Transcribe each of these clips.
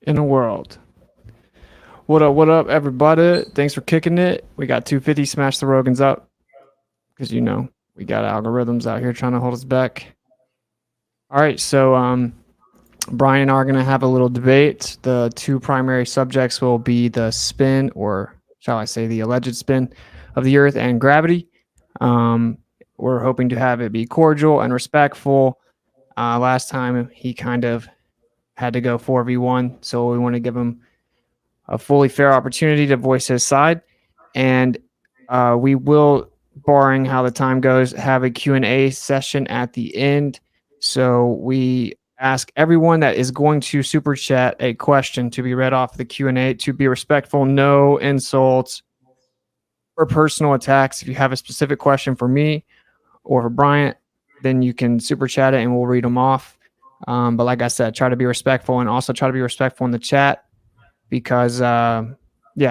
in the world. What up, everybody? Thanks for kicking it. We got 250. Smash the Rogans up. Because, we got algorithms out here trying to hold us back. All right, so Brian and I are going to have a little debate. The two primary subjects will be the spin, or shall I say the alleged spin, of the Earth and gravity. We're hoping to have it be cordial and respectful. Last time he kind of had to go 4v1, so we want to give him a fully fair opportunity to voice his side. And we will, barring how the time goes, have a Q&A session at the end. So we ask everyone that is going to super chat a question to be read off the Q&A to be respectful, no insults or personal attacks. If you have a specific question for me or for Bryant, then you can super chat it and we'll read them off. But like I said, try to be respectful, and also try to be respectful in the chat because,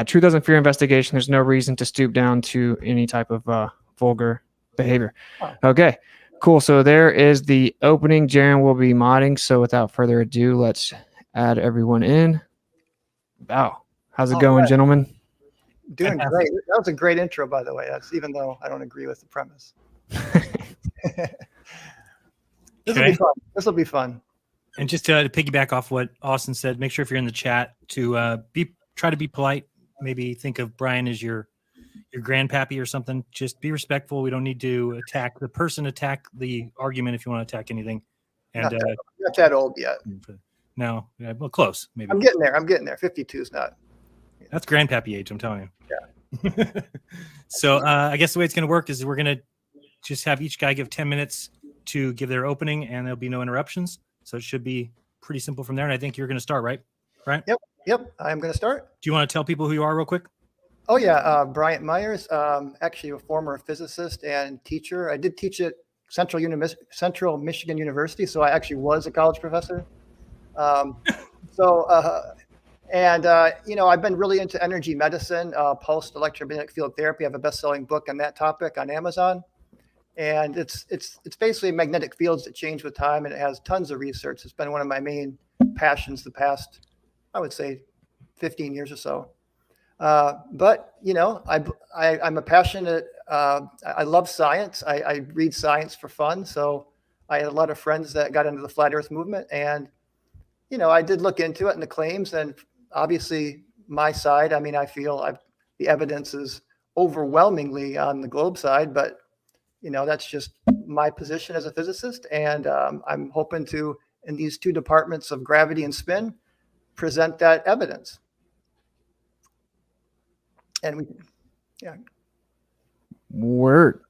truth doesn't fear investigation. There's no reason to stoop down to any type of vulgar behavior. Okay, cool. So there is the opening. Jaren will be modding. So without further ado, let's add everyone in. Wow. How's it going, gentlemen? Doing great. That was a great intro, by the way. That's even though I don't agree with the premise. This will be fun. This will be fun. And just to piggyback off what Austin said, make sure if you're in the chat to try to be polite. Maybe think of Brian as your grandpappy or something. Just be respectful. We don't need to attack the person. Attack the argument if you want to attack anything. And not that old yet. No, well, close. Maybe I'm getting there. 52 is not. That's grandpappy age. I'm telling you. Yeah. So I guess the way it's going to work is we're going to just have each guy give 10 minutes to give their opening, and there'll be no interruptions. So it should be pretty simple from there. And I think you're going to start, right? Right? Yep. I'm going to start. Do you want to tell people who you are real quick? Oh, yeah. Bryant Myers, actually a former physicist and teacher. I did teach at Central Michigan University, so I actually was a college professor. I've been really into energy medicine, pulsed electromagnetic field therapy. I have a best-selling book on that topic on Amazon. And it's basically magnetic fields that change with time, and it has tons of research. It's been one of my main passions the past, I would say, 15 years or so. But I'm a passionate. I love science. I read science for fun. So I had a lot of friends that got into the flat Earth movement, and I did look into it and the claims, and obviously my side. I mean, I feel the evidence is overwhelmingly on the globe side, but that's just my position as a physicist. And I'm hoping to, in these two departments of gravity and spin, present that evidence. And Word.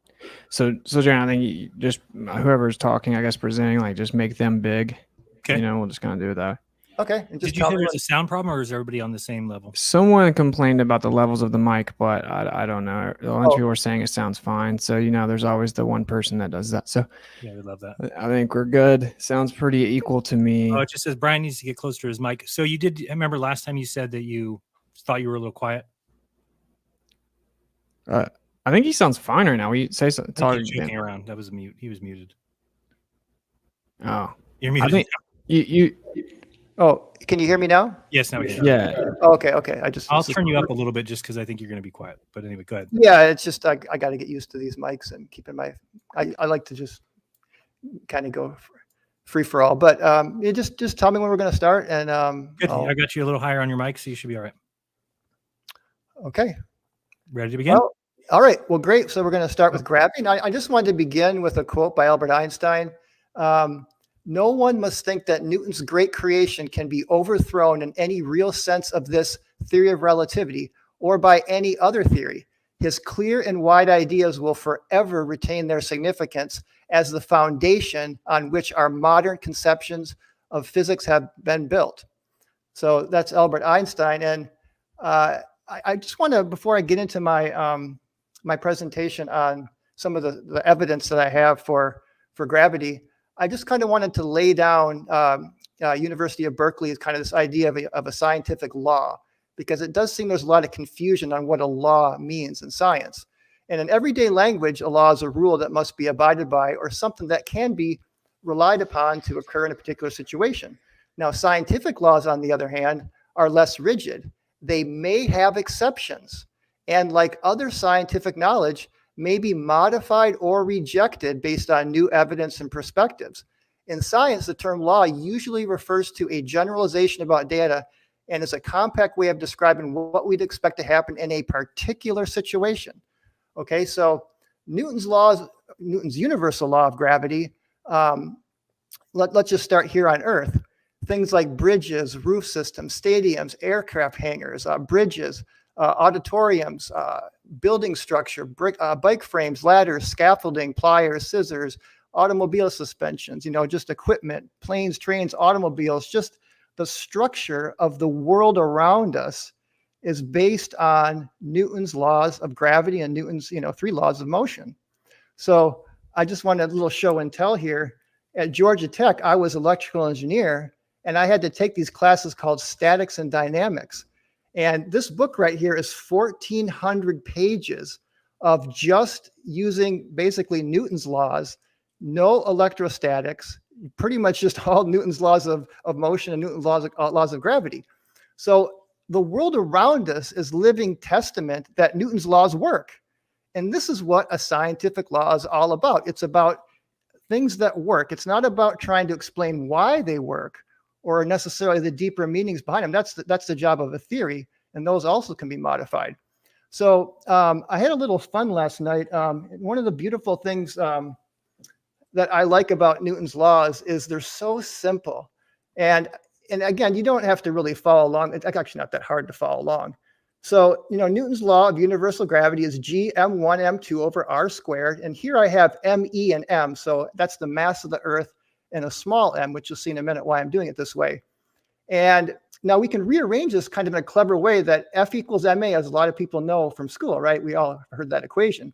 So Jaren, I think you just whoever's talking, I guess, presenting, like, just make them big. Okay. We'll just kind of do it that way. Okay. And did you say there's a sound problem, or is everybody on the same level? Someone complained about the levels of the mic, but I don't know. A bunch of people were saying it sounds fine. So, there's always the one person that does that. So yeah, we love that. I think we're good. Sounds pretty equal to me. Oh, it just says Brian needs to get closer to his mic. So I remember last time you said that you thought you were a little quiet. I think he sounds fine right now. We say something. He's joking around. That was mute. He was muted. Oh, you're muted. I think you. Oh, can you hear me now? Yes, now we can. Yeah. Okay. I'll turn you up a little bit just because I think you're going to be quiet. But anyway, go ahead. Yeah, it's just I got to get used to these mics and keeping I like to just kind of go free for all. But just tell me when we're going to start. And good. I got you a little higher on your mic, so you should be all right. Okay. Ready to begin? Well, all right. Well, great. So we're going to start with gravity. Now, I just wanted to begin with a quote by Albert Einstein. No one must think that Newton's great creation can be overthrown in any real sense of this theory of relativity or by any other theory. His clear and wide ideas will forever retain their significance as the foundation on which our modern conceptions of physics have been built. So that's Albert Einstein. And I just want to, before I get into my my presentation on some of the evidence that I have for gravity, I just kind of wanted to lay down University of Berkeley is kind of this idea of a scientific law, because it does seem there's a lot of confusion on what a law means in science. And in everyday language, a law is a rule that must be abided by or something that can be relied upon to occur in a particular situation. Now, scientific laws, on the other hand, are less rigid. They may have exceptions, and like other scientific knowledge, may be modified or rejected based on new evidence and perspectives. In science, the term law usually refers to a generalization about data and is a compact way of describing what we'd expect to happen in a particular situation. Okay, so Newton's universal law of gravity, let's just start here on Earth. Things like bridges, roof systems, stadiums, aircraft hangars, bridges, auditoriums, building structure, bike frames, ladders, scaffolding, pliers, scissors, automobile suspensions, just equipment, planes, trains, automobiles, just the structure of the world around us is based on Newton's laws of gravity and Newton's, 3 laws of motion. So I just wanted a little show and tell here. At Georgia Tech, I was electrical engineer, and I had to take these classes called statics and dynamics. And this book right here is 1,400 pages of just using basically Newton's laws, no electrostatics, pretty much just all Newton's laws of motion and Newton's laws of gravity. So the world around us is living testament that Newton's laws work. And this is what a scientific law is all about. It's about things that work. It's not about trying to explain why they work or necessarily the deeper meanings behind them. That's the job of a theory, and those also can be modified. So I had a little fun last night. One of the beautiful things that I like about Newton's laws is they're so simple. And again, you don't have to really follow along. It's actually not that hard to follow along. So, Newton's law of universal gravity is G m1 m2 over r squared. And here I have me and m. So that's the mass of the Earth and a small m, which you'll see in a minute why I'm doing it this way. And now we can rearrange this kind of in a clever way that F equals ma, as a lot of people know from school, right? We all heard that equation.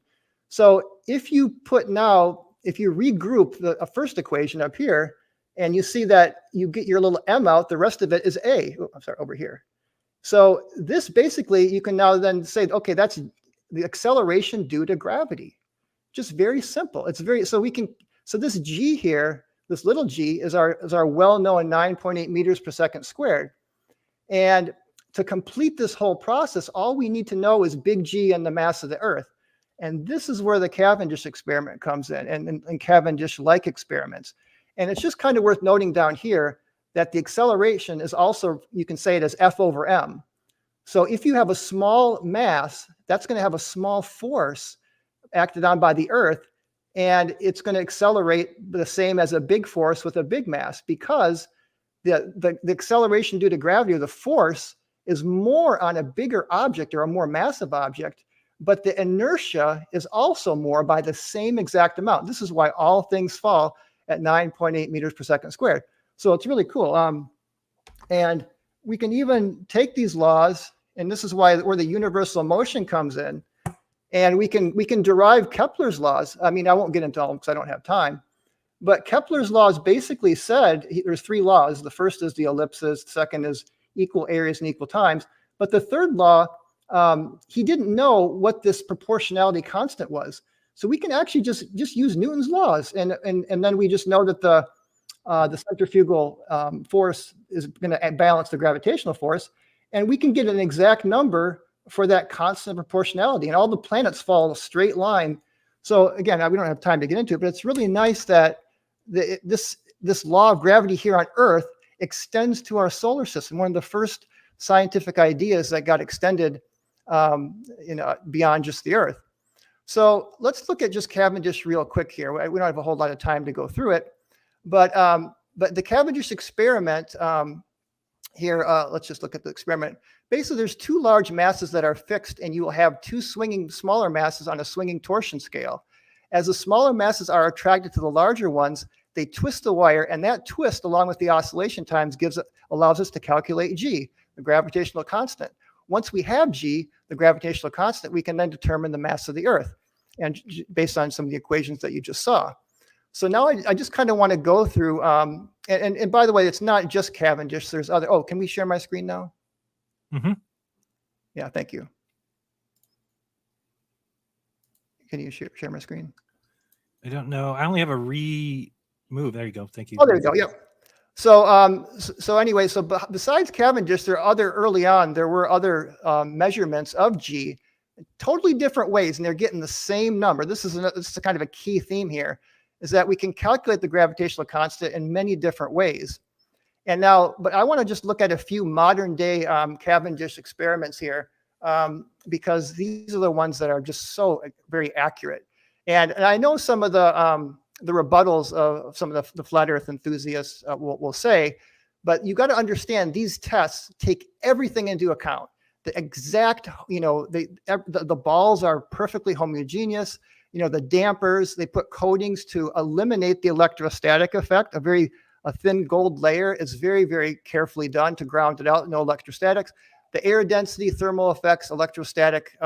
So if you regroup the first equation up here, and you see that you get your little m out, the rest of it is a. Oh, I'm sorry, over here. So this basically, you can now then say, okay, that's the acceleration due to gravity. Just very simple. So this g here, this little g is our well-known 9.8 meters per second squared. And to complete this whole process, all we need to know is big G and the mass of the Earth. And this is where the Cavendish experiment comes in, and Cavendish-like experiments. And it's just kind of worth noting down here that the acceleration is also, you can say it as F over m. So if you have a small mass, that's going to have a small force acted on by the Earth, and it's going to accelerate the same as a big force with a big mass, because the acceleration due to gravity, or the force, is more on a bigger object or a more massive object, but the inertia is also more by the same exact amount. This is why all things fall at 9.8 meters per second squared. So it's really cool. And we can even take these laws, and this is where the universal motion comes in, and we can derive Kepler's laws. I mean, I won't get into all of them because I don't have time, but Kepler's laws basically said there's 3 laws. The first is the ellipses, the second is equal areas and equal times, but the third law, he didn't know what this proportionality constant was. So we can actually just use Newton's laws, and then we just know that the centrifugal force is going to balance the gravitational force, and we can get an exact number for that constant proportionality, and all the planets follow a straight line. So again, we don't have time to get into it, but it's really nice that this law of gravity here on Earth extends to our solar system. One of the first scientific ideas that got extended beyond just the Earth. So let's look at just Cavendish real quick here. We don't have a whole lot of time to go through it, but the Cavendish experiment here, let's just look at the experiment. Basically, there's 2 large masses that are fixed, and you will have 2 swinging smaller masses on a swinging torsion scale. As the smaller masses are attracted to the larger ones, they twist the wire, and that twist, along with the oscillation times, allows us to calculate G, the gravitational constant. Once we have G, the gravitational constant, we can then determine the mass of the Earth, and based on some of the equations that you just saw. So now I just kind of want to go through, and by the way, it's not just Cavendish. There's other. Oh, can we share my screen now? Mm-hmm. Yeah, thank you. Can you share my screen? I don't know. I only have a remove. There you go. Thank you. Oh, there you go. Yep. So anyway, besides Cavendish, there were other measurements of G, totally different ways, and they're getting the same number. This is kind of a key theme here, is that we can calculate the gravitational constant in many different ways. And now, but I want to just look at a few modern day Cavendish experiments here, because these are the ones that are just so very accurate. And I know some of the rebuttals of some of the flat Earth enthusiasts will say, but you got to understand these tests take everything into account. The exact, the balls are perfectly homogeneous. The dampers, they put coatings to eliminate the electrostatic effect. A thin gold layer is very, very carefully done to ground it out, no electrostatics. The air density, thermal effects, electrostatic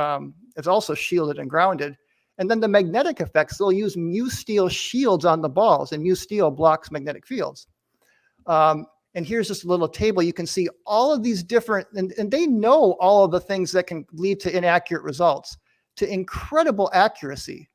is also shielded and grounded. And then the magnetic effects, they'll use mu steel shields on the balls, and mu steel blocks magnetic fields. And here's just a little table. You can see all of these different, and they know all of the things that can lead to inaccurate results, to incredible accuracy.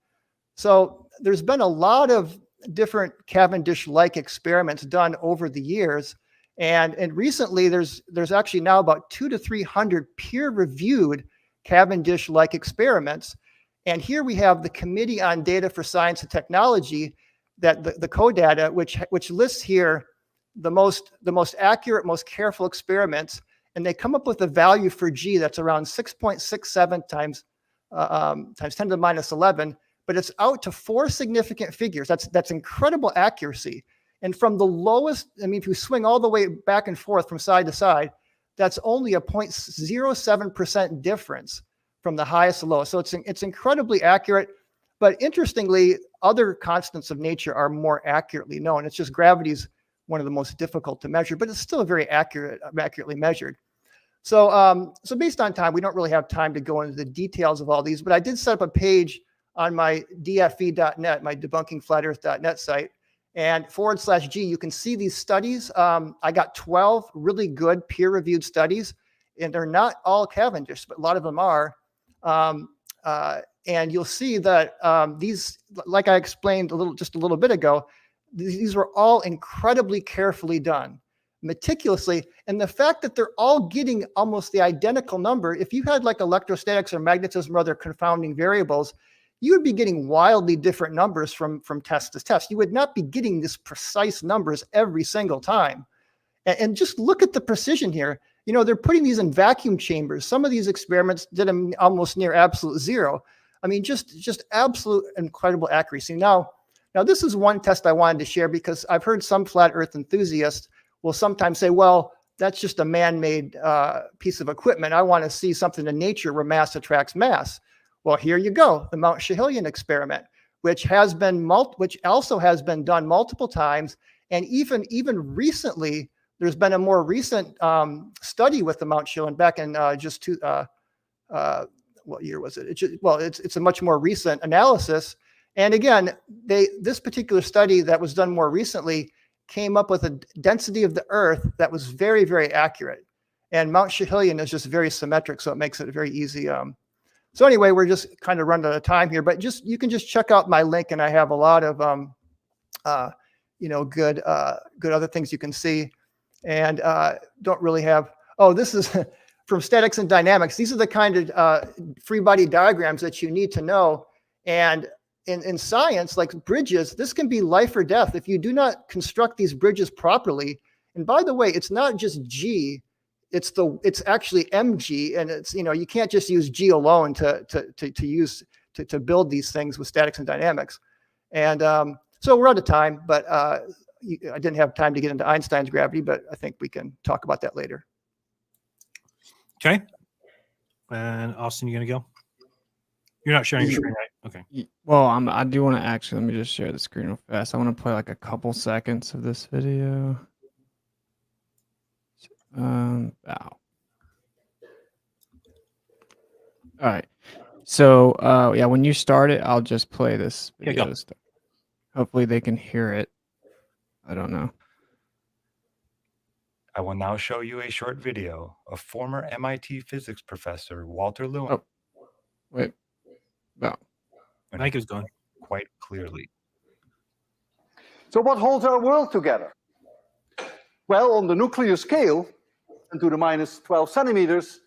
So there's been a lot of different Cavendish-like experiments done over the years. And recently there's actually now about 200 to 300 peer-reviewed Cavendish-like experiments. And here we have the Committee on Data for Science and Technology, that the CODATA, which lists here the most accurate, most careful experiments, and they come up with a value for G that's around 6.67 times 10 to the minus 11, but it's out to 4 significant figures. That's incredible accuracy. And from the lowest, if you swing all the way back and forth from side to side, that's only a 0.07% difference from the highest to lowest. So it's incredibly accurate. But interestingly, other constants of nature are more accurately known. It's just gravity's one of the most difficult to measure, but it's still very accurately measured. So based on time, we don't really have time to go into the details of all these, but I did set up a page on my dfe.net, my debunkingflatearth.net site, and /G, you can see these studies. I got 12 really good peer-reviewed studies, and they're not all Cavendish, but a lot of them are. And you'll see that these, like I explained just a little bit ago, these were all incredibly carefully done, meticulously. And the fact that they're all getting almost the identical number, if you had like electrostatics or magnetism or other confounding variables, you would be getting wildly different numbers from test to test. You would not be getting this precise numbers every single time. And just look at the precision here. They're putting these in vacuum chambers. Some of these experiments did them almost near absolute zero. Just absolute incredible accuracy. Now this is one test I wanted to share, because I've heard some flat Earth enthusiasts will sometimes say, well, that's just a man-made piece of equipment. I want to see something in nature where mass attracts mass. Well, here you go, the Mount Schehillian experiment, which also has been done multiple times, and even recently, there's been a more recent study with the Mount Schehillian back in what year was it? It's a much more recent analysis. And again, this particular study that was done more recently came up with a density of the Earth that was very, very accurate. And Mount Schehillian is just very symmetric, so it makes it very easy. So anyway, we're just kind of running out of time here, but you can just check out my link, and I have a lot of good other things you can see. And don't really have. Oh, this is from Statics and Dynamics. These are the kind of free body diagrams that you need to know. And in science, like bridges, this can be life or death if you do not construct these bridges properly. And by the way, it's not just G, it's actually mg, and it's you can't just use G alone to build these things with statics and dynamics. And so we're out of time, but I didn't have time to get into Einstein's gravity, but I think we can talk about that later. Okay. And Austin, you gonna go? You're not sharing your screen, right? Okay. Well, I do want to let me just share the screen real fast. I want to play like a couple seconds of this video. All right. So, yeah, when you start it, I'll just play this video. Hopefully they can hear it. I don't know. I will now show you a short video of former MIT physics professor Walter Lewin. Oh, wait. No. Mike is going. Quite clearly. So what holds our world together? Well, on the nuclear scale, 10 to the minus 12 centimeters,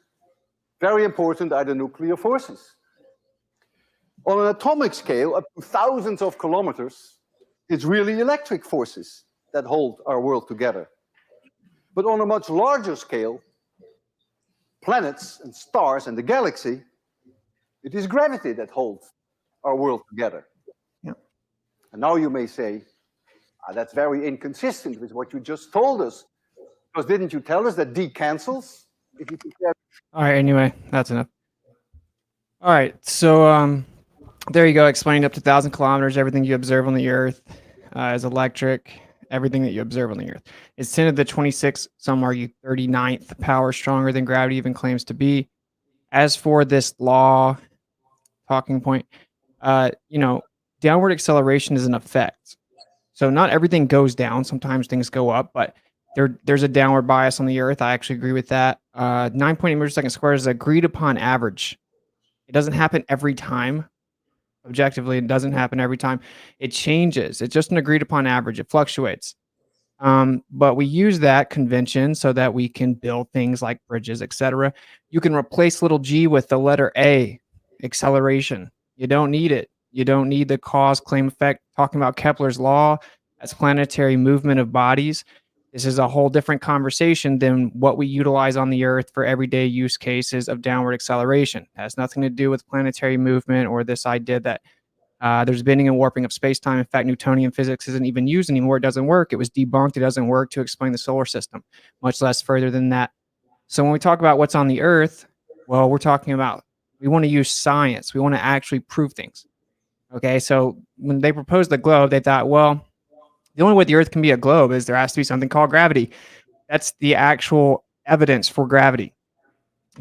very important are the nuclear forces. On an atomic scale, up to thousands of kilometers, it's really electric forces that hold our world together. But on a much larger scale, planets and stars and the galaxy, it is gravity that holds our world together. Yeah. And now you may say, that's very inconsistent with what you just told us. Because didn't you tell us that D cancels? If you compare... All right, anyway, that's enough. All right, so there you go, explaining up to 1,000 kilometers, everything you observe on the Earth is electric, everything that you observe on the Earth. It's 10 to the 26th, some argue 39th power stronger than gravity even claims to be. As for this law, talking point, downward acceleration is an effect. So not everything goes down. Sometimes things go up, but there's a downward bias on the Earth. I actually agree with that. 9.8 meters per second squared is agreed upon average. It doesn't happen every time. Objectively, it doesn't happen every time. It changes. It's just an agreed upon average. It fluctuates. But we use that convention so that we can build things like bridges, etc. You can replace little g with the letter A, acceleration. You don't need it. You don't need the cause, claim, effect. Talking about Kepler's law, that's planetary movement of bodies. This is a whole different conversation than what we utilize on the Earth for everyday use cases of downward acceleration. It has nothing to do with planetary movement or this idea that there's bending and warping of space-time. In fact, Newtonian physics isn't even used anymore. It doesn't work. It was debunked. It doesn't work to explain the solar system, much less further than that. So when we talk about what's on the Earth, well, we're talking about, we want to use science. We want to actually prove things. Okay, so when they proposed the globe, they thought, well, the only way the Earth can be a globe is there has to be something called gravity. That's the actual evidence for gravity.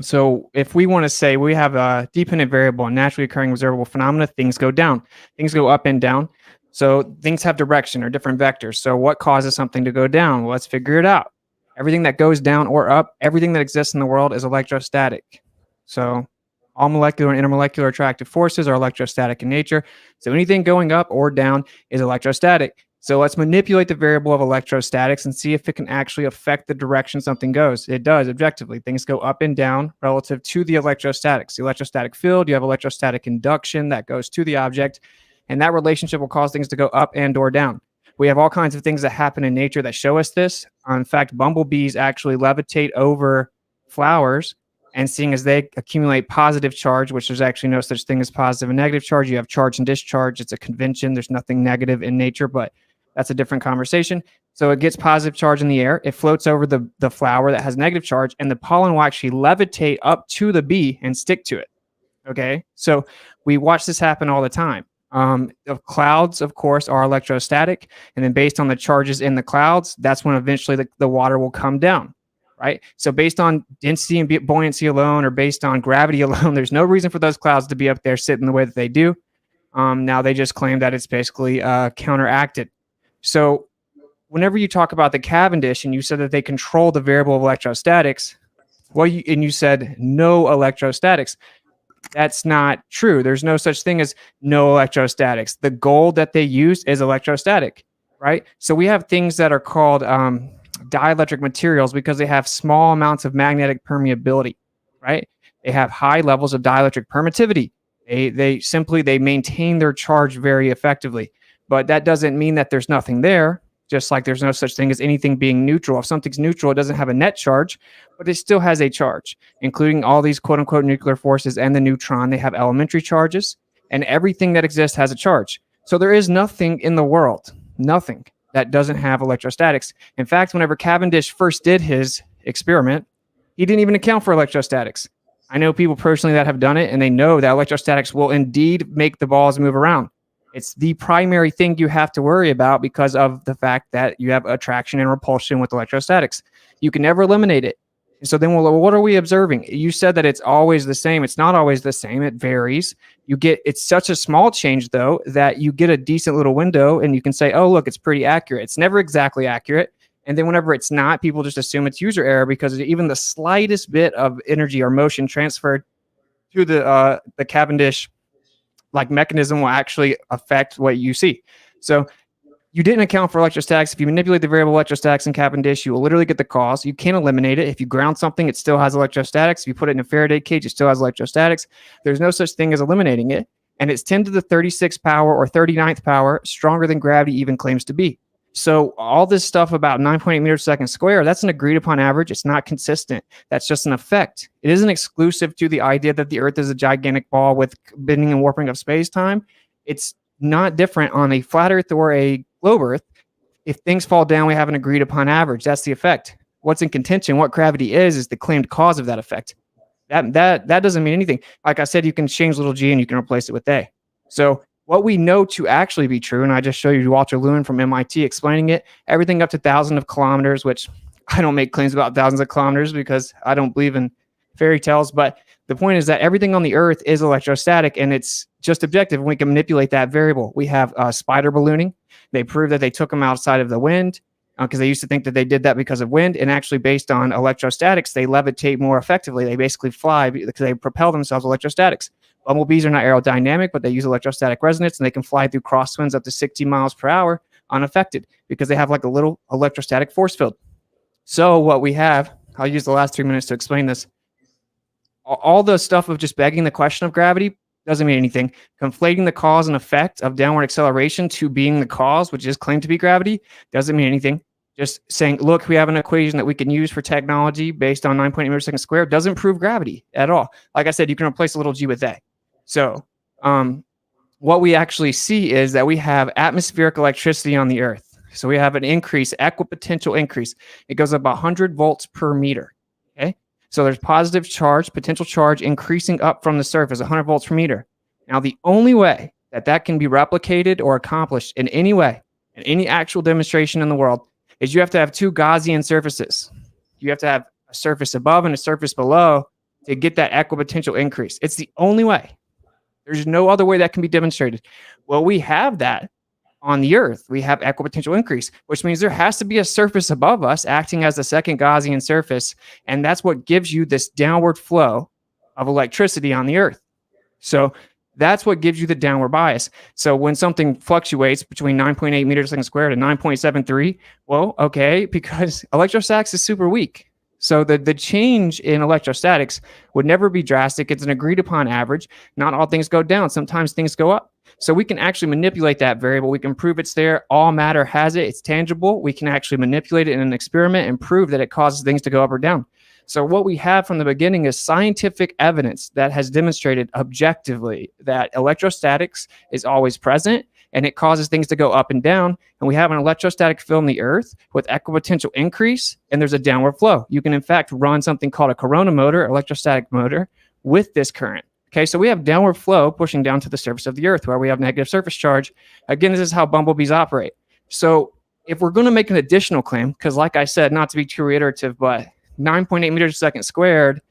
So if we want to say we have a dependent variable and naturally occurring observable phenomena, things go down. Things go up and down. So things have direction or different vectors. So what causes something to go down? Well, let's figure it out. Everything that goes down or up, everything that exists in the world is electrostatic. So all molecular and intermolecular attractive forces are electrostatic in nature. So anything going up or down is electrostatic. So let's manipulate the variable of electrostatics and see if it can actually affect the direction something goes. It does, objectively. Things go up and down relative to the electrostatics. The electrostatic field, you have electrostatic induction that goes to the object, and that relationship will cause things to go up and or down. We have all kinds of things that happen in nature that show us this. In fact, bumblebees actually levitate over flowers, and seeing as they accumulate positive charge, which there's actually no such thing as positive and negative charge. You have charge and discharge. It's a convention. There's nothing negative in nature, but that's a different conversation. So it gets positive charge in the air. It floats over the flower that has negative charge, and the pollen will actually levitate up to the bee and stick to it. Okay, so we watch this happen all the time. The clouds, of course, are electrostatic, and then based on the charges in the clouds, that's when eventually the water will come down. Right. So based on density and buoyancy alone, or based on gravity alone, there's no reason for those clouds to be up there sitting the way that they do. Now they just claim that it's basically counteracted. So whenever you talk about the Cavendish and you said that they control the variable of electrostatics, you said no electrostatics. That's not true. There's no such thing as no electrostatics. The gold that they use is electrostatic. Right. So we have things that are called dielectric materials because they have small amounts of magnetic permeability, right? They have high levels of dielectric permittivity. They maintain their charge very effectively, but that doesn't mean that there's nothing there. Just like there's no such thing as anything being neutral. If something's neutral, it doesn't have a net charge, but it still has a charge, including all these quote unquote nuclear forces and the neutron. They have elementary charges, and everything that exists has a charge. So there is nothing in the world, nothing that doesn't have electrostatics. In fact, whenever Cavendish first did his experiment, he didn't even account for electrostatics. I know people personally that have done it, and they know that electrostatics will indeed make the balls move around. It's the primary thing you have to worry about because of the fact that you have attraction and repulsion with electrostatics. You can never eliminate it. And so then, well, what are we observing? You said that it's always the same. It's not always the same. It varies. It's such a small change, though, that you get a decent little window and you can say, oh, look, it's pretty accurate. It's never exactly accurate. And then whenever it's not, people just assume it's user error because even the slightest bit of energy or motion transferred to the Cavendish mechanism will actually affect what you see. So you didn't account for electrostatics. If you manipulate the variable electrostatics in cap and dish, you will literally get the cause. You can't eliminate it. If you ground something, it still has electrostatics. If you put it in a Faraday cage, it still has electrostatics. There's no such thing as eliminating it. And it's 10 to the 36th power or 39th power, stronger than gravity even claims to be. So all this stuff about 9.8 meters per second square, that's an agreed upon average. It's not consistent. That's just an effect. It isn't exclusive to the idea that the Earth is a gigantic ball with bending and warping of space-time. It's not different on a flat Earth or a globe Earth. If things fall down, we have an agreed upon average. That's the effect. What's in contention, what gravity is the claimed cause of that effect. That doesn't mean anything. Like I said, you can change little g and you can replace it with a. So what we know to actually be true, and I just showed you Walter Lewin from MIT explaining it, everything up to thousands of kilometers, which I don't make claims about thousands of kilometers because I don't believe in fairy tales, but the point is that everything on the Earth is electrostatic, and it's just objective, and we can manipulate that variable. We have spider ballooning. They proved that they took them outside of the wind because they used to think that they did that because of wind, and actually based on electrostatics, they levitate more effectively. They basically fly because they propel themselves electrostatics. Bumblebees are not aerodynamic, but they use electrostatic resonance, and they can fly through crosswinds up to 60 miles per hour unaffected because they have like a little electrostatic force field. So what we have, I'll use the last 3 minutes to explain this. All the stuff of just begging the question of gravity doesn't mean anything. Conflating the cause and effect of downward acceleration to being the cause, which is claimed to be gravity, doesn't mean anything. Just saying, look, we have an equation that we can use for technology based on 9.8 meters per second squared doesn't prove gravity at all. Like I said, you can replace a little g with a. So what we actually see is that we have atmospheric electricity on the Earth. So we have an increase, equipotential increase. It goes up 100 volts per meter. Okay. So there's positive charge, potential charge increasing up from the surface, 100 volts per meter. Now, the only way that that can be replicated or accomplished in any way, in any actual demonstration in the world, is you have to have two Gaussian surfaces. You have to have a surface above and a surface below to get that equipotential increase. It's the only way. There's no other way that can be demonstrated. Well, we have that on the Earth. We have equipotential increase, which means there has to be a surface above us acting as a second Gaussian surface, and that's what gives you this downward flow of electricity on the Earth. So that's what gives you the downward bias. So when something fluctuates between 9.8 meters per second squared and 9.73, well, okay, because electrostatics is super weak. So the change in electrostatics would never be drastic. It's an agreed upon average. Not all things go down. Sometimes things go up. So we can actually manipulate that variable. We can prove it's there. All matter has it. It's tangible. We can actually manipulate it in an experiment and prove that it causes things to go up or down. So what we have from the beginning is scientific evidence that has demonstrated objectively that electrostatics is always present and it causes things to go up and down. And we have an electrostatic field in the Earth with equipotential increase, and there's a downward flow. You can, in fact, run something called a corona motor, electrostatic motor, with this current. Okay, so we have downward flow pushing down to the surface of the Earth where we have negative surface charge. Again, this is how bumblebees operate. So if we're going to make an additional claim, because like I said, not to be too reiterative, but 9.8 meters per second squared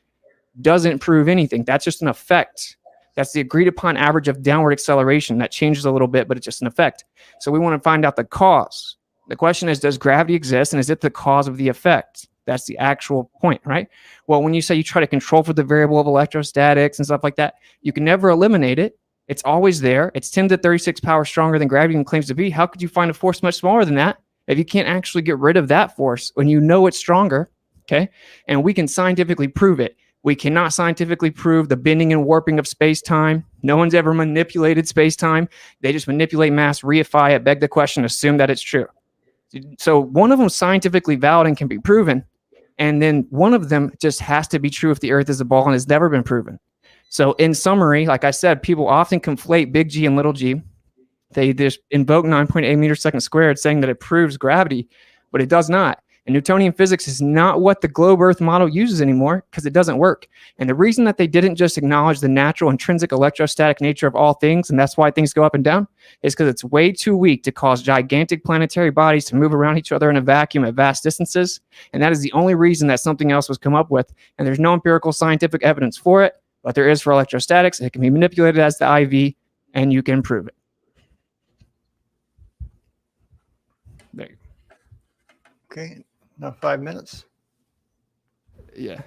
doesn't prove anything. That's just an effect. That's the agreed upon average of downward acceleration. That changes a little bit, but it's just an effect. So we want to find out the cause. The question is, does gravity exist, and is it the cause of the effect? That's the actual point, right? Well, when you say you try to control for the variable of electrostatics and stuff like that, you can never eliminate it. It's always there. It's 10 to the 36 power stronger than gravity claims to be. How could you find a force much smaller than that if you can't actually get rid of that force when you know it's stronger? Okay, and we can scientifically prove it. We cannot scientifically prove the bending and warping of space-time. No one's ever manipulated space-time. They just manipulate mass, reify it, beg the question, assume that it's true. So one of them is scientifically valid and can be proven, and then one of them just has to be true if the Earth is a ball and has never been proven. So in summary, like I said, people often conflate big G and little g. They just invoke 9.8 meters per second squared saying that it proves gravity, but it does not. And Newtonian physics is not what the globe Earth model uses anymore because it doesn't work. And the reason that they didn't just acknowledge the natural intrinsic electrostatic nature of all things, and that's why things go up and down, is because it's way too weak to cause gigantic planetary bodies to move around each other in a vacuum at vast distances. And that is the only reason that something else was come up with. And there's no empirical scientific evidence for it, but there is for electrostatics. It can be manipulated as the IV, and you can prove it. There you go. Okay. Now 5 minutes. Yeah.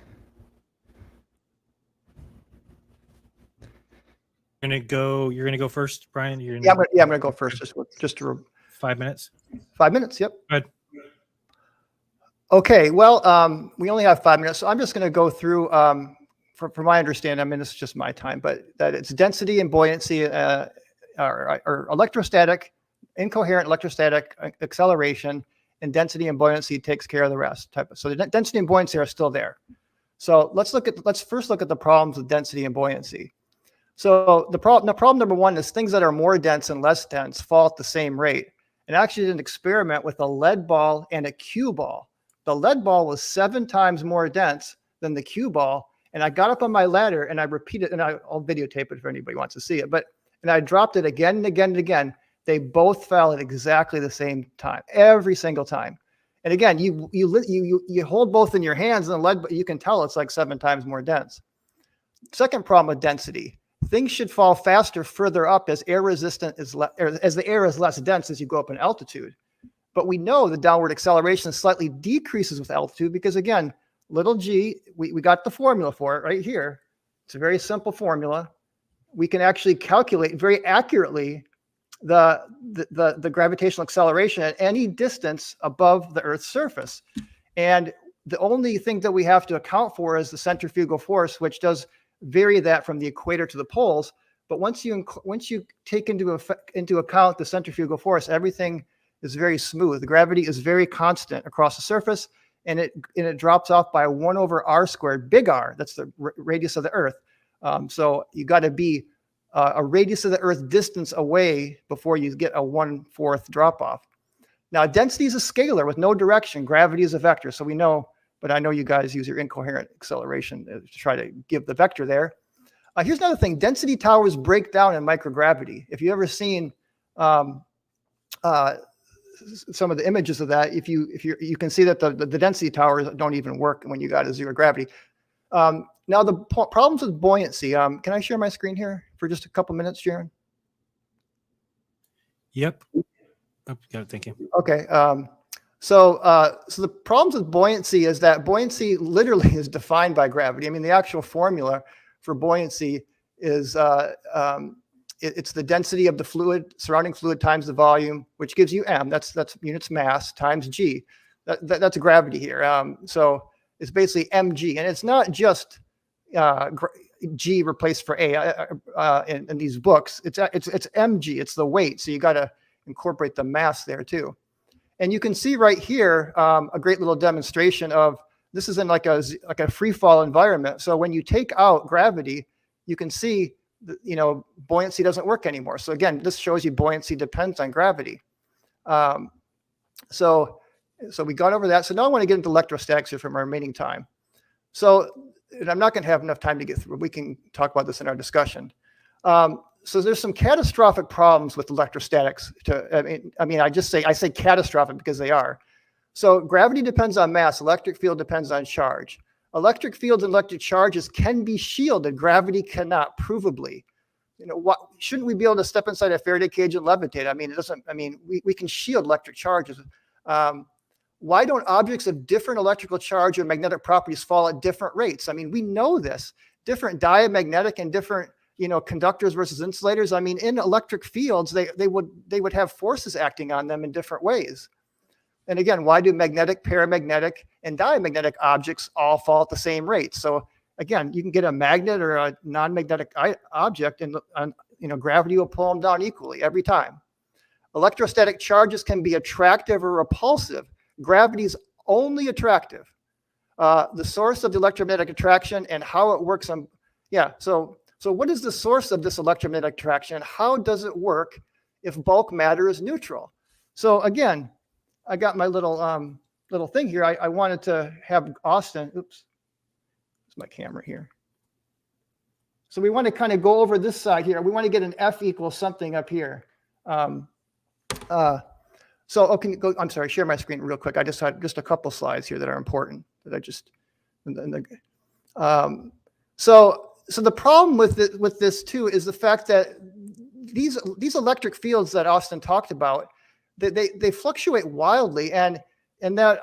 You're gonna go first, Brian. Yeah, I'm gonna go first. Just to 5 minutes. 5 minutes. Yep. Good. Okay. Well, we only have 5 minutes, so I'm just going to go through, for my understanding, I mean, this is just my time, but that it's density and buoyancy, or electrostatic, incoherent electrostatic acceleration, and density and buoyancy takes care of the rest. So the density and buoyancy are still there. So let's first look at the problems with density and buoyancy. So the problem number one is things that are more dense and less dense fall at the same rate. And I actually did an experiment with a lead ball and a cue ball. The lead ball was 7 times more dense than the cue ball. And I got up on my ladder and I repeated, and I'll videotape it if anybody wants to see it. And I dropped it again and again and again. They both fell at exactly the same time, every single time. And again, you hold both in your hands, and the lead, but you can tell it's like 7 times more dense. Second problem with density: things should fall faster further up as air resistant is as the air is less dense as you go up in altitude. But we know the downward acceleration slightly decreases with altitude because, again, little g, we got the formula for it right here. It's a very simple formula. We can actually calculate very accurately the gravitational acceleration at any distance above the Earth's surface. And the only thing that we have to account for is the centrifugal force, which does vary that from the equator to the poles. But once you take into account the centrifugal force, everything is very smooth. The gravity is very constant across the surface, and it drops off by 1 over r squared, big R. That's the radius of the Earth. So you got to be a radius of the Earth distance away before you get a 1/4 drop off. Now, density is a scalar with no direction. Gravity is a vector. So we know, but I know you guys use your incoherent acceleration to try to give the vector there. Here's another thing: density towers break down in microgravity. If you've ever seen some of the images of that, you can see that the density towers don't even work when you got a zero gravity. Now the problems with buoyancy. Can I share my screen here for just a couple minutes, Jaron? Yep. Oh, yeah, thank you. Okay. So the problems with buoyancy is that buoyancy literally is defined by gravity. I mean, the actual formula for buoyancy is it's the density of the surrounding fluid times the volume, which gives you m. That's units mass times g. That's gravity here. So it's basically mg, and it's not just g replaced for a in these books. It's mg. It's the weight. So you got to incorporate the mass there too. And you can see right here a great little demonstration of this is in like a free fall environment. So when you take out gravity, you can see buoyancy doesn't work anymore. So again, this shows you buoyancy depends on gravity. So we got over that. So now I want to get into electrostatics here from our remaining time. So, and I'm not going to have enough time to get through. We can talk about this in our discussion. So there's some catastrophic problems with electrostatics. I say catastrophic because they are. So gravity depends on mass. Electric field depends on charge. Electric fields and electric charges can be shielded. Gravity cannot, provably. Shouldn't we be able to step inside a Faraday cage and levitate? I mean, it doesn't. I mean, we can shield electric charges. Why don't objects of different electrical charge or magnetic properties fall at different rates? I mean, we know this. Different diamagnetic and different conductors versus insulators. I mean, in electric fields, they would have forces acting on them in different ways. And again, why do magnetic, paramagnetic, and diamagnetic objects all fall at the same rate? So again, you can get a magnet or a non-magnetic object, and gravity will pull them down equally every time. Electrostatic charges can be attractive or repulsive. Gravity is only attractive. The source of the electromagnetic attraction and how it works on, So what is the source of this electromagnetic attraction? How does it work if bulk matter is neutral? So again, I got my little thing here. I wanted to have Austin. Oops, it's my camera here. So we want to kind of go over this side here. We want to get an F equals something up here. Okay, go. I'm sorry. Share my screen real quick. I just had just a couple slides here that are important that I just. So the problem with this too is the fact that these electric fields that Austin talked about, they fluctuate wildly, and that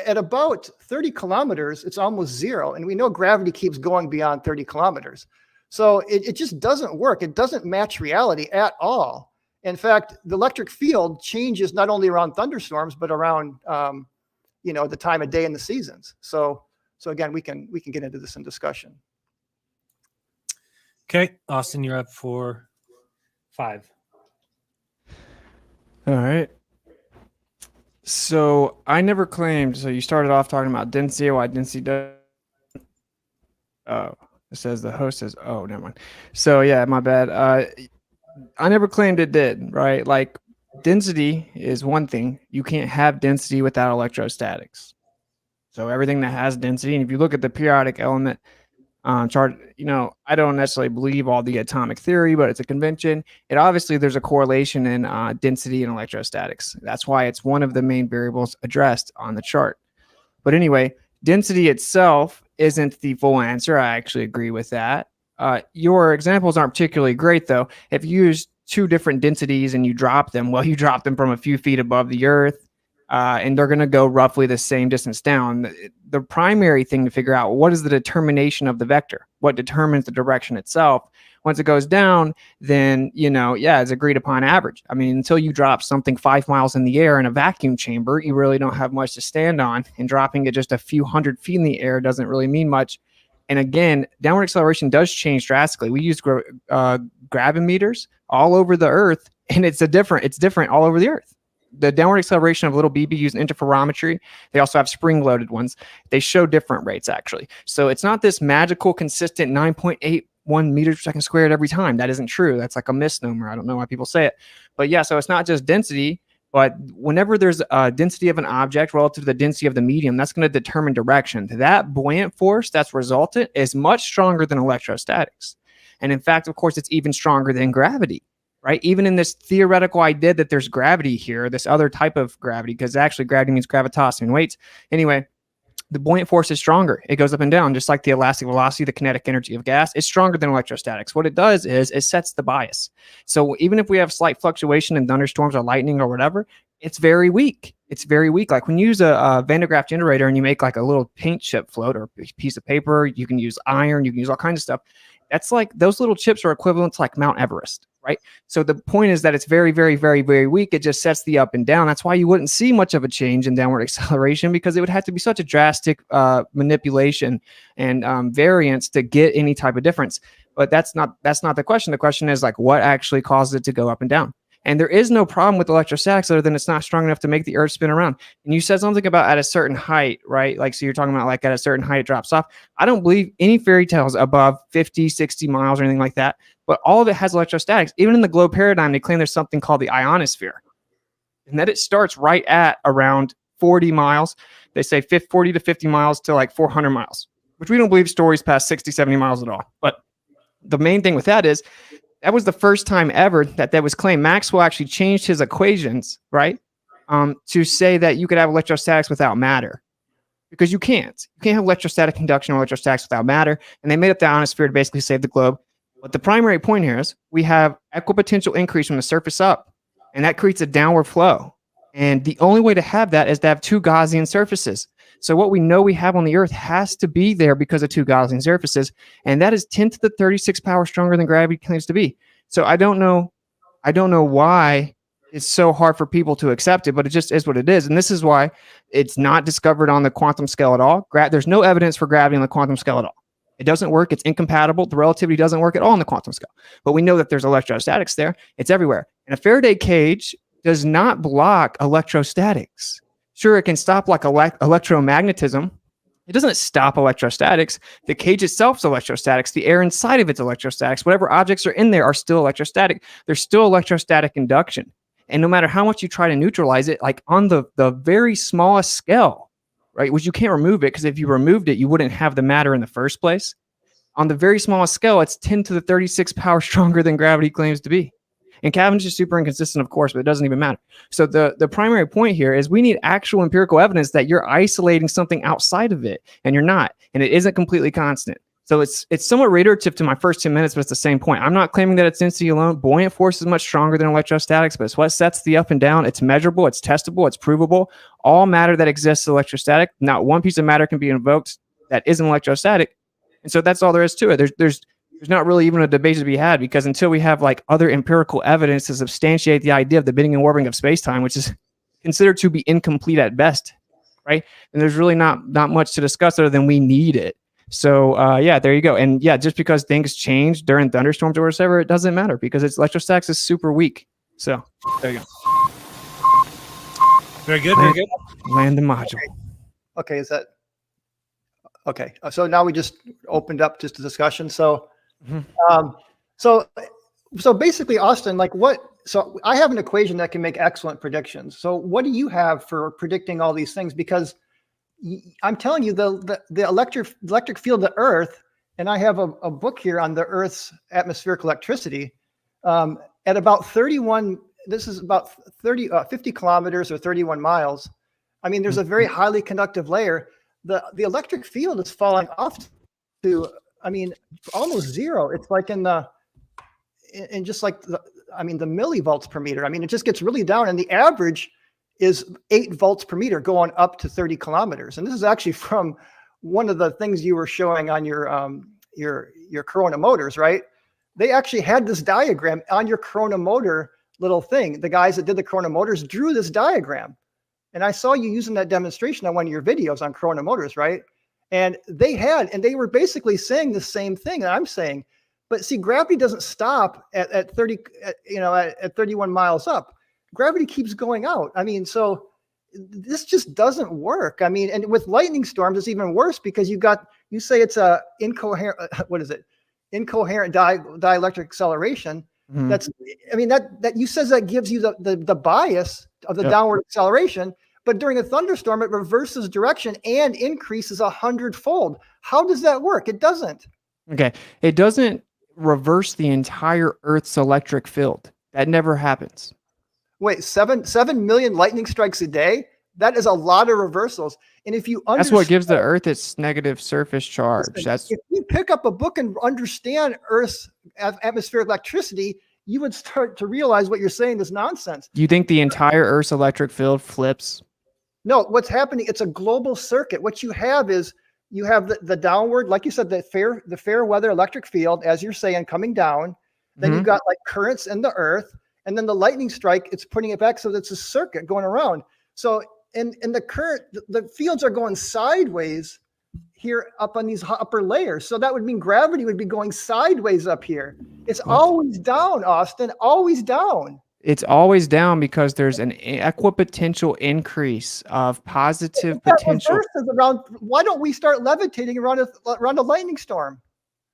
at about 30 kilometers, it's almost zero. And we know gravity keeps going beyond 30 kilometers. So it just doesn't work. It doesn't match reality at all. In fact, the electric field changes not only around thunderstorms, but around, the time of day and the seasons. So again, we can get into this in discussion. Okay, Austin, you're up for 5. All right. So I never claimed. So you started off talking about density, why density does. Oh, it says the host says, oh, never mind. So yeah, my bad. I never claimed it did, right? Like density is one thing. You can't have density without electrostatics. So everything that has density, and if you look at the periodic element chart, I don't necessarily believe all the atomic theory, but it's a convention. There's a correlation in density and electrostatics. That's why it's one of the main variables addressed on the chart. But anyway, density itself isn't the full answer. I actually agree with that. Your examples aren't particularly great, though. If you use 2 different densities and you drop them, well, you drop them from a few feet above the Earth, and they're going to go roughly the same distance down. The primary thing to figure out, what is the determination of the vector? What determines the direction itself? Once it goes down, then, it's agreed upon average. I mean, until you drop something 5 miles in the air in a vacuum chamber, you really don't have much to stand on. And dropping it just a few hundred feet in the air doesn't really mean much. And again, downward acceleration does change drastically. We use gravimeters all over the Earth, and it's different all over the Earth. The downward acceleration of little BB used interferometry. They also have spring-loaded ones. They show different rates, actually. So it's not this magical, consistent 9.81 meters per second squared every time. That isn't true. That's like a misnomer. I don't know why people say it. But yeah, so it's not just density, but whenever there's a density of an object relative to the density of the medium, that's going to determine direction. That buoyant force that's resultant is much stronger than electrostatics. And in fact, of course, it's even stronger than gravity. Right? Even in this theoretical idea that there's gravity here, this other type of gravity, because actually gravity means gravitas and weights. Anyway, the buoyant force is stronger. It goes up and down, just like the elastic velocity, the kinetic energy of gas. It's stronger than electrostatics. What it does is it sets the bias. So even if we have slight fluctuation in thunderstorms or lightning or whatever, it's very weak. It's very weak. Like when you use a Van de Graaff generator and you make like a little paint chip float or a piece of paper, you can use iron, you can use all kinds of stuff. That's like, those little chips are equivalent to like Mount Everest, right? So the point is that it's very, very, very, very weak. It just sets the up and down. That's why you wouldn't see much of a change in downward acceleration, because it would have to be such a drastic manipulation and variance to get any type of difference. But that's not the question. The question is like, what actually causes it to go up and down? And there is no problem with electrostatics other than it's not strong enough to make the Earth spin around. And you said something about at a certain height, right? Like, so you're talking about like at a certain height it drops off. I don't believe any fairy tales above 50, 60 miles or anything like that. But all of it has electrostatics. Even in the globe paradigm, they claim there's something called the ionosphere. And that it starts right at around 40 miles. They say 40 to 50 miles to like 400 miles, which we don't believe stories past 60, 70 miles at all. But the main thing with that is, that was the first time ever that was claimed. Maxwell actually changed his equations, right, to say that you could have electrostatics without matter, because you can't. You can't have electrostatic conduction or electrostatics without matter. And they made up the ionosphere to basically save the globe. But the primary point here is we have equipotential increase from the surface up, and that creates a downward flow. And the only way to have that is to have 2 Gaussian surfaces. So what we know we have on the Earth has to be there because of 2 Gaussian surfaces, and that is 10 to the 36 power stronger than gravity claims to be. So I don't know why it's so hard for people to accept it, but it just is what it is. And this is why it's not discovered on the quantum scale at all. There's no evidence for gravity on the quantum scale at all. It doesn't work. It's incompatible. The relativity doesn't work at all on the quantum scale. But we know that there's electrostatics there. It's everywhere. And a Faraday cage does not block electrostatics. Sure, it can stop like electromagnetism. It doesn't stop electrostatics. The cage itself is electrostatics. The air inside of it's electrostatics. Whatever objects are in there are still electrostatic. There's still electrostatic induction. And no matter how much you try to neutralize it, like on the very smallest scale, right, which you can't remove it, because if you removed it, you wouldn't have the matter in the first place. On the very smallest scale, it's 10 to the 36 power stronger than gravity claims to be. And Cavendish is super inconsistent, of course, but it doesn't even matter. So the primary point here is we need actual empirical evidence that you're isolating something outside of it, and you're not, and it isn't completely constant. So it's somewhat reiterative to my first 10 minutes, but it's the same point. I'm not claiming that it's density alone. Buoyant force is much stronger than electrostatics, but it's what sets the up and down. It's measurable, it's testable, it's provable. All matter that exists is electrostatic. Not one piece of matter can be invoked that isn't electrostatic. And so that's all there is to it. There's there's not really even a debate to be had, because until we have like other empirical evidence to substantiate the idea of the bending and warping of space-time, which is considered to be incomplete at best, right? And there's really not much to discuss other than we need it. So yeah, there you go. And yeah, just because things change during thunderstorms or whatever, it doesn't matter because its electrostatics is super weak. So there you go. Very good. Very good. Land the module. Okay, is that okay? So now we just opened up just a discussion. So, so basically, Austin, like what? So I have an equation that can make excellent predictions. So what do you have for predicting all these things? Because I'm telling you, the electric field of Earth, and I have a book here on the Earth's atmospheric electricity at about 31. This is about 50 kilometers or 31 miles. I mean, there's a very highly conductive layer. The electric field is falling off to, I mean, almost zero. It's like in just like the millivolts per meter. I mean, it just gets really down, and the average is 8 volts per meter going up to 30 kilometers. And this is actually from one of the things you were showing on your Corona motors, right? They actually had this diagram on your Corona motor little thing. The guys that did the Corona motors drew this diagram. And I saw you using that demonstration on one of your videos on Corona motors, right? And they were basically saying the same thing that I'm saying. But see, gravity doesn't stop at 31 miles up. Gravity keeps going out. I mean, so this just doesn't work. I mean, and with lightning storms, it's even worse because you say it's a incoherent, incoherent dielectric acceleration. Mm-hmm. That you says that gives you the bias of the downward acceleration, but during a thunderstorm, it reverses direction and increases 100-fold. How does that work? It doesn't. Okay. It doesn't reverse the entire Earth's electric field. That never happens. Wait, 7 million lightning strikes a day? That is a lot of reversals. And if you that's what gives the Earth its negative surface charge. If you pick up a book and understand Earth's atmospheric electricity, you would start to realize what you're saying is nonsense. Do you think the entire Earth's electric field flips? No, what's happening, it's a global circuit. What you have is you have the downward, like you said, the fair weather electric field, as you're saying, coming down. Then you've got like currents in the Earth, and then the lightning strike, it's putting it back. So it's a circuit going around. So in the current, the fields are going sideways here up on these upper layers. So that would mean gravity would be going sideways up here. It's always down, Austin, always down. It's always down because there's an equipotential increase of positive potential. Why don't we start levitating around a lightning storm?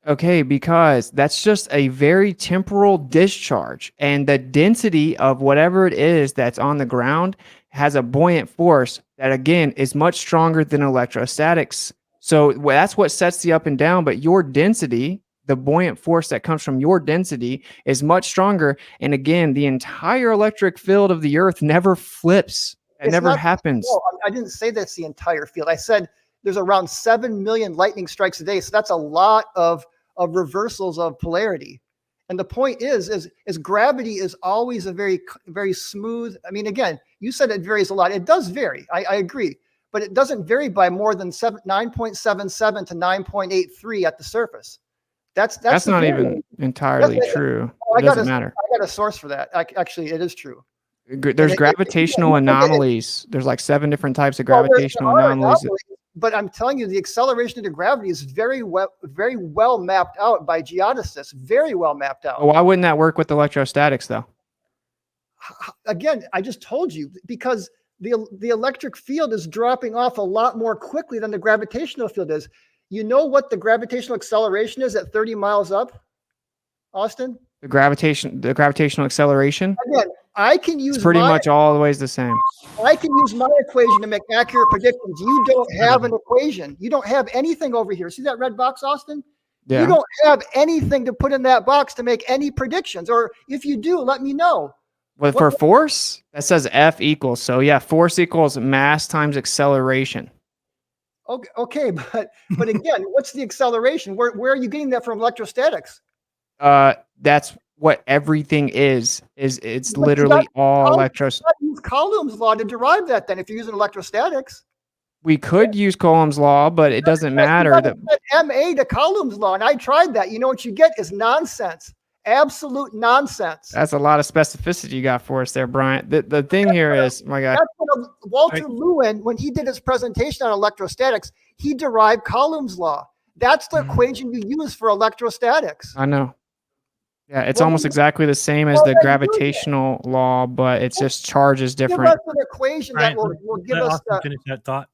Okay, because that's just a very temporal discharge, and the density of whatever it is that's on the ground has a buoyant force that, again, is much stronger than electrostatics. So that's what sets the up and down, but your density, the buoyant force that comes from your density, is much stronger. And again, the entire electric field of the Earth never flips. It never happens. No, I didn't say that's the entire field. I said there's around 7 million lightning strikes a day. So that's a lot of reversals of polarity. And the point is gravity is always a very, very smooth. I mean, again, you said it varies a lot. It does vary. I agree. But it doesn't vary by more than 9.77 to 9.83 at the surface. That's not even entirely true. It doesn't matter. I got a source for that. Actually, it is true. There's gravitational anomalies. There's like 7 different types of gravitational anomalies. But I'm telling you, the acceleration into gravity is very well mapped out by geodesists. Very well mapped out. Why wouldn't that work with electrostatics, though? Again, I just told you, because the electric field is dropping off a lot more quickly than the gravitational field is. You know what the gravitational acceleration is at 30 miles up, Austin? The gravitational acceleration? Again, I can use pretty much always the same. I can use my equation to make accurate predictions. You don't have an equation. You don't have anything over here. See that red box, Austin? Yeah. You don't have anything to put in that box to make any predictions. Or if you do, let me know. Well, for force, that says F equals. So yeah, force equals mass times acceleration. Okay, but again, what's the acceleration? Where are you getting that from electrostatics? That's what everything is it's literally all electrostatics. Use Coulomb's law to derive that then if you're using electrostatics. We could use Coulomb's law, but it doesn't matter. You gotta set MA to Coulomb's law, and I tried that. You know what you get is nonsense. Absolute nonsense. That's a lot of specificity you got for us there, Bryant. The thing here is, my God. That's what Walter Lewin, when he did his presentation on electrostatics, he derived Coulomb's law. That's the equation you use for electrostatics. I know. Yeah, it's Well, almost exactly the same as well, the then do gravitational law, but it's just charge is Give different. us an equation that will give Let us Austin finish that thought.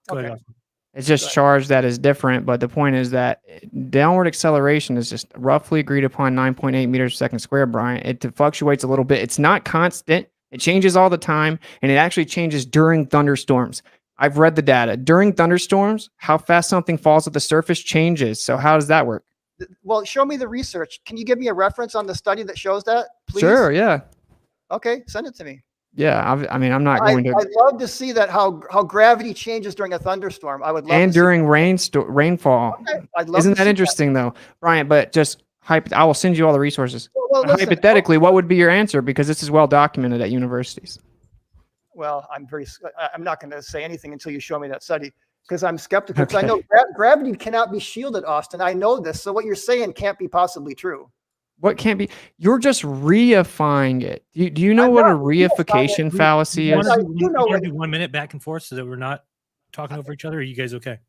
Go ahead, Okay. Austin. It's just Right. charge that is different, but the point is that downward acceleration is just roughly agreed upon 9.8 meters per second squared, Brian. It fluctuates a little bit. It's not constant. It changes all the time, and it actually changes during thunderstorms. I've read the data. During thunderstorms, how fast something falls at the surface changes. So how does that work? Well, show me the research. Can you give me a reference on the study that shows that, please? Sure, yeah. Okay, send it to me. Yeah, I mean, I'm not going to. I'd love to see that how gravity changes during a thunderstorm. I would love And to see during rainfall. that. Okay, I'd love Isn't to that see interesting, though, Brian? But just I will send you all the resources. Well, listen, Hypothetically, what would be your answer? Because this is well documented at universities. well, I'm not going to say anything until you show me that study because I'm skeptical. 'Cause I know gravity cannot be shielded, Austin. I know this. So what you're saying can't be possibly true. What can't be? You're just reifying it. Do you know I'm what a not reifying reification it. fallacy You is? want I to do know it. do 1 minute back and forth so that we're not talking over each other? Are you guys okay?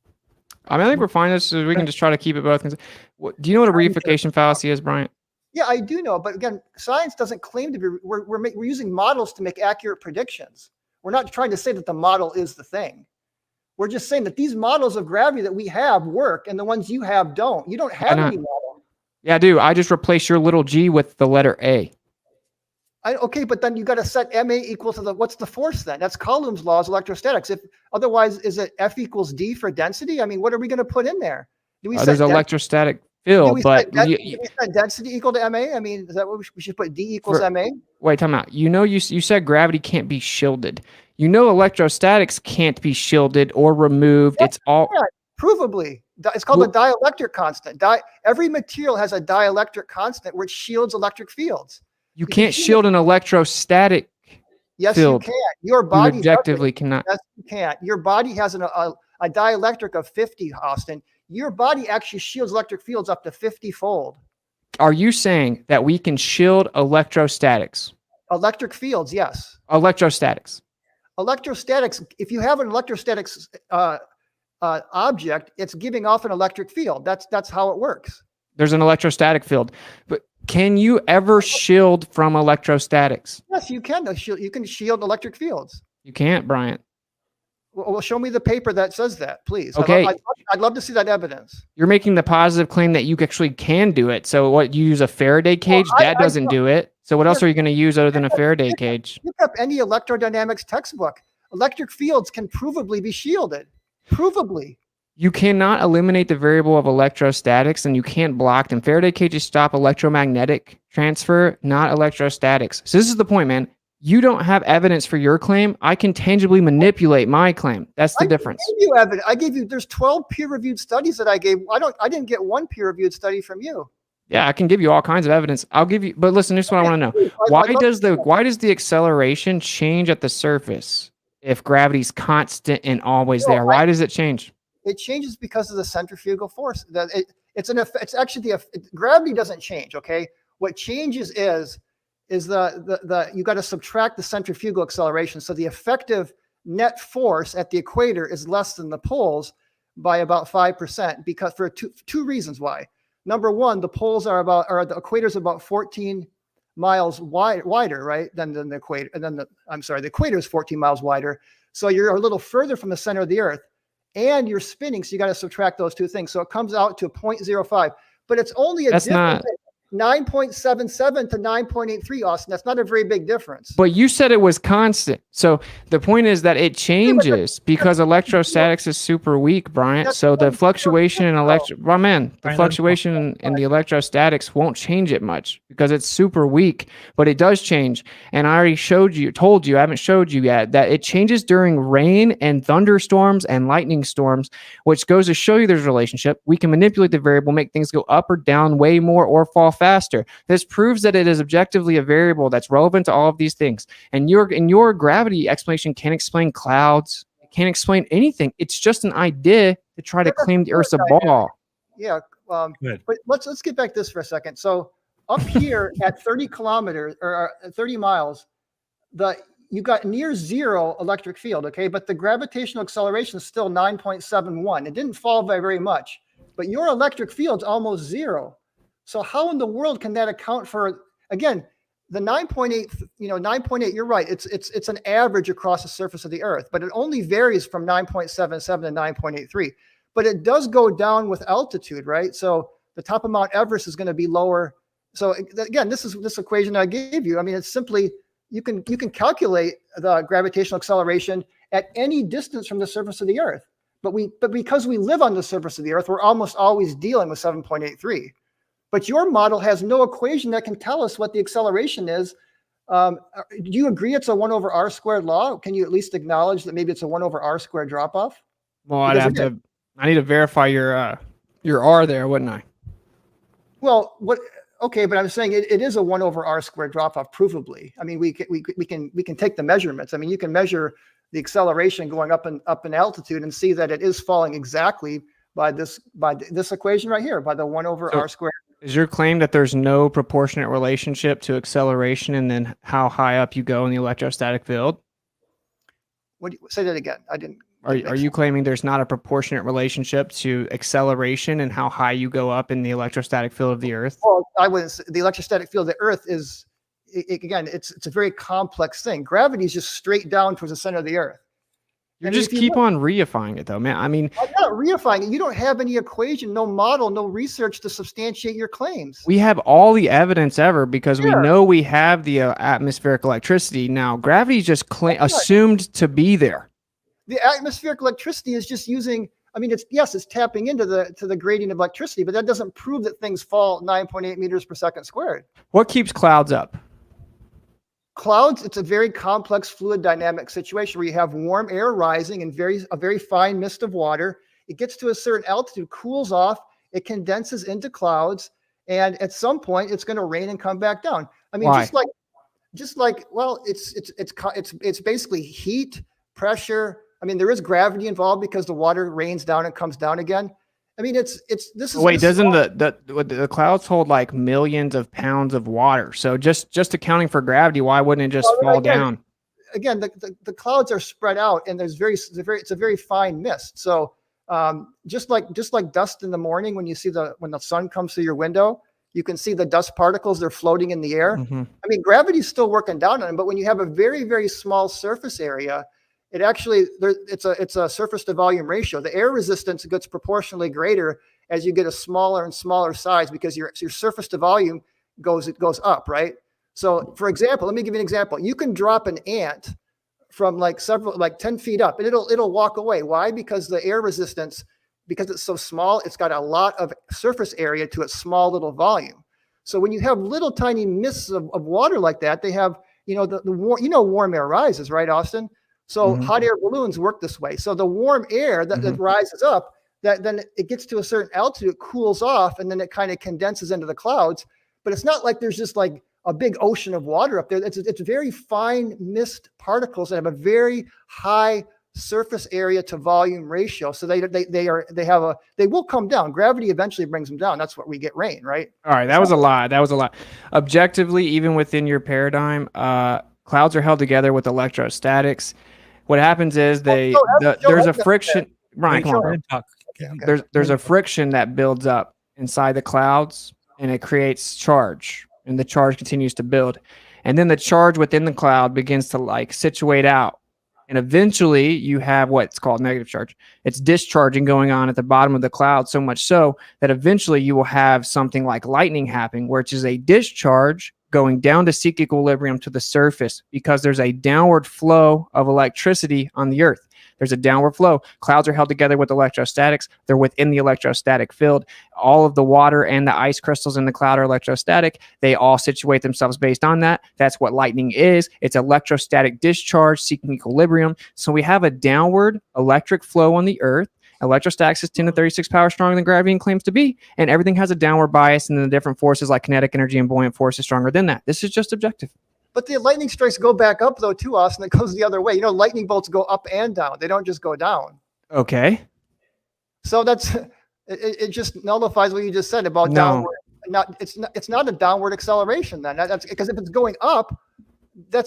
I mean, I think we're fine. So we can just try to keep it both. Do you know what a reification fallacy is, Brian? Yeah, I do know. But again, science doesn't claim to be. We're using models to make accurate predictions. We're not trying to say that the model is the thing. We're just saying that these models of gravity that we have work, and the ones you have don't. You don't have any model. Yeah, I do. I just replace your little g with the letter A. Okay, but then you got to set MA equal to what's the force then? That's Coulomb's laws, electrostatics. If otherwise, is it F equals D for density? I mean, what are we going to put in there? Do we There's electrostatic field, but do we set density equal to MA? I mean, is that what we should put? D equals MA? wait, time out. You said gravity can't be shielded. You know electrostatics can't be shielded or removed. Yes, It's all provably. It's called a dielectric constant. Every material has a dielectric constant which shields electric fields. you can't shield an electrostatic Yes, field. you can. Your You body objectively cannot. Yes, you can't. Your body has a dielectric of 50, Austin. Your body actually shields electric fields up to 50-fold. Are you saying that we can shield electrostatics? Electric fields, yes. Electrostatics. Electrostatics, if you have an electrostatics object, it's giving off an electric field. That's how it works. There's an electrostatic field. But can you ever shield from electrostatics? Yes, you can. You can shield electric fields. You can't, Bryant. Well, show me the paper that says that, please. Okay. I'd love to see that evidence. You're making the positive claim that you actually can do it. So what, you use a Faraday cage? That doesn't do it. So what else are you going to use other than a Faraday cage? Look up any electrodynamics textbook. Electric fields can provably be shielded. Provably. You cannot eliminate the variable of electrostatics, and you can't block them. Faraday cages stop electromagnetic transfer, not electrostatics. So this is the point, man. You don't have evidence for your claim. I can tangibly manipulate my claim. That's the difference. I gave you evidence. I gave you. There's 12 peer-reviewed studies that I gave. I didn't get one peer-reviewed study from you. Yeah, I can give you all kinds of evidence. I'll give you, but listen, here's what I want to know. Why does the acceleration change at the surface if gravity's constant and always there? Why does it change? It changes because of the centrifugal force. It's actually gravity doesn't change. Okay, what changes is you got to subtract the centrifugal acceleration. So the effective net force at the equator is less than the poles by about 5%. Because for two reasons why. Number one, the poles the equator is about 14 miles wider, right, than the equator. And then the equator is 14 miles wider. So you're a little further from the center of the Earth. And you're spinning, so you got to subtract those two things. So it comes out to 0.05, but it's only a difference. 9.77 to 9.83, Austin. That's not a very big difference. But you said it was constant. So the point is that it changes because electrostatics is super weak, Bryant. So the fluctuation in fluctuation in the electrostatics won't change it much because it's super weak, but it does change. And I already told you, I haven't showed you yet, that it changes during rain and thunderstorms and lightning storms, which goes to show you there's a relationship. We can manipulate the variable, make things go up or down way more or fall faster. This proves that it is objectively a variable that's relevant to all of these things. And your gravity explanation can explain clouds, it can't explain anything. It's just an idea to try to claim the Earth's a ball. Yeah. Good. But let's get back to this for a second. So up here at 30 kilometers or 30 miles, you got near zero electric field, okay? But the gravitational acceleration is still 9.71. It didn't fall by very much, but your electric field's almost zero. So how in the world can that account for, again, the 9.8, 9.8, you're right. It's an average across the surface of the Earth, but it only varies from 9.77 to 9.83. But it does go down with altitude, right? So the top of Mount Everest is going to be lower. So again, this equation I gave you. I mean, it's simply, you can calculate the gravitational acceleration at any distance from the surface of the Earth. But because we live on the surface of the Earth, we're almost always dealing with 7.83. But your model has no equation that can tell us what the acceleration is. Do you agree it's a 1 over r squared law? Can you at least acknowledge that maybe it's a 1 over r squared drop off? Well, I need to verify your r there, wouldn't I? Well, okay, but I'm saying it is a 1 over r squared drop off, provably. I mean, we can take the measurements. I mean, you can measure the acceleration going up in altitude and see that it is falling exactly by this equation right here, by the 1 over r squared. Is your claim that there's no proportionate relationship to acceleration and then how high up you go in the electrostatic field? Say that again. I didn't. Are you claiming there's not a proportionate relationship to acceleration and how high you go up in the electrostatic field of the Earth? Well, the electrostatic field of the Earth is, again, it's a very complex thing. Gravity is just straight down towards the center of the Earth. You just keep on reifying it, though, man. I mean, I'm not reifying it. You don't have any equation, no model, no research to substantiate your claims. We have all the evidence ever because we know we have the atmospheric electricity. Now, gravity is just assumed to be there. The atmospheric electricity is just using. I mean, it's tapping into the gradient of electricity, but that doesn't prove that things fall 9.8 meters per second squared. What keeps clouds up? Clouds, it's a very complex fluid dynamic situation where you have warm air rising and a very fine mist of water. It gets to a certain altitude, cools off, it condenses into clouds, and at some point it's going to rain and come back down. I mean, Why? just like well, it's basically heat, pressure. I mean, there is gravity involved because the water rains down and comes down again. I mean, doesn't the clouds hold like millions of pounds of water? So just accounting for gravity, why wouldn't it just fall down? Again, the clouds are spread out, and it's a very fine mist. So just like dust in the morning when the sun comes through your window, you can see the dust particles, they're floating in the air. Mm-hmm. I mean, gravity's still working down on them, but when you have a very, very small surface area, it's a surface to volume ratio. The air resistance gets proportionally greater as you get a smaller and smaller size because your surface to volume goes up, right? So for example, let me give you an example. You can drop an ant from like 10 feet up and it'll walk away. Why? Because the air resistance, because it's so small, it's got a lot of surface area to its small little volume. So when you have little tiny mists of water like that, they have, warm air rises, right, Austin? So hot air balloons work this way. So the warm air that rises up, then it gets to a certain altitude, it cools off, and then it kind of condenses into the clouds. But it's not like there's just like a big ocean of water up there. It's very fine mist particles that have a very high surface area to volume ratio. So they will come down. Gravity eventually brings them down. That's what we get rain, right? All right, that was a lot. Objectively, even within your paradigm, clouds are held together with electrostatics. What happens is there's a friction. Ryan, come on, bro. Okay. There's a friction that builds up inside the clouds, and it creates charge, and the charge continues to build, and then the charge within the cloud begins to like situate out, and eventually you have what's called negative charge. It's discharging going on at the bottom of the cloud, so much so that eventually you will have something like lightning happening, which is a discharge going down to seek equilibrium to the surface because there's a downward flow of electricity on the Earth. There's a downward flow. Clouds are held together with electrostatics. They're within the electrostatic field. All of the water and the ice crystals in the cloud are electrostatic. They all situate themselves based on that. That's what lightning is. It's electrostatic discharge seeking equilibrium. So we have a downward electric flow on the Earth. Electrostatics is 10 to 36 power stronger than gravity and claims to be, and everything has a downward bias, and then the different forces like kinetic energy and buoyant force is stronger than that. This is just objective. But the lightning strikes go back up though too, Austin. It goes the other way. You know, lightning bolts go up and down. They don't just go down. Okay. So that's it just nullifies what you just said about No. downward. It's not a downward acceleration then. That's because if it's going up,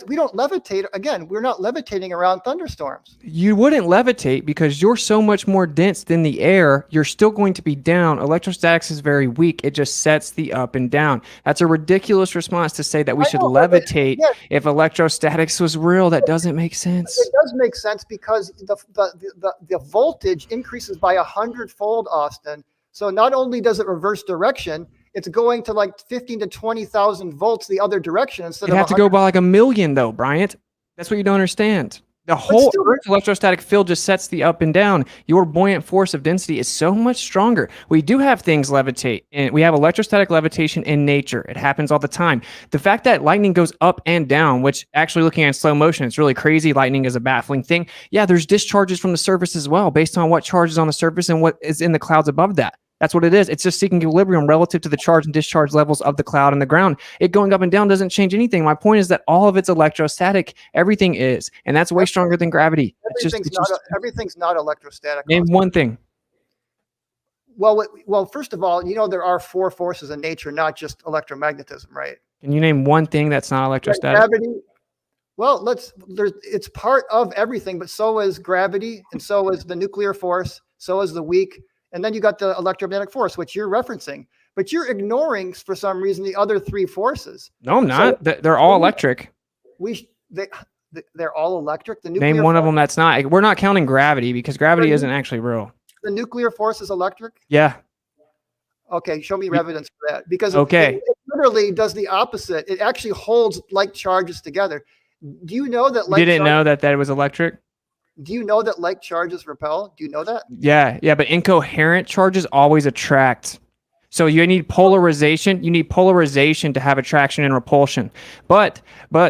we don't levitate. Again, we're not levitating around thunderstorms. You wouldn't levitate because you're so much more dense than the air. You're still going to be down. Electrostatics is very weak. It just sets the up and down. That's a ridiculous response to say that we should levitate if electrostatics was real. That doesn't make sense. It does make sense because the voltage increases by 100-fold, Austin. So not only does it reverse direction, it's going to like 15 to 20,000 volts the other direction instead You'd of have to go by like 1,000,000 though, Bryant. That's what you don't understand. The whole Earth's electrostatic field just sets the up and down. Your buoyant force of density is so much stronger. We do have things levitate, and we have electrostatic levitation in nature. It happens all the time. The fact that lightning goes up and down, which actually looking at slow motion, it's really crazy. Lightning is a baffling thing. Yeah, there's discharges from the surface as well, based on what charge is on the surface and what is in the clouds above that. That's what it is. It's just seeking equilibrium relative to the charge and discharge levels of the cloud and the ground. It going up and down doesn't change anything. My point is that all of it's electrostatic. Everything is. And that's way stronger than gravity. Everything's not electrostatic. Name one thing. Well, first of all, you know, there are 4 forces in nature, not just electromagnetism, right? Can you name one thing that's not electrostatic? Gravity. Well, it's part of everything, but so is gravity, and so is the nuclear force, so is the weak. And then you got the electromagnetic force, which you're referencing, but you're ignoring for some reason the other 3 forces. No, I'm not. So, they're all electric. They're all electric. The nuclear Name one of them that's not. We're not counting gravity because gravity isn't actually real. The nuclear force is electric? Yeah. Okay, show me evidence for that. Because it literally does the opposite. It actually holds like charges together. Do you know that? You didn't know that was electric? Do you know that like charges repel? Do you know that? Yeah, but incoherent charges always attract. So you need polarization. You need polarization to have attraction and repulsion. But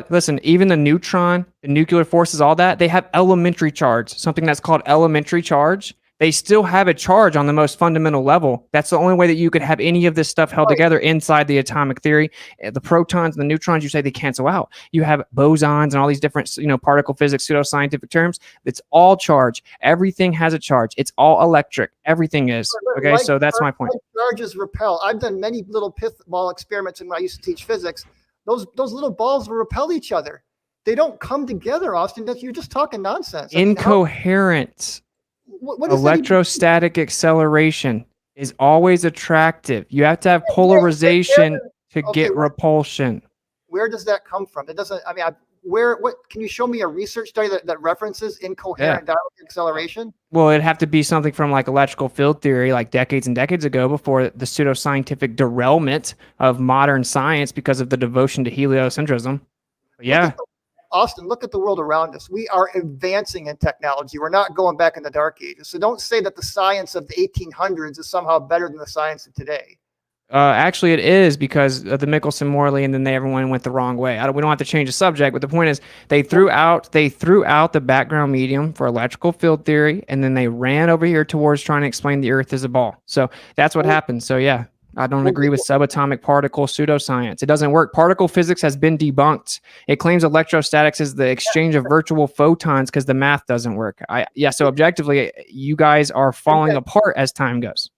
listen, even the neutron, the nuclear forces, all that, they have elementary charge, something that's called elementary charge. They still have a charge on the most fundamental level. That's the only way that you could have any of this stuff held together inside the atomic theory. The protons and the neutrons, you say they cancel out. You have bosons and all these different, particle physics, pseudoscientific terms. It's all charge. Everything has a charge. It's all electric. Everything is. Okay, so that's my point. Charges repel. I've done many little pith ball experiments when I used to teach physics. Those little balls will repel each other. They don't come together, Austin. You're just talking nonsense. Incoherent. What Electrostatic acceleration is always attractive. You have to have polarization to get repulsion. Where does that come from? It doesn't. I mean, what can you show me a research study that references incoherent dielectric acceleration? Well, it'd have to be something from like electrical field theory, like decades and decades ago, before the pseudoscientific derailment of modern science because of the devotion to heliocentrism. But yeah. Austin, look at the world around us. We are advancing in technology. We're not going back in the dark ages. So don't say that the science of the 1800s is somehow better than the science of today. Actually, it is because of the Michelson-Morley, and then everyone went the wrong way. We don't have to change the subject, but the point is they threw out the background medium for electrical field theory, and then they ran over here towards trying to explain the Earth as a ball. So that's what happened. So yeah. I don't agree with subatomic particle pseudoscience. It doesn't work. Particle physics has been debunked. It claims electrostatics is the exchange of virtual photons because the math doesn't work. So objectively, you guys are falling apart as time goes.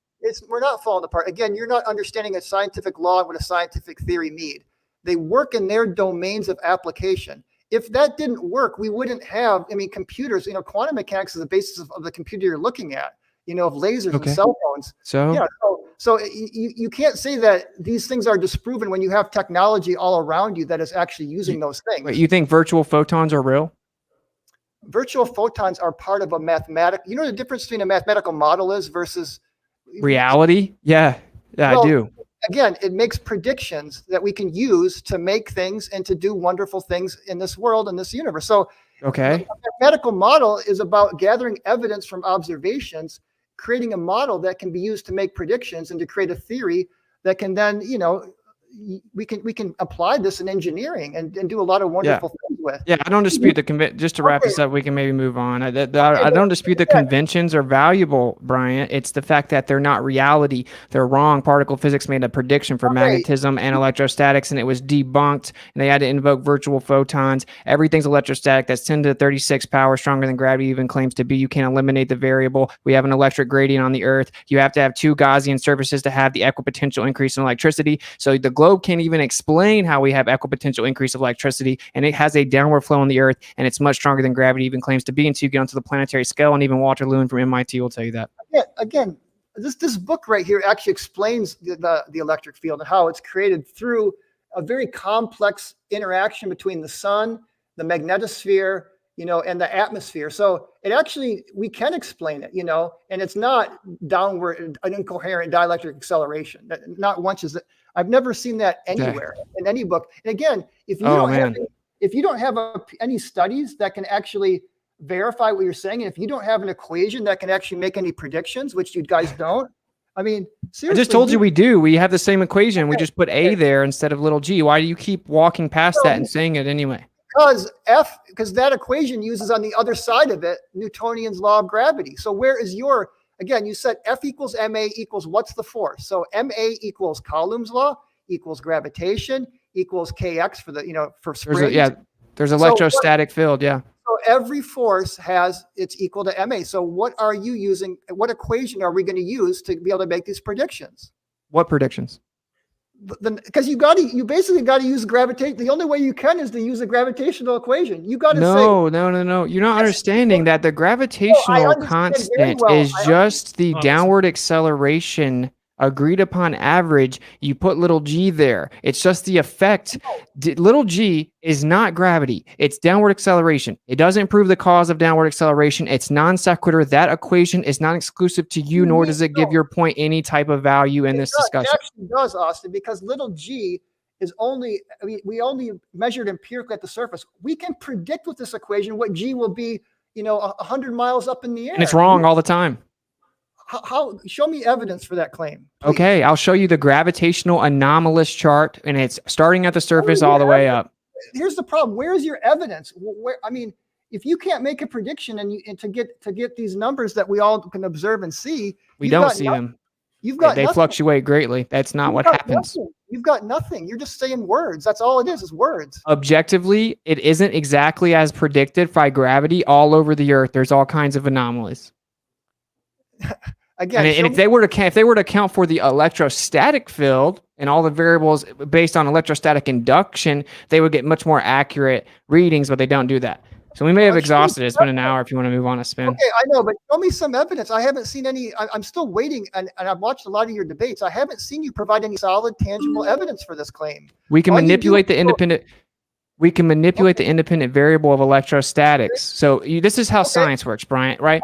We're not falling apart. Again, you're not understanding a scientific law and what a scientific theory need. They work in their domains of application. If that didn't work, we wouldn't have, computers, quantum mechanics is the basis of the computer you're looking at, of lasers and cell phones. So you can't say that these things are disproven when you have technology all around you that is actually using those things. Wait, you think virtual photons are real? Virtual photons are part of a mathematical. You know the difference between a mathematical model is versus reality? Yeah, I do. Again, it makes predictions that we can use to make things and to do wonderful things in this world and this universe. So, a mathematical model is about gathering evidence from observations, creating a model that can be used to make predictions and to create a theory that can then, we can apply this in engineering and do a lot of wonderful things with. Yeah, I don't dispute the just to wrap this up, we can maybe move on. I don't dispute the conventions are valuable, Brian. It's the fact that they're not reality. They're wrong. Particle physics made a prediction for magnetism and electrostatics, and it was debunked, and they had to invoke virtual photons. Everything's electrostatic. That's 10 to the 36 power, stronger than gravity even claims to be. You can't eliminate the variable. We have an electric gradient on the Earth. You have to have two Gaussian surfaces to have the equipotential increase in electricity. So the globe can't even explain how we have equipotential increase of electricity, and it has a downward flow on the Earth, and it's much stronger than gravity even claims to be until you get onto the planetary scale, and even Walter Lewin from MIT will tell you that. Again, this book right here actually explains the electric field and how it's created through a very complex interaction between the sun, the magnetosphere, and the atmosphere. So it actually, we can explain it, and it's not downward, an incoherent dielectric acceleration. Not once is it. I've never seen that anywhere in any book. And again, if you don't have any studies that can actually verify what you're saying, and if you don't have an equation that can actually make any predictions, which you guys don't, I mean, seriously. I just told you we do. We have the same equation. We just put A there instead of little g. Why do you keep walking past that and saying it anyway? Because that equation uses on the other side of it Newtonian's law of gravity. So where is your, again, you said F equals ma equals what's the force? So ma equals Coulomb's law equals gravitation equals kx for the for springs. There's electrostatic field. Yeah. So every force it's equal to ma. So what are you using? What equation are we going to use to be able to make these predictions? What predictions? Because you basically got to use gravitation. The only way you can is to use a gravitational equation. You got to no. You're not understanding that the gravitational constant is just the downward acceleration agreed upon average. You put little g there. It's just the effect. Little g is not gravity. It's downward acceleration. It doesn't prove the cause of downward acceleration. It's non sequitur. That equation is not exclusive to you, nor does it give your point any type of value in this discussion. It actually does, Austin, because little g is only, we only measured empirically at the surface. We can predict with this equation what g will be, 100 miles up in the air. And it's wrong all the time. How show me evidence for that claim, please. Okay, I'll show you the gravitational anomalous chart, and it's starting at the surface all the way up. Here's the problem. Where is your evidence? If you can't make a prediction and to get these numbers that we all can observe and see, we don't see them. They fluctuate greatly. That's not what happens. You've got nothing. You're just saying words. That's all it is words. Objectively, it isn't exactly as predicted by gravity all over the Earth. There's all kinds of anomalies. Again, and if they were to account for the electrostatic field and all the variables based on electrostatic induction, they would get much more accurate readings, but they don't do that. So we may have exhausted it. It's been an hour if you want to move on a spin. Okay, I know, but show me some evidence. I haven't seen any. I'm still waiting, and I've watched a lot of your debates. I haven't seen you provide any solid, tangible evidence for this claim. We can manipulate the independent. We can manipulate the independent variable of electrostatics. So this is how science works, Bryant, right?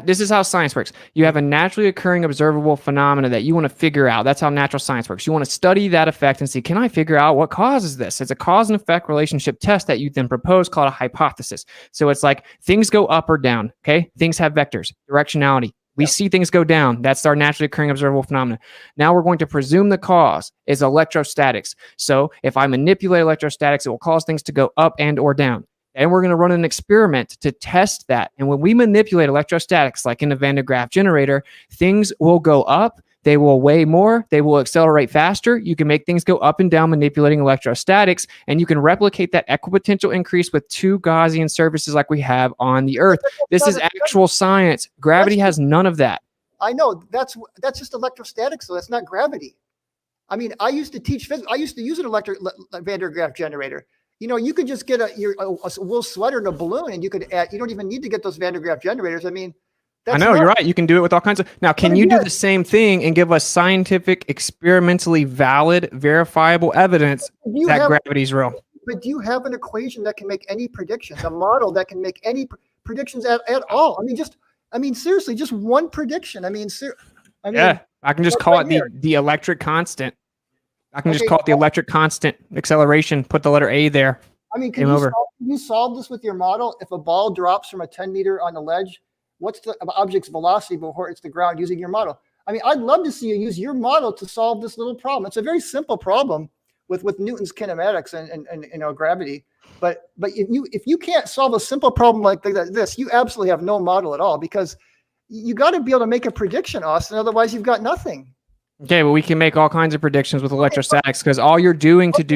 This is how science works. You have a naturally occurring observable phenomena that you want to figure out. That's how natural science works. You want to study that effect and see, can I figure out what causes this? It's a cause and effect relationship test that you then propose called a hypothesis. So it's like things go up or down, okay? Things have vectors, directionality. We see things go down. That's our naturally occurring observable phenomena. Now we're going to presume the cause is electrostatics. So if I manipulate electrostatics, it will cause things to go up and or down. And we're going to run an experiment to test that. And when we manipulate electrostatics, like in the Van de Graaff generator, things will go up. They will weigh more. They will accelerate faster. You can make things go up and down manipulating electrostatics, and you can replicate that equipotential increase with two Gaussian surfaces like we have on the Earth. This is actual science. Gravity has none of that. I know. That's just electrostatics, so that's not gravity. I mean, I used to teach physics. I used to use an Van de Graaff generator. You could just get a wool sweater and a balloon, and you could add. You don't even need to get those Van de Graaff generators. I mean. I know, you're right. You can do it with all kinds of... Now, can you do the same thing and give us scientific, experimentally valid, verifiable evidence that gravity is real? But do you have an equation that can make any predictions, a model that can make any predictions at all? I mean, seriously, just one prediction. I mean, I can just call it the electric constant. I can just call it the electric constant acceleration. Put the letter A there. I mean, can you solve this with your model? If a ball drops from a 10 meter on a ledge, what's the object's velocity before it's the ground using your model? I mean, I'd love to see you use your model to solve this little problem. It's a very simple problem with Newton's kinematics and gravity. But if you can't solve a simple problem like this, you absolutely have no model at all, because you got to be able to make a prediction, Austin. Otherwise, you've got nothing. Okay, well, we can make all kinds of predictions with electrostatics, because all you're doing for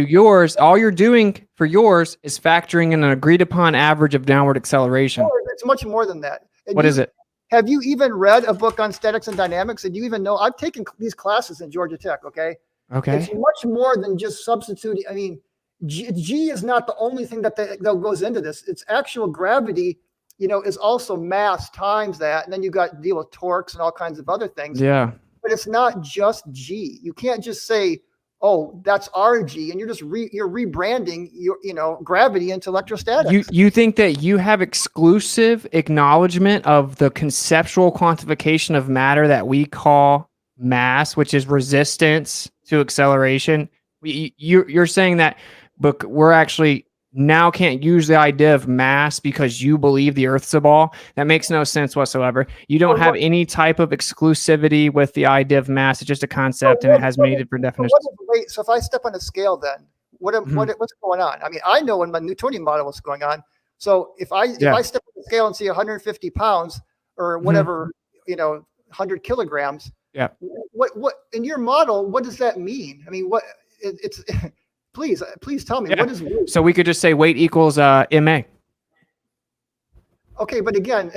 yours is factoring in an agreed upon average of downward acceleration. Oh, it's much more than that. What is it? Have you even read a book on statics and dynamics? And do you even know? I've taken these classes in Georgia Tech. Okay. It's much more than just substituting. I mean, G is not the only thing that goes into this. It's actual gravity, is also mass times that. And then you got to deal with torques and all kinds of other things. Yeah. But it's not just G. You can't just say, oh, that's RG, and you're just you're rebranding your gravity into electrostatics. You think that you have exclusive acknowledgement of the conceptual quantification of matter that we call mass, which is resistance to acceleration? You're saying that, but we're actually now can't use the idea of mass because you believe the Earth's a ball? That makes no sense whatsoever. You don't have any type of exclusivity with the idea of mass. It's just a concept, and it has many different definitions. So if I step on a scale, then what's going on? I mean, I know in my Newtonian model what's going on. So if I step on the scale and see 150 pounds or whatever, 100 kilograms. Yeah. What in your model? What does that mean? I mean, it's. Please tell me, what is weight? So we could just say weight equals MA. Okay, but again,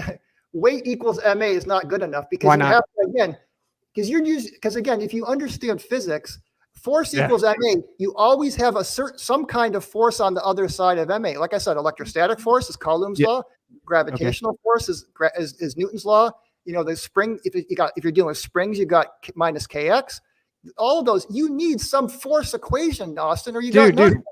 weight equals MA is not good enough, because why not? Because again, if you understand physics, force equals MA, you always have some kind of force on the other side of MA. Like I said, electrostatic force is Coulomb's law, gravitational force is Newton's law. The spring, if you're dealing with springs, you got minus kx. All of those, you need some force equation, Austin, or you got nothing. Dude,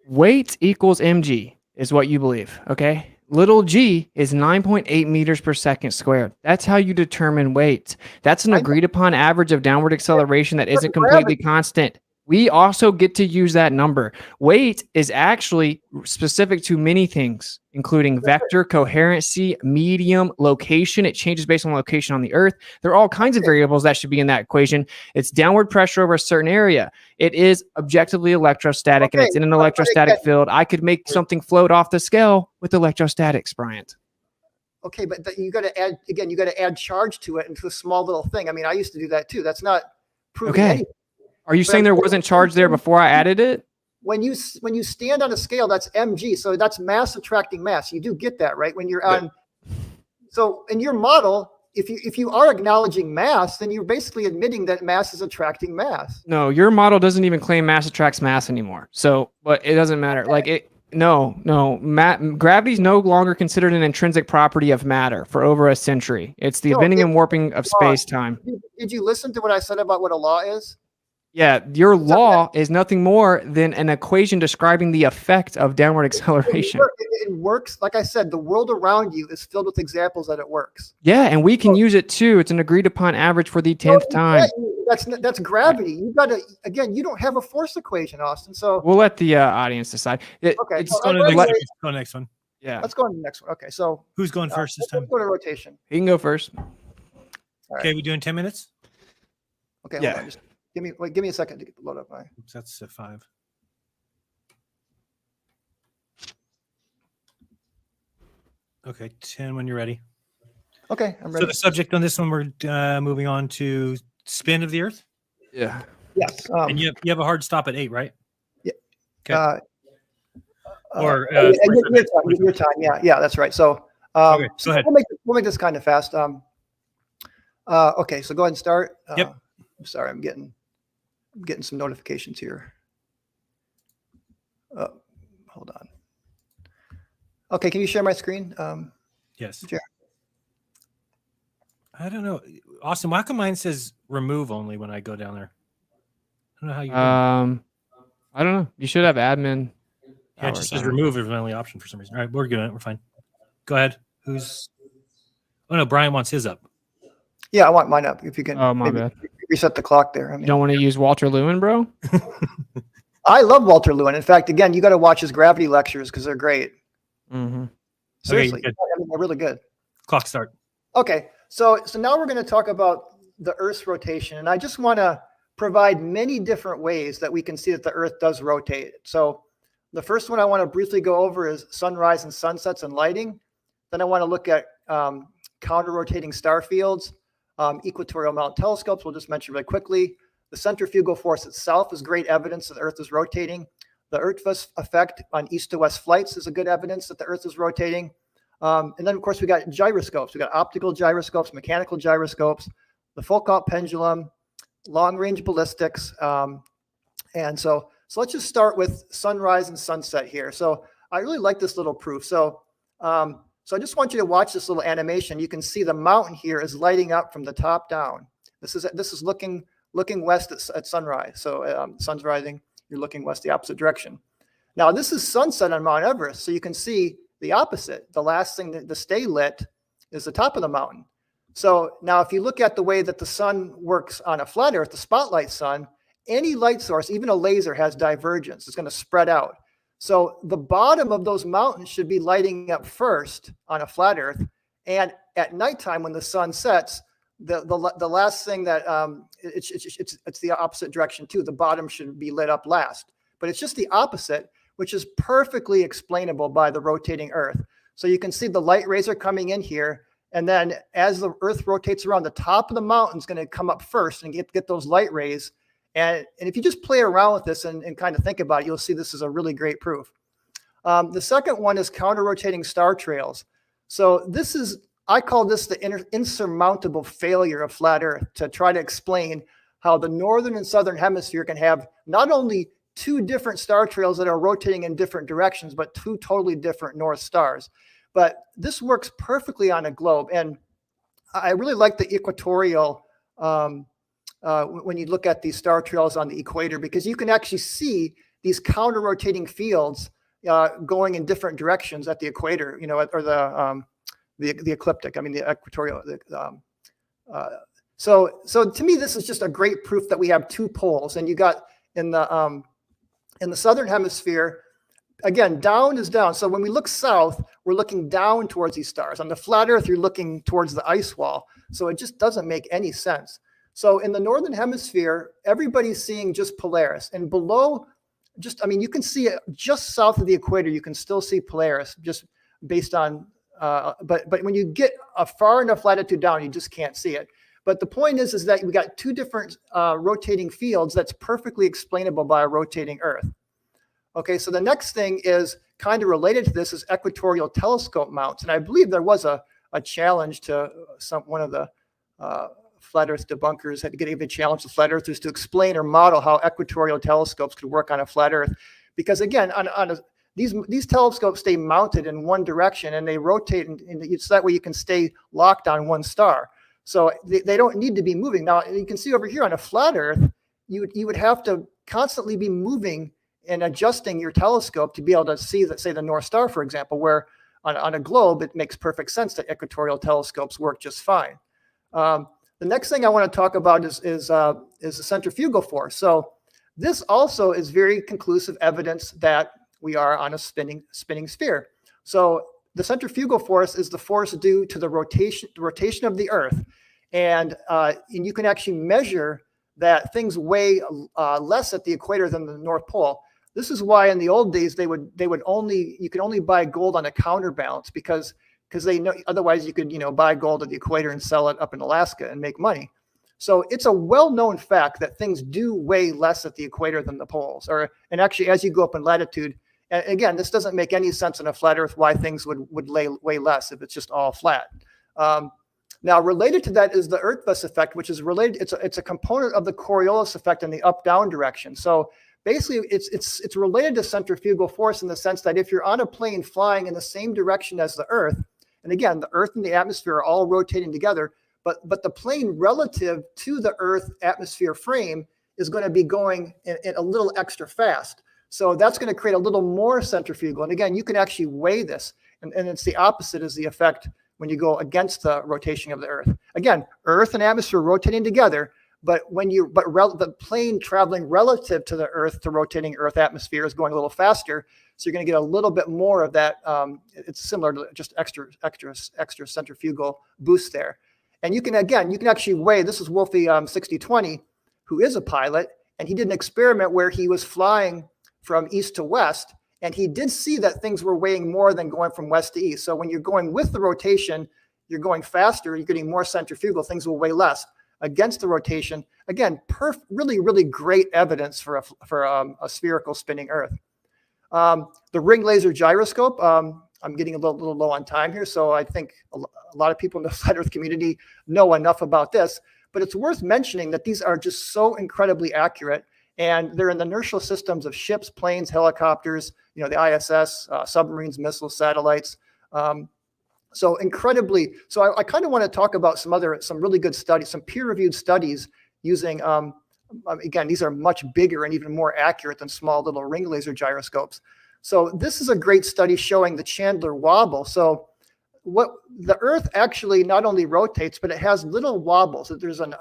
weight equals mg is what you believe, okay? Little g is 9.8 meters per second squared. That's how you determine weight. That's an agreed upon average of downward acceleration that isn't completely constant. We also get to use that number. Weight is actually specific to many things, including vector, coherency, medium, location. It changes based on location on the Earth. There are all kinds of variables that should be in that equation. It's downward pressure over a certain area. It is objectively electrostatic, and it's in an electrostatic field. I could make something float off the scale with electrostatics, Bryant. Okay, but you got to add, again, you got to add charge to it into a small little thing. I mean, I used to do that too. That's not proving anything. Are you saying there wasn't charge there before I added it? When you stand on a scale, that's mg, so that's mass attracting mass. You do get that, right? When you're on, so in your model, if you are acknowledging mass, then you're basically admitting that mass is attracting mass. No, your model doesn't even claim mass attracts mass anymore. So, but it doesn't matter. Gravity is no longer considered an intrinsic property of matter for over a century. It's the bending and warping of space-time. Did you listen to what I said about what a law is? Yeah, your law is nothing more than an equation describing the effect of downward acceleration. It works. Like I said, the world around you is filled with examples that it works. Yeah, and we can use it too. It's an agreed upon average for the 10th time. That's gravity. You got to, again, you don't have a force equation, Austin. So we'll let the audience decide. Let's go to the next one. Yeah. Let's go on to the next one. Okay, so who's going first this time? Let's go to rotation. He can go first. Okay, we doing 10 minutes? Okay, hold on. Just give me a second to load up my. Oops, that's a 5. Okay, 10 when you're ready. Okay, I'm ready. So the subject on this one, we're moving on to spin of the Earth. Yeah. Yes. And you have a hard stop at 8, right? Yeah. Okay. Your time. Yeah, that's right. So, okay, go ahead. We'll make this kind of fast. Okay, so go ahead and start. Yep. I'm sorry, I'm getting some notifications here. Hold on. Okay, can you share my screen? Yes. Share. I don't know, Austin. Why come mine says remove only when I go down there? I don't know how you. I don't know. You should have admin. Yeah, it just says remove is my only option for some reason. All right, we're good. We're fine. Go ahead. Who's? Oh no, Brian wants his up. Yeah, I want mine up. If you can. Oh, my bad. Reset the clock there. I mean, you don't want to use Walter Lewin, bro? I love Walter Lewin. In fact, again, you got to watch his gravity lectures because they're great. Mm-hmm. Seriously, okay, they're really good. Clock start. Okay, so now we're going to talk about the Earth's rotation, and I just want to provide many different ways that we can see that the Earth does rotate. So The first one I want to briefly go over is sunrise and sunsets and lighting. Then I want to look at counter-rotating star fields, equatorial mount telescopes, we'll just mention really quickly. The centrifugal force itself is great evidence that the Earth is rotating. The Earth effect on east to west flights is a good evidence that the Earth is rotating. And then, of course, we got gyroscopes. We got optical gyroscopes, mechanical gyroscopes, the Foucault pendulum, long-range ballistics. And so let's just start with sunrise and sunset here. So I really like this little proof. So I just want you to watch this little animation. You can see the mountain here is lighting up from the top down. This is looking west at sunrise. So sun's rising, you're looking west the opposite direction. Now this is sunset on Mount Everest. So you can see the opposite. The last thing to stay lit is the top of the mountain. So now if you look at the way that the sun works on a flat Earth, the spotlight sun, any light source, even a laser, has divergence. It's going to spread out. So the bottom of those mountains should be lighting up first on a flat Earth. And at nighttime when the sun sets, the last thing that it's the opposite direction too. The bottom should be lit up last. But it's just the opposite, which is perfectly explainable by the rotating Earth. So you can see the light rays are coming in here. And then as the Earth rotates around, the top of the mountain is going to come up first and get those light rays. And if you just play around with this and kind of think about it, you'll see this is a really great proof. The second one is counter-rotating star trails. So I call this the insurmountable failure of flat Earth, to try to explain how the northern and southern hemisphere can have not only two different star trails that are rotating in different directions, but two totally different north stars. But this works perfectly on a globe. And I really like the equatorial when you look at these star trails on the equator, because you can actually see these counter-rotating fields going in different directions at the equator, or the ecliptic. I mean, the equatorial. So to me, this is just a great proof that we have two poles, and you got in the southern hemisphere. Again, down is down. So when we look south, we're looking down towards these stars. On the flat Earth, you're looking towards the ice wall. So it just doesn't make any sense. So in the northern hemisphere, everybody's seeing just Polaris. And below, you can see it just south of the equator, you can still see Polaris just based on, but when you get a far enough latitude down, you just can't see it. But the point is that we got two different rotating fields that's perfectly explainable by a rotating Earth. Okay, so the next thing is kind of related to this is equatorial telescope mounts. And I believe there was a challenge to one of the flat Earth debunkers had to give a challenge to flat earthers to explain or model how equatorial telescopes could work on a flat Earth. Because again, these telescopes stay mounted in one direction and they rotate, and it's that way you can stay locked on one star. So they don't need to be moving. Now you can see over here on a flat Earth, you would have to constantly be moving and adjusting your telescope to be able to see that, say, the North Star, for example, where on a globe, it makes perfect sense that equatorial telescopes work just fine. The next thing I want to talk about is the centrifugal force. So this also is very conclusive evidence that we are on a spinning sphere. So the centrifugal force is the force due to the rotation of the Earth. And you can actually measure that things weigh less at the equator than the North Pole. This is why in the old days you could only buy gold on a counterbalance because they know otherwise you could buy gold at the equator and sell it up in Alaska and make money. So it's a well-known fact that things do weigh less at the equator than the poles. And actually, as you go up in latitude, and again, this doesn't make any sense on a flat Earth why things would weigh less if it's just all flat. Now, related to that is the Earth-Vest effect, which is related. It's a component of the Coriolis effect in the up-down direction. So basically, it's related to centrifugal force in the sense that if you're on a plane flying in the same direction as the Earth, and again, the Earth and the atmosphere are all rotating together, but the plane relative to the Earth atmosphere frame is going to be going in a little extra fast. So that's going to create a little more centrifugal. And again, you can actually weigh this, and it's the opposite is the effect when you go against the rotation of the Earth. Again, Earth and atmosphere rotating together, but the plane traveling relative to the Earth to rotating Earth atmosphere is going a little faster. So you're going to get a little bit more of that. It's similar to just extra centrifugal boost there. And you can actually weigh. This is Wolfie 6020, who is a pilot, and he did an experiment where he was flying from east to west, And he did see that things were weighing more than going from west to east. So when you're going with the rotation, you're going faster, you're getting more centrifugal, things will weigh less. Against the rotation, again, really, really great evidence for a spherical spinning Earth. The ring laser gyroscope, I'm getting a little low on time here, so I think a lot of people in the flat Earth community know enough about this, but it's worth mentioning that these are just so incredibly accurate, and they're in the inertial systems of ships, planes, helicopters, the ISS, submarines, missiles, satellites. So incredibly, so I kind of want to talk about some really good studies, some peer-reviewed studies using, again, these are much bigger and even more accurate than small little ring laser gyroscopes. So this is a great study showing the Chandler wobble. So what the Earth actually not only rotates, but it has little wobbles. There's an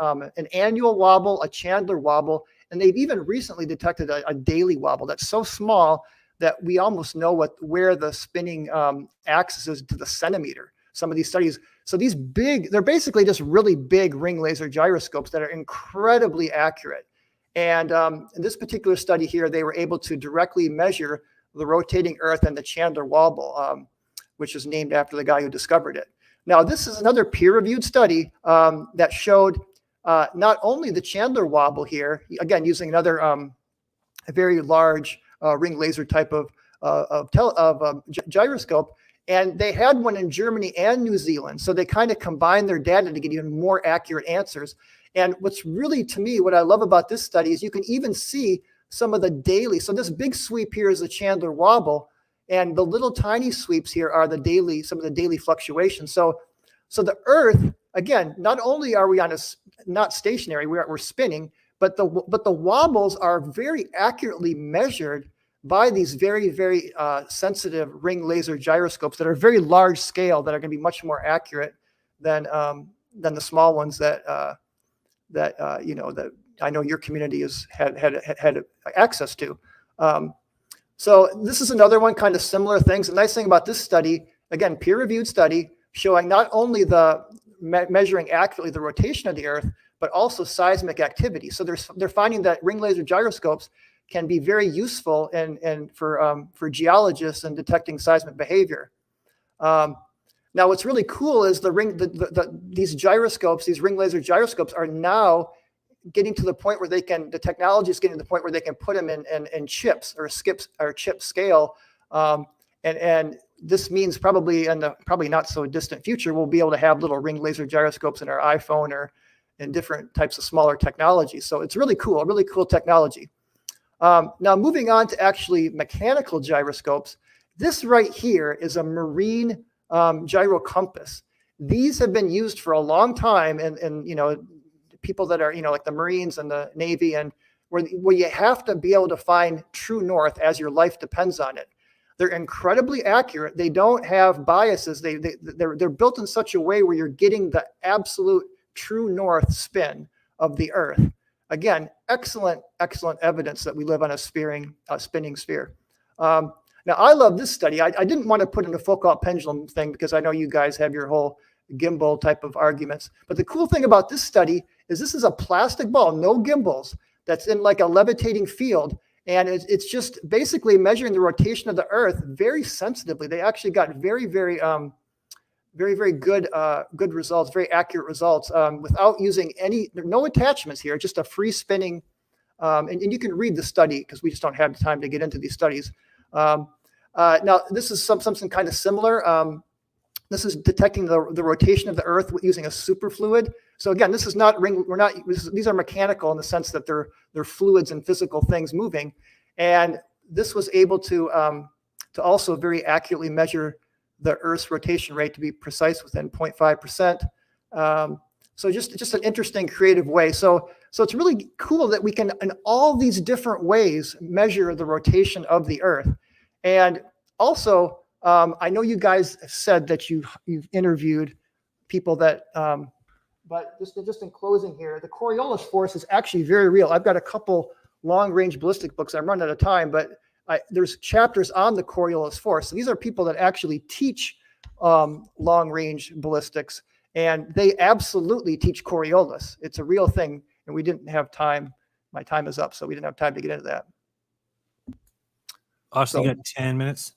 annual wobble, a Chandler wobble, and they've even recently detected a daily wobble that's so small that we almost know where the spinning axis is to the centimeter. Some of these studies, so these they're basically just really big ring laser gyroscopes that are incredibly accurate. And in this particular study here, they were able to directly measure the rotating Earth and the Chandler wobble, which is named after the guy who discovered it. Now, this is another peer-reviewed study that showed not only the Chandler wobble here, again, using another a very large ring laser type of gyroscope, and they had one in Germany and New Zealand. So they kind of combined their data to get even more accurate answers. And what's really, to me, what I love about this study is you can even see some of the daily. So this big sweep here is the Chandler wobble, and the little tiny sweeps here are some of the daily fluctuations. So the Earth, again, not only are we not stationary, we're spinning, but the wobbles are very accurately measured by these very, very sensitive ring laser gyroscopes that are very large scale, that are going to be much more accurate than the small ones that I know your community has had access to. So this is another one, kind of similar things. The nice thing about this study, again, peer-reviewed study, showing not only measuring accurately the rotation of the Earth, but also seismic activity. So they're finding that ring laser gyroscopes can be very useful for geologists in detecting seismic behavior. Now, what's really cool is these gyroscopes, these ring laser gyroscopes, are now getting to the point where the technology is getting to the point where they can put them in chips or chip scale, and this means probably in the not so distant future we'll be able to have little ring laser gyroscopes in our iPhone or in different types of smaller technology. So it's really cool technology. Now moving on to actually mechanical gyroscopes, this right here is a marine gyro compass. These have been used for a long time, and people that are like the Marines and the Navy, and where you have to be able to find true north as your life depends on it. They're incredibly accurate. They don't have biases. They're built in such a way where you're getting the absolute true north spin of the Earth. Again, excellent evidence that we live on a spinning sphere. Now, I love this study. I didn't want to put in a Foucault pendulum thing because I know you guys have your whole gimbal type of arguments. But the cool thing about this study is this is a plastic ball, no gimbals, that's in like a levitating field. And it's just basically measuring the rotation of the Earth very sensitively. They actually got very, very good results, very accurate results without using no attachments here, just a free spinning. And you can read the study because we just don't have the time to get into these studies. Now, this is something kind of similar. This is detecting the rotation of the Earth using a superfluid. So again, this is not these are mechanical in the sense that they're fluids and physical things moving. And this was able to also very accurately measure the Earth's rotation rate, to be precise, within 0.5%. So just an interesting, creative way. So it's really cool that we can, in all these different ways, measure the rotation of the Earth. And also, I know you guys have said that you've interviewed people that, but just in closing here, the Coriolis force is actually very real. I've got a couple long-range ballistic books. I'm running out of time, but there's chapters on the Coriolis force. So these are people that actually teach long-range ballistics, and they absolutely teach Coriolis. It's a real thing, and we didn't have time. My time is up, so we didn't have time to get into that. Austin, So- you got 10 minutes.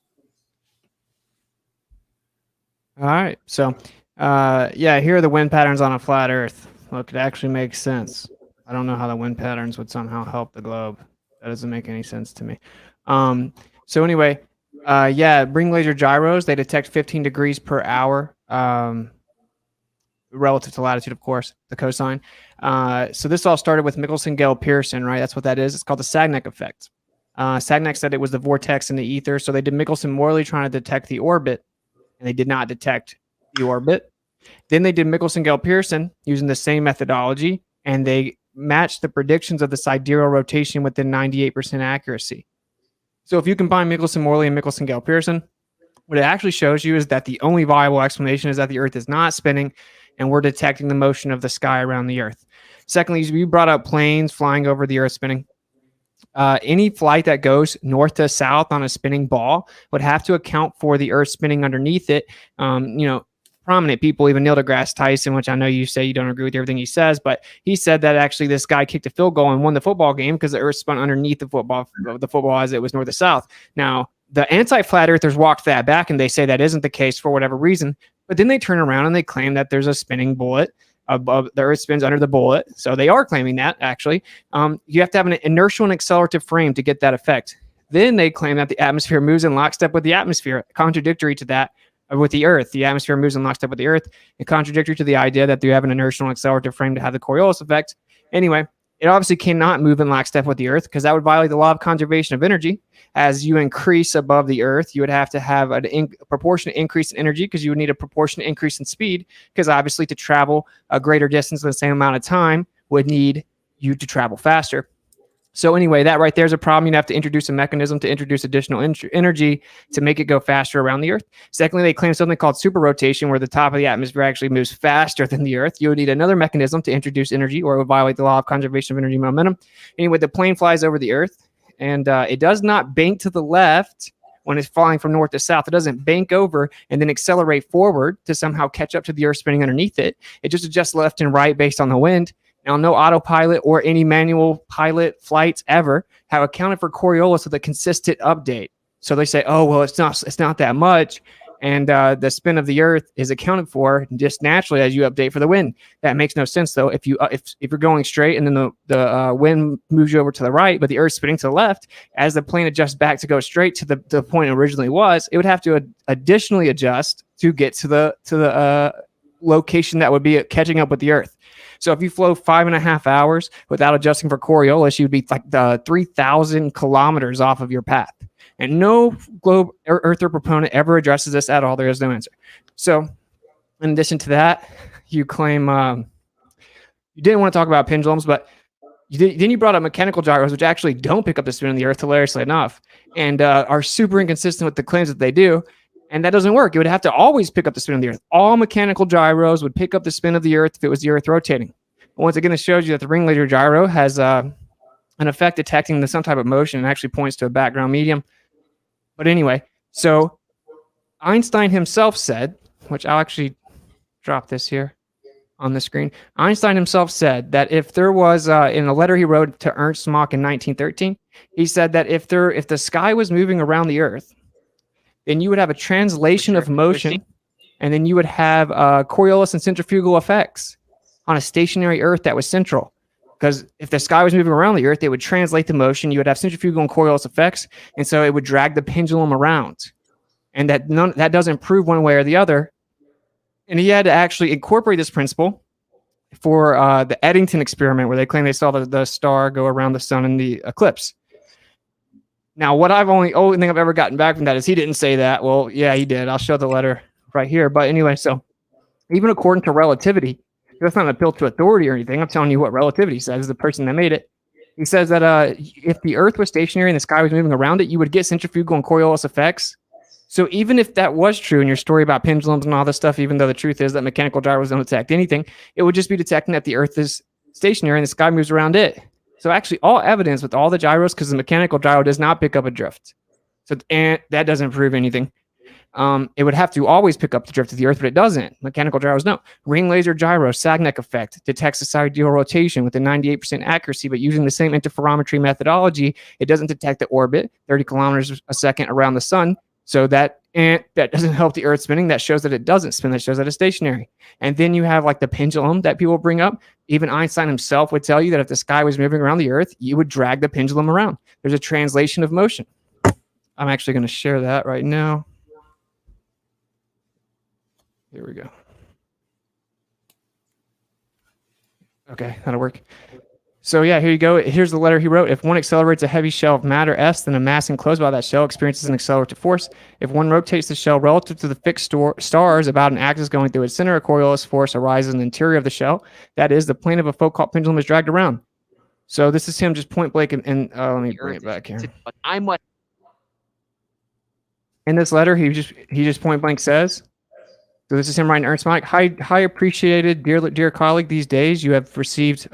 All right. So, yeah, here are the wind patterns on a flat Earth. Look, it actually makes sense. I don't know how the wind patterns would somehow help the globe. That doesn't make any sense to me. So anyway, yeah, ring laser gyros, they detect 15 degrees per hour, relative to latitude, of course, the cosine. So this all started with Michelson-Gale-Pearson, right? That's what that is. It's called the Sagnac effect. Sagnac said it was the vortex in the ether. So they did Michelson-Morley trying to detect the orbit, and they did not detect the orbit. Then they did Michelson-Gale-Pearson using the same methodology, and they matched the predictions of the sidereal rotation within 98% accuracy. So if you combine Michelson-Morley and Michelson-Gale-Pearson, what it actually shows you is that the only viable explanation is that the Earth is not spinning, and we're detecting the motion of the sky around the Earth. Secondly, you brought up planes flying over the Earth spinning. Any flight that goes north to south on a spinning ball would have to account for the Earth spinning underneath it. Prominent people, even Neil deGrasse Tyson, which I know you say you don't agree with everything he says, but he said that actually this guy kicked a field goal and won the football game because the Earth spun underneath the football as it was north to south. Now, the anti-flat earthers walked that back and they say that isn't the case for whatever reason, but then they turn around and they claim that there's a spinning bullet above the Earth spins under the bullet. So they are claiming that actually. You have to have an inertial and accelerative frame to get that effect. Then they claim that the atmosphere moves in lockstep with the atmosphere, contradictory to that with the Earth. The atmosphere moves in lockstep with the Earth, and contradictory to the idea that you have an inertial and accelerative frame to have the Coriolis effect. Anyway, it obviously cannot move in lockstep with the Earth because that would violate the law of conservation of energy. As you increase above the Earth, you would have to have a proportionate increase in energy because you would need a proportionate increase in speed, because obviously to travel a greater distance in the same amount of time would need you to travel faster. So anyway, that right there is a problem. You'd have to introduce a mechanism to introduce additional energy to make it go faster around the Earth. Secondly, they claim something called super rotation, where the top of the atmosphere actually moves faster than the Earth. You would need another mechanism to introduce energy, or it would violate the law of conservation of energy momentum. Anyway, the plane flies over the Earth, and it does not bank to the left when it's flying from north to south. It doesn't bank over and then accelerate forward to somehow catch up to the Earth spinning underneath it. It just adjusts left and right based on the wind. Now, no autopilot or any manual pilot flights ever have accounted for Coriolis with a consistent update. So they say, oh, well, it's not that much. And the spin of the Earth is accounted for just naturally as you update for the wind. That makes no sense, though. If you're going straight and then the wind moves you over to the right, but the Earth's spinning to the left, as the plane adjusts back to go straight to the point it originally was, it would have to additionally adjust to get to the location that would be catching up with the Earth. So if you flew 5.5 hours without adjusting for Coriolis, you'd be like 3,000 kilometers off of your path. And no globe earther proponent ever addresses this at all. There is no answer. So in addition to that, you claim you didn't want to talk about pendulums, but then you brought up mechanical gyros, which actually don't pick up the spin of the Earth, hilariously enough, and are super inconsistent with the claims that they do. And that doesn't work. It would have to always pick up the spin of the Earth. All mechanical gyros would pick up the spin of the Earth if it was the Earth rotating. But once again, it shows you that the ring laser gyro has an effect detecting some type of motion and actually points to a background medium. But anyway, so Einstein himself said, which I'll actually drop this here on the screen. Einstein himself said that if there was, in a letter he wrote to Ernst Mach in 1913, he said that if the sky was moving around the Earth, then you would have a translation of motion, and then you would have Coriolis and centrifugal effects on a stationary Earth that was central. Because if the sky was moving around the Earth, it would translate the motion. You would have centrifugal and Coriolis effects, and so it would drag the pendulum around. And that doesn't prove one way or the other. And he had to actually incorporate this principle for the Eddington experiment, where they claim they saw the star go around the sun in the eclipse. Now, what only thing I've ever gotten back from that is he didn't say that. Well, yeah, he did. I'll show the letter right here. But anyway, so even according to relativity, that's not an appeal to authority or anything. I'm telling you what relativity says, the person that made it. He says that if the Earth was stationary and the sky was moving around it, you would get centrifugal and Coriolis effects. So even if that was true in your story about pendulums and all this stuff, even though the truth is that mechanical gyros don't detect anything, it would just be detecting that the Earth is stationary and the sky moves around it. So actually all evidence with all the gyros, because the mechanical gyro does not pick up a drift. So and that doesn't prove anything. it would have to always pick up the drift of the Earth, but it doesn't. Mechanical gyros, no. Ring laser gyro, Sagneck effect, detects the sidereal rotation with a 98% accuracy, but using the same interferometry methodology, it doesn't detect the orbit, 30 kilometers a second around the sun. So that doesn't help the Earth spinning. That shows that it doesn't spin. That shows that it's stationary. And then you have like the pendulum that people bring up. Even Einstein himself would tell you that if the sky was moving around the Earth, you would drag the pendulum around. There's a translation of motion. I'm actually going to share that right now. Here we go. Okay, that'll work. So yeah, here you go. Here's the letter he wrote. If one accelerates a heavy shell of matter S, then a mass enclosed by that shell experiences an accelerative force. If one rotates the shell relative to the fixed stars about an axis going through its center, a Coriolis force arises in the interior of the shell. That is, the plane of a Foucault pendulum is dragged around. So this is him just point blank, and let me bring it back here. In this letter, he just point blank says, so this is him writing Ernst Mach. High appreciated, dear colleague, these days you have received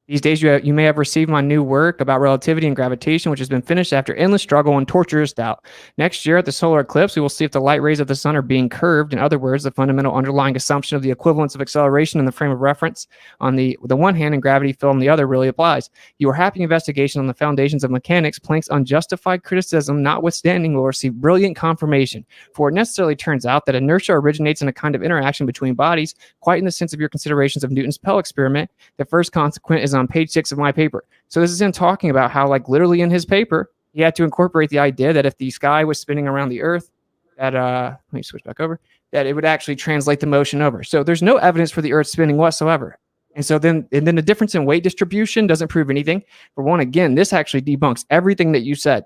you may have received my new work about relativity and gravitation, which has been finished after endless struggle and torturous doubt. Next year at the solar eclipse, we will see if the light rays of the sun are being curved. In other words, the fundamental underlying assumption of the equivalence of acceleration in the frame of reference on the one hand and gravity field on the other really applies. Your happy investigation on the foundations of mechanics, Planck's unjustified criticism notwithstanding, will receive brilliant confirmation, for it necessarily turns out that inertia originates in a kind of interaction between bodies, quite in the sense of your considerations of Newton's Pell experiment. The first consequent is on page 6 of my paper. So this is him talking about how, like, literally in his paper, he had to incorporate the idea that if the sky was spinning around the Earth, that let me switch back over, that it would actually translate the motion over. So there's no evidence for the Earth spinning whatsoever. And so then the difference in weight distribution doesn't prove anything. For one, again, this actually debunks everything that you said.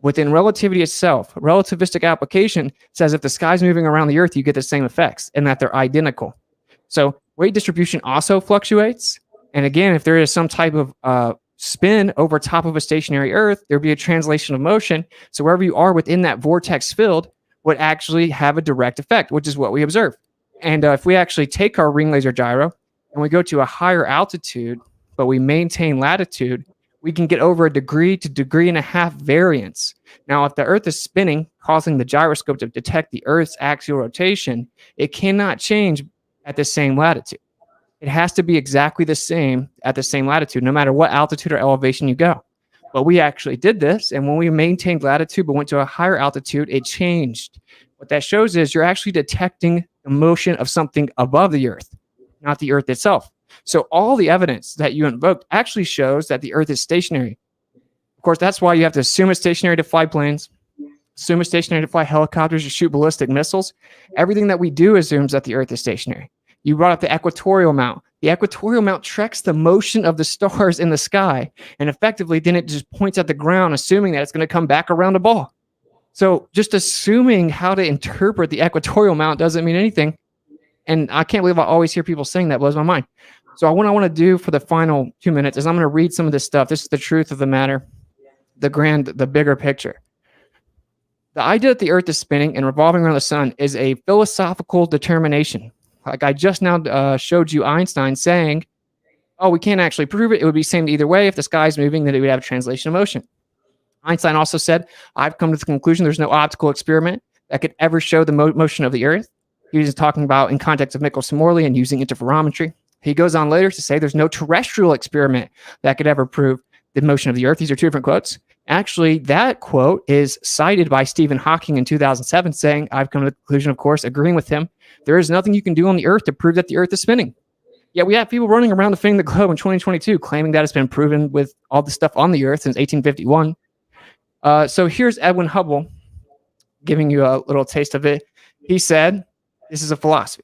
Within relativity itself, relativistic application says if the sky's moving around the Earth, you get the same effects and that they're identical. So weight distribution also fluctuates. And again, if there is some type of spin over top of a stationary Earth, there'd be a translation of motion. So wherever you are within that vortex field would actually have a direct effect, which is what we observe. And if we actually take our ring laser gyro and we go to a higher altitude, but we maintain latitude, we can get over a degree to degree and a half variance. Now, if the Earth is spinning, causing the gyroscope to detect the Earth's axial rotation, it cannot change at the same latitude. It has to be exactly the same at the same latitude, no matter what altitude or elevation you go. But we actually did this, and when we maintained latitude but went to a higher altitude, it changed. What that shows is you're actually detecting the motion of something above the Earth, not the Earth itself. So all the evidence that you invoked actually shows that the Earth is stationary. Of course, that's why you have to assume it's stationary to fly planes, assume it's stationary to fly helicopters or shoot ballistic missiles. Everything that we do assumes that the Earth is stationary. You brought up the equatorial mount. The equatorial mount tracks the motion of the stars in the sky, and effectively then it just points at the ground, assuming that it's going to come back around a ball. So just assuming how to interpret the equatorial mount doesn't mean anything. And I can't believe I always hear people saying that. Blows my mind. So what I want to do for the final 2 minutes is I'm going to read some of this stuff. This is the truth of the matter, the bigger picture. The idea that the Earth is spinning and revolving around the sun is a philosophical determination. Like I just now showed you Einstein saying, oh, we can't actually prove it. It would be the same either way. If the sky is moving, then it would have a translation of motion. Einstein also said, I've come to the conclusion there's no optical experiment that could ever show the motion of the Earth. He was talking about in context of Michelson-Morley and using interferometry. He goes on later to say there's no terrestrial experiment that could ever prove the motion of the Earth. These are two different quotes. Actually, that quote is cited by Stephen Hawking in 2007 saying, I've come to the conclusion, of course, agreeing with him. There is nothing you can do on the Earth to prove that the Earth is spinning. Yet we have people running around defending the globe in 2022 claiming that it's been proven with all the stuff on the Earth since 1851. So here's Edwin Hubble giving you a little taste of it. He said, this is a philosophy.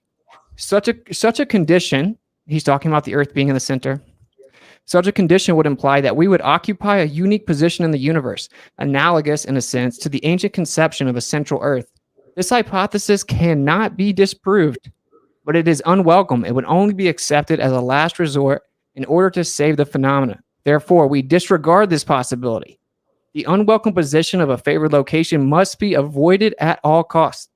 Such a condition, he's talking about the Earth being in the center, such a condition would imply that we would occupy a unique position in the universe, analogous in a sense to the ancient conception of a central Earth. This hypothesis cannot be disproved, but it is unwelcome. It would only be accepted as a last resort in order to save the phenomena. Therefore, we disregard this possibility. The unwelcome position of a favored location must be avoided at all costs.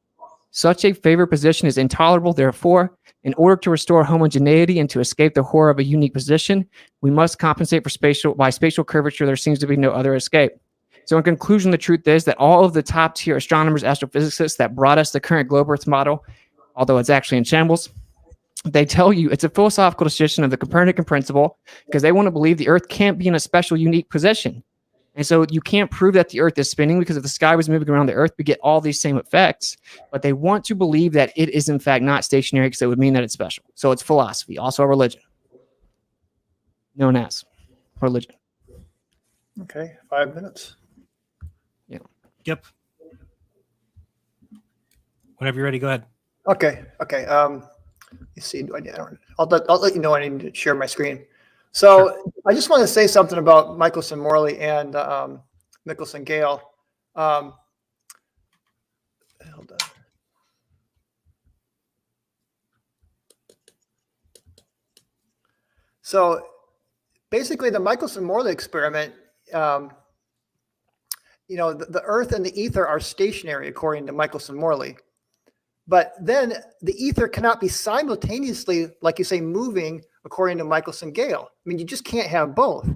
Such a favored position is intolerable. Therefore, in order to restore homogeneity and to escape the horror of a unique position, we must compensate for spatial curvature. There seems to be no other escape. So in conclusion, the truth is that all of the top tier astronomers, astrophysicists that brought us the current globe Earth model, although it's actually in shambles, they tell you it's a philosophical decision of the Copernican principle because they want to believe the Earth can't be in a special, unique position. And so you can't prove that the Earth is spinning because if the sky was moving around the Earth, we get all these same effects. But they want to believe that it is, in fact, not stationary because it would mean that it's special. So it's philosophy, also a religion, known as religion. Okay, 5 minutes. Yep. Whenever you're ready, go ahead. Okay. You see, I'll let you know I need to share my screen. So sure. I just want to say something about Michelson-Morley and Michelson-Gale. Hold on. So basically, the Michelson-Morley experiment, the Earth and the ether are stationary according to Michelson-Morley. But then the ether cannot be simultaneously, like you say, moving according to Michelson-Gale. I mean, you just can't have both.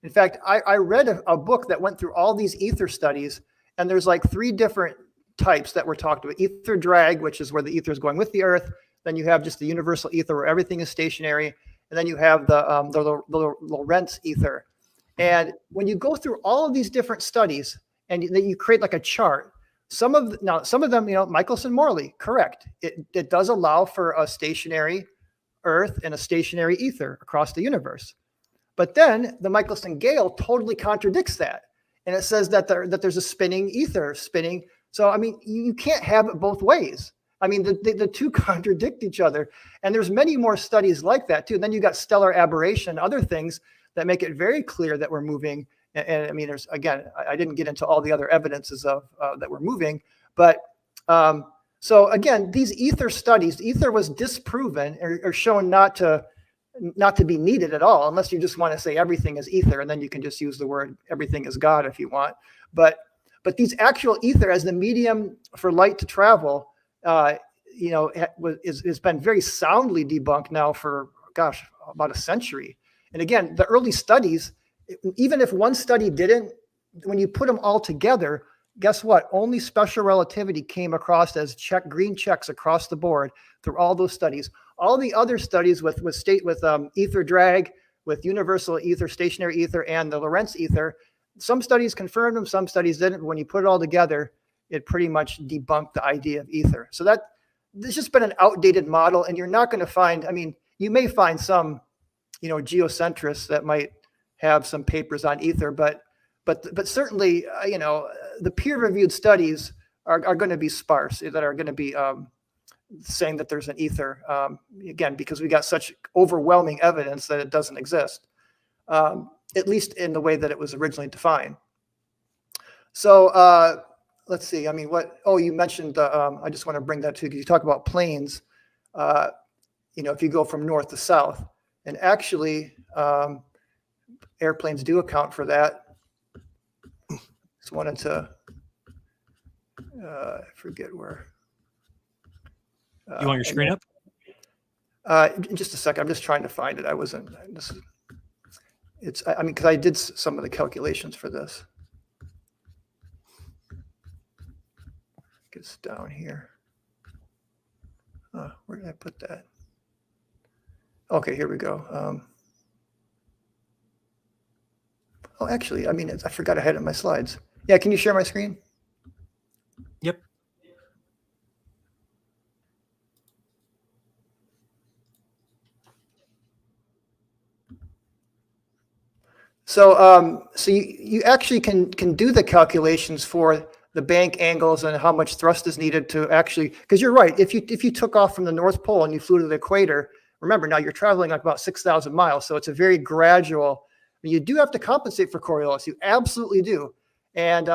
In fact, I read a book that went through all these ether studies, and there's like 3 different types that were talked about. Ether drag, which is where the ether is going with the Earth. Then you have just the universal ether where everything is stationary. And then you have the Lorentz ether. And when you go through all of these different studies and then you create like a chart, some of them, Michelson-Morley, correct. It does allow for a stationary Earth and a stationary ether across the universe. But then the Michelson-Gale totally contradicts that. And it says that there's a spinning ether spinning. So, I mean, you can't have it both ways. I mean, the two contradict each other. And there's many more studies like that, too. And then you got stellar aberration, other things that make it very clear that we're moving. And I mean, there's, again, I didn't get into all the other evidences of that we're moving. But so, again, these ether studies, ether was disproven or shown not to be needed at all, unless you just want to say everything is ether. And then you can just use the word everything is God if you want. But these actual ether as the medium for light to travel, has been very soundly debunked now for, about a century. And again, the early studies, even if one study didn't, when you put them all together, guess what? Only special relativity came across as green checks across the board through all those studies. All the other studies with ether drag, with universal ether, stationary ether, and the Lorentz ether, some studies confirmed them, some studies didn't. When you put it all together, it pretty much debunked the idea of ether. So there's just been an outdated model, and you're not going to find, I mean, you may find some, geocentrists that might have some papers on ether, but certainly, the peer-reviewed studies are going to be sparse, that are going to be saying that there's an ether, again, because we got such overwhelming evidence that it doesn't exist, at least in the way that it was originally defined. So, let's see. I mean, you mentioned, I just want to bring that to you because you talk about planes, if you go from north to south, and actually airplanes do account for that. Just wanted to, forget where. You want your screen up? In just a second. I'm just trying to find it. because I did some of the calculations for this. It's down here. Where did I put that? Okay, here we go. Actually, I forgot I had it in my slides. Yeah, can you share my screen? Yep. So, you actually can do the calculations for the bank angles and how much thrust is needed to actually, because you're right. If you took off from the North Pole and you flew to the equator, remember now you're traveling like about 6,000 miles. So it's a very gradual, you do have to compensate for Coriolis. You absolutely do. And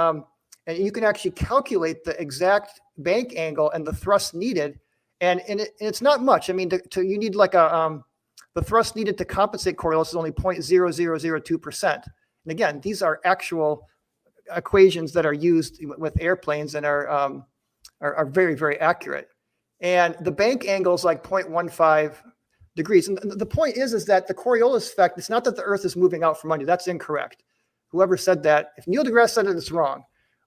you can actually calculate the exact bank angle and the thrust needed. And it's not much. I mean, you need like the thrust needed to compensate Coriolis is only 0.0002%. And again, these are actual equations that are used with airplanes and are very, very accurate. And the bank angle is like 0.15 degrees. And the point is that the Coriolis effect, it's not that the Earth is moving out from under. That's incorrect. whoever said that, if Neil deGrasse said it, it's wrong.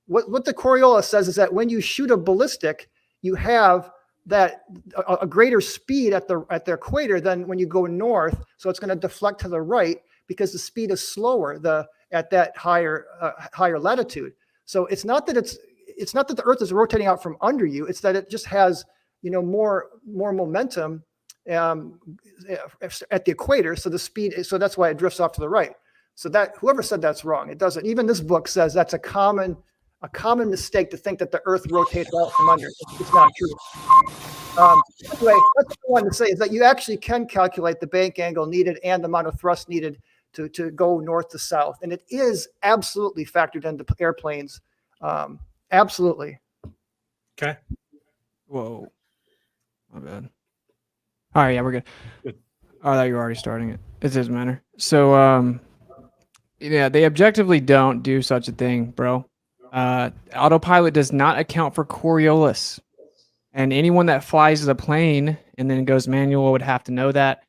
What the Coriolis says is that when you shoot a ballistic, you have that a greater speed at the equator than when you go north. So it's going to deflect to the right because the speed is slower at that higher latitude. So it's not that the Earth is rotating out from under you. It's that it just has more momentum at the equator. So the speed, so that's why it drifts off to the right. So that whoever said that's wrong. It doesn't. Even this book says that's a common mistake to think that the Earth rotates out from under. It's not true. Anyway, what I wanted to say is that you actually can calculate the bank angle needed and the amount of thrust needed to go north to south, and it is absolutely factored into airplanes. Absolutely. Okay. Whoa. My bad. All right, yeah, we're good. Good. Oh, I thought you were already starting it. It doesn't matter. So, yeah, they objectively don't do such a thing, bro. Autopilot does not account for Coriolis. And anyone that flies a plane and then goes manual would have to know that.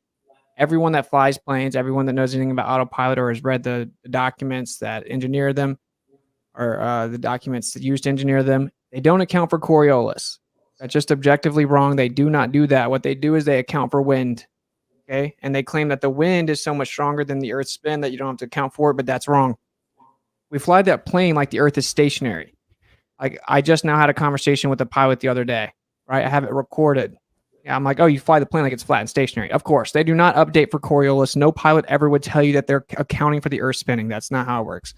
Everyone that flies planes, everyone that knows anything about autopilot or has read the documents that engineer them, or the documents that used to engineer them, they don't account for Coriolis. That's just objectively wrong. They do not do that. What they do is they account for wind. Okay. And they claim that the wind is so much stronger than the Earth's spin that you don't have to account for it, but that's wrong. We fly that plane like the Earth is stationary. Like I just now had a conversation with the pilot the other day, right? I have it recorded. Yeah, I'm like, oh, you fly the plane like it's flat and stationary. Of course, they do not update for Coriolis. No pilot ever would tell you that they're accounting for the Earth spinning. That's not how it works.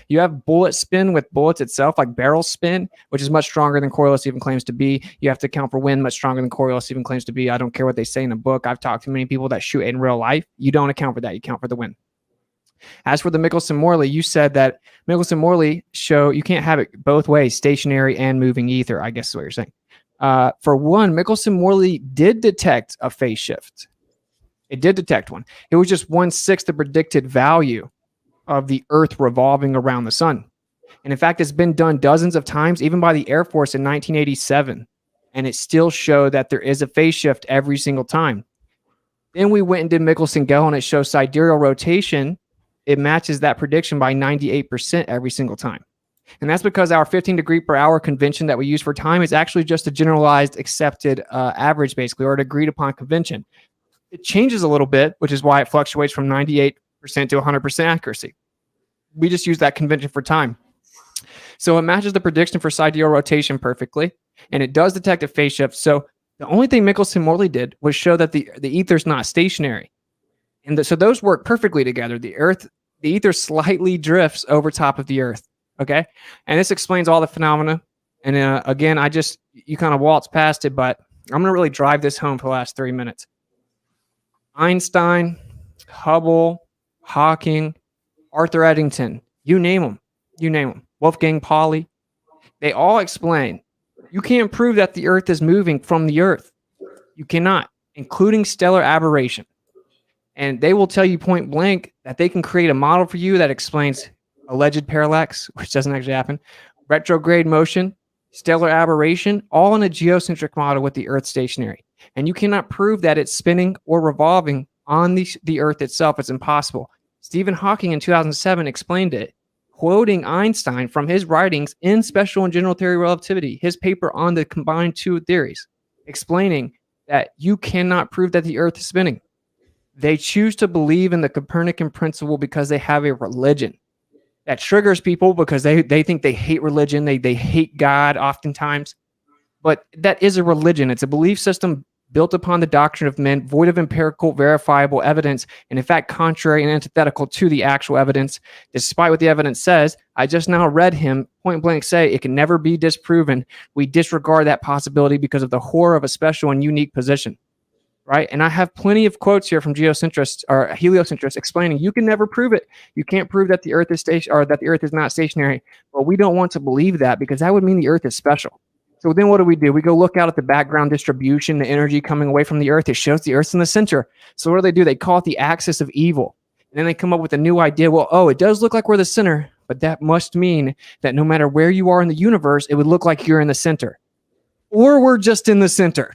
You have bullet spin with bullets itself, like barrel spin, which is much stronger than Coriolis even claims to be. You have to account for wind much stronger than Coriolis even claims to be. I don't care what they say in the book. I've talked to many people that shoot in real life. You don't account for that. You account for the wind. As for the Michelson-Morley, you said that Michelson-Morley show you can't have it both ways, stationary and moving ether, I guess is what you're saying. For one, Michelson-Morley did detect a phase shift. It did detect one. It was just 1/6 the predicted value of the Earth revolving around the sun. And in fact, it's been done dozens of times, even by the Air Force in 1987. And it still showed that there is a phase shift every single time. Then we went and did Michelson-Gell, and it shows sidereal rotation. It matches that prediction by 98% every single time. And that's because our 15 degree per hour convention that we use for time is actually just a generalized accepted average, basically, or an agreed upon convention. It changes a little bit, which is why it fluctuates from 98% to 100% accuracy. We just use that convention for time. So it matches the prediction for sidereal rotation perfectly, and it does detect a phase shift. So the only thing Michelson-Morley did was show that the ether's not stationary. And so those work perfectly together. The ether slightly drifts over top of the Earth. Okay. And this explains all the phenomena. And again, you kind of waltz past it, but I'm going to really drive this home for the last 3 minutes. Einstein, Hubble, Hawking, Arthur Eddington, you name them, Wolfgang Pauli, they all explain you can't prove that the Earth is moving from the Earth. You cannot, including stellar aberration. And they will tell you point blank that they can create a model for you that explains alleged parallax, which doesn't actually happen, retrograde motion, stellar aberration, all in a geocentric model with the Earth stationary. And you cannot prove that it's spinning or revolving on the Earth itself. It's impossible. Stephen Hawking in 2007 explained it, quoting Einstein from his writings in Special and General Theory of Relativity, his paper on the combined two theories, explaining that you cannot prove that the Earth is spinning. They choose to believe in the Copernican principle because they have a religion that triggers people because they think they hate religion. They hate God oftentimes, but that is a religion. It's a belief system built upon the doctrine of men, void of empirical, verifiable evidence, and in fact, contrary and antithetical to the actual evidence. Despite what the evidence says, I just now read him point blank say it can never be disproven. We disregard that possibility because of the horror of a special and unique position. Right. And I have plenty of quotes here from geocentrists or heliocentrists explaining you can never prove it. You can't prove that the Earth is or that the Earth is not stationary. But we don't want to believe that because that would mean the Earth is special. So then what do? We go look out at the background distribution, the energy coming away from the Earth. It shows the Earth's in the center. So what do? They call it the axis of evil. And then they come up with a new idea. Well, oh, it does look like we're the center, but that must mean that no matter where you are in the universe, it would look like you're in the center. Or we're just in the center.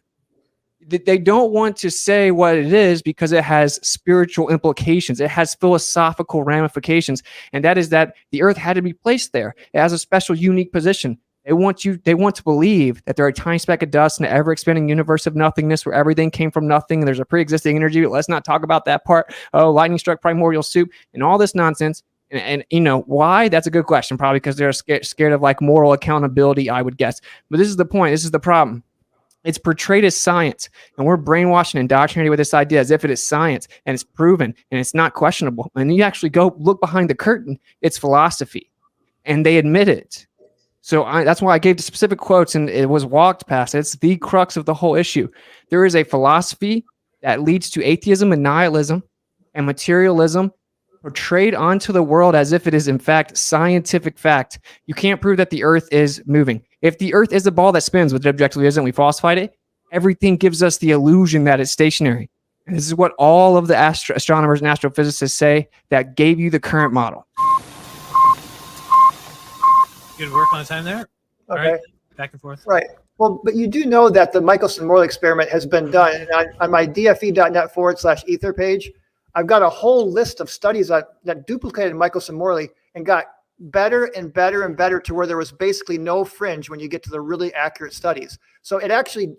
they don't want to say what it is because it has spiritual implications. It has philosophical ramifications. And that is that the earth had to be placed there. It has a special, unique position. They want to believe that there are a tiny speck of dust in an ever-expanding universe of nothingness where everything came from nothing and there's a pre-existing energy. But let's not talk about that part. Oh, lightning struck primordial soup and all this nonsense. And you know, why? That's a good question. Probably because they're scared of like moral accountability, I would guess. But this is the point. This is the problem. It's portrayed as science, and we're brainwashed and indoctrinated with this idea as if it is science, and it's proven, and it's not questionable. And you actually go look behind the curtain, it's philosophy, and they admit it. So that's why I gave the specific quotes, and it was walked past. It's the crux of the whole issue. There is a philosophy that leads to atheism and nihilism and materialism portrayed onto the world as if it is in fact scientific fact. You can't prove that the earth is moving. If the earth is a ball that spins, which it objectively isn't, we falsified it, everything gives us the illusion that it's stationary. And this is what all of the astronomers and astrophysicists say that gave you the current model. Good work on the time there. Okay. All right, back and forth. Right. Well, but you do know that the Michelson-Morley experiment has been done. And on my dfe.net/ether page, I've got a whole list of studies that duplicated Michelson-Morley and got better and better and better to where there was basically no fringe when you get to the really accurate studies. So